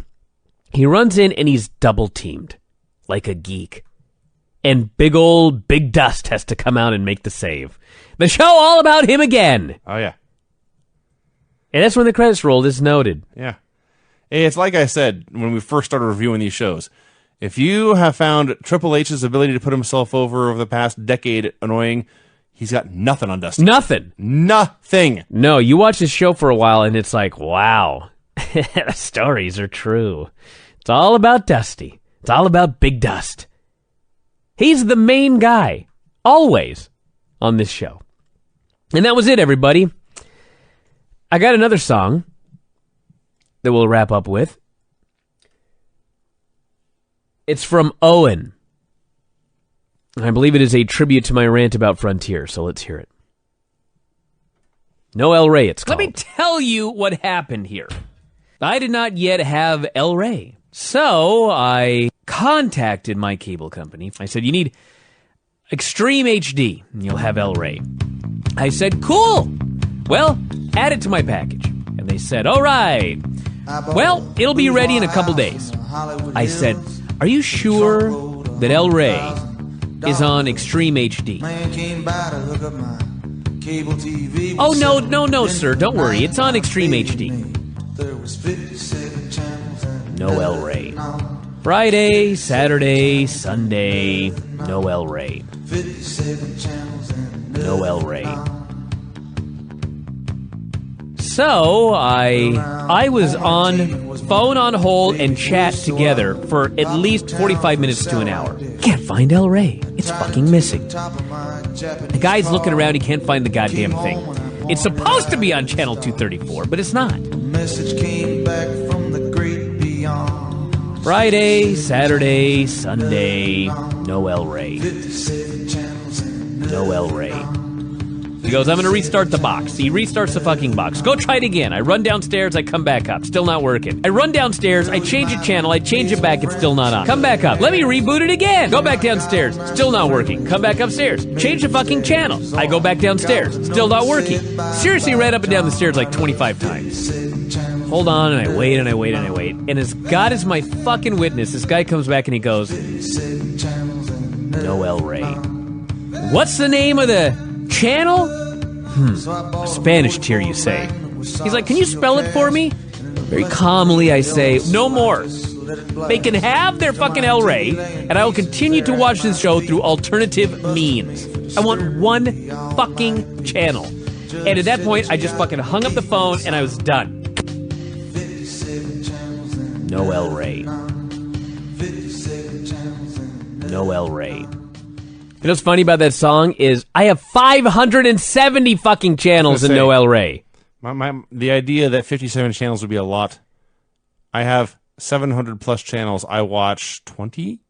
He runs in, and he's double-teamed. Like a geek. And Big Dust has to come out and make the save. The show all about him again. Oh, yeah. And that's when the credits rolled, is noted. Yeah. It's like I said when we first started reviewing these shows. If you have found Triple H's ability to put himself over the past decade annoying, he's got nothing on Dusty. Nothing. Nothing. No, you watch this show for a while, and it's like, wow. The stories are true. It's all about Dusty. It's all about Big Dust. He's the main guy. Always. On this show. And that was it, everybody. I got another song that we'll wrap up with. It's from Owen. I believe it is a tribute to my rant about Frontier, so let's hear it. No El Rey, it's called. Let me tell you what happened here. I did not yet have El Rey, so I contacted my cable company. I said, you need Extreme HD, and you'll have El Rey. I said, cool. Well, add it to my package. And they said, all right. Well, it'll be ready in a couple days. I said, are you sure that El Rey is on Extreme HD? Oh, no, sir. Don't worry. It's on Extreme HD. No El Rey. Friday, Saturday, Sunday, no El Rey. No El Rey. So I was on phone on hold and chat together for at least 45 minutes to an hour. Can't find El Rey. It's fucking missing. The guy's looking around, he can't find the goddamn thing. It's supposed to be on channel 234, but it's not. Message came back from the great beyond. Friday, Saturday, Sunday, no El Rey. No El Rey. He goes, I'm going to restart the box. He restarts the fucking box. Go try it again. I run downstairs, I come back up. Still not working. I run downstairs, I change a channel, I change it back, it's still not on. Come back up. Let me reboot it again. Go back downstairs. Still not working. Come back upstairs. Change the fucking channel. I go back downstairs. Still not working. Seriously ran up and down the stairs like 25 times. Hold on, and I wait, and I wait, and I wait. And as God is my fucking witness, this guy comes back and he goes, no El Rey. What's the name of the channel? A Spanish tier, you say. He's like, can you spell it for me? Very calmly, I say, no more. They can have their fucking El Rey, and I will continue to watch this show through alternative means. I want one fucking channel. And at that point, I just fucking hung up the phone, and I was done. No El Rey. No El Rey. You know what's funny about that song is I have 570 fucking channels in No El Rey. The idea that 57 channels would be a lot. I have 700 plus channels. I watch 20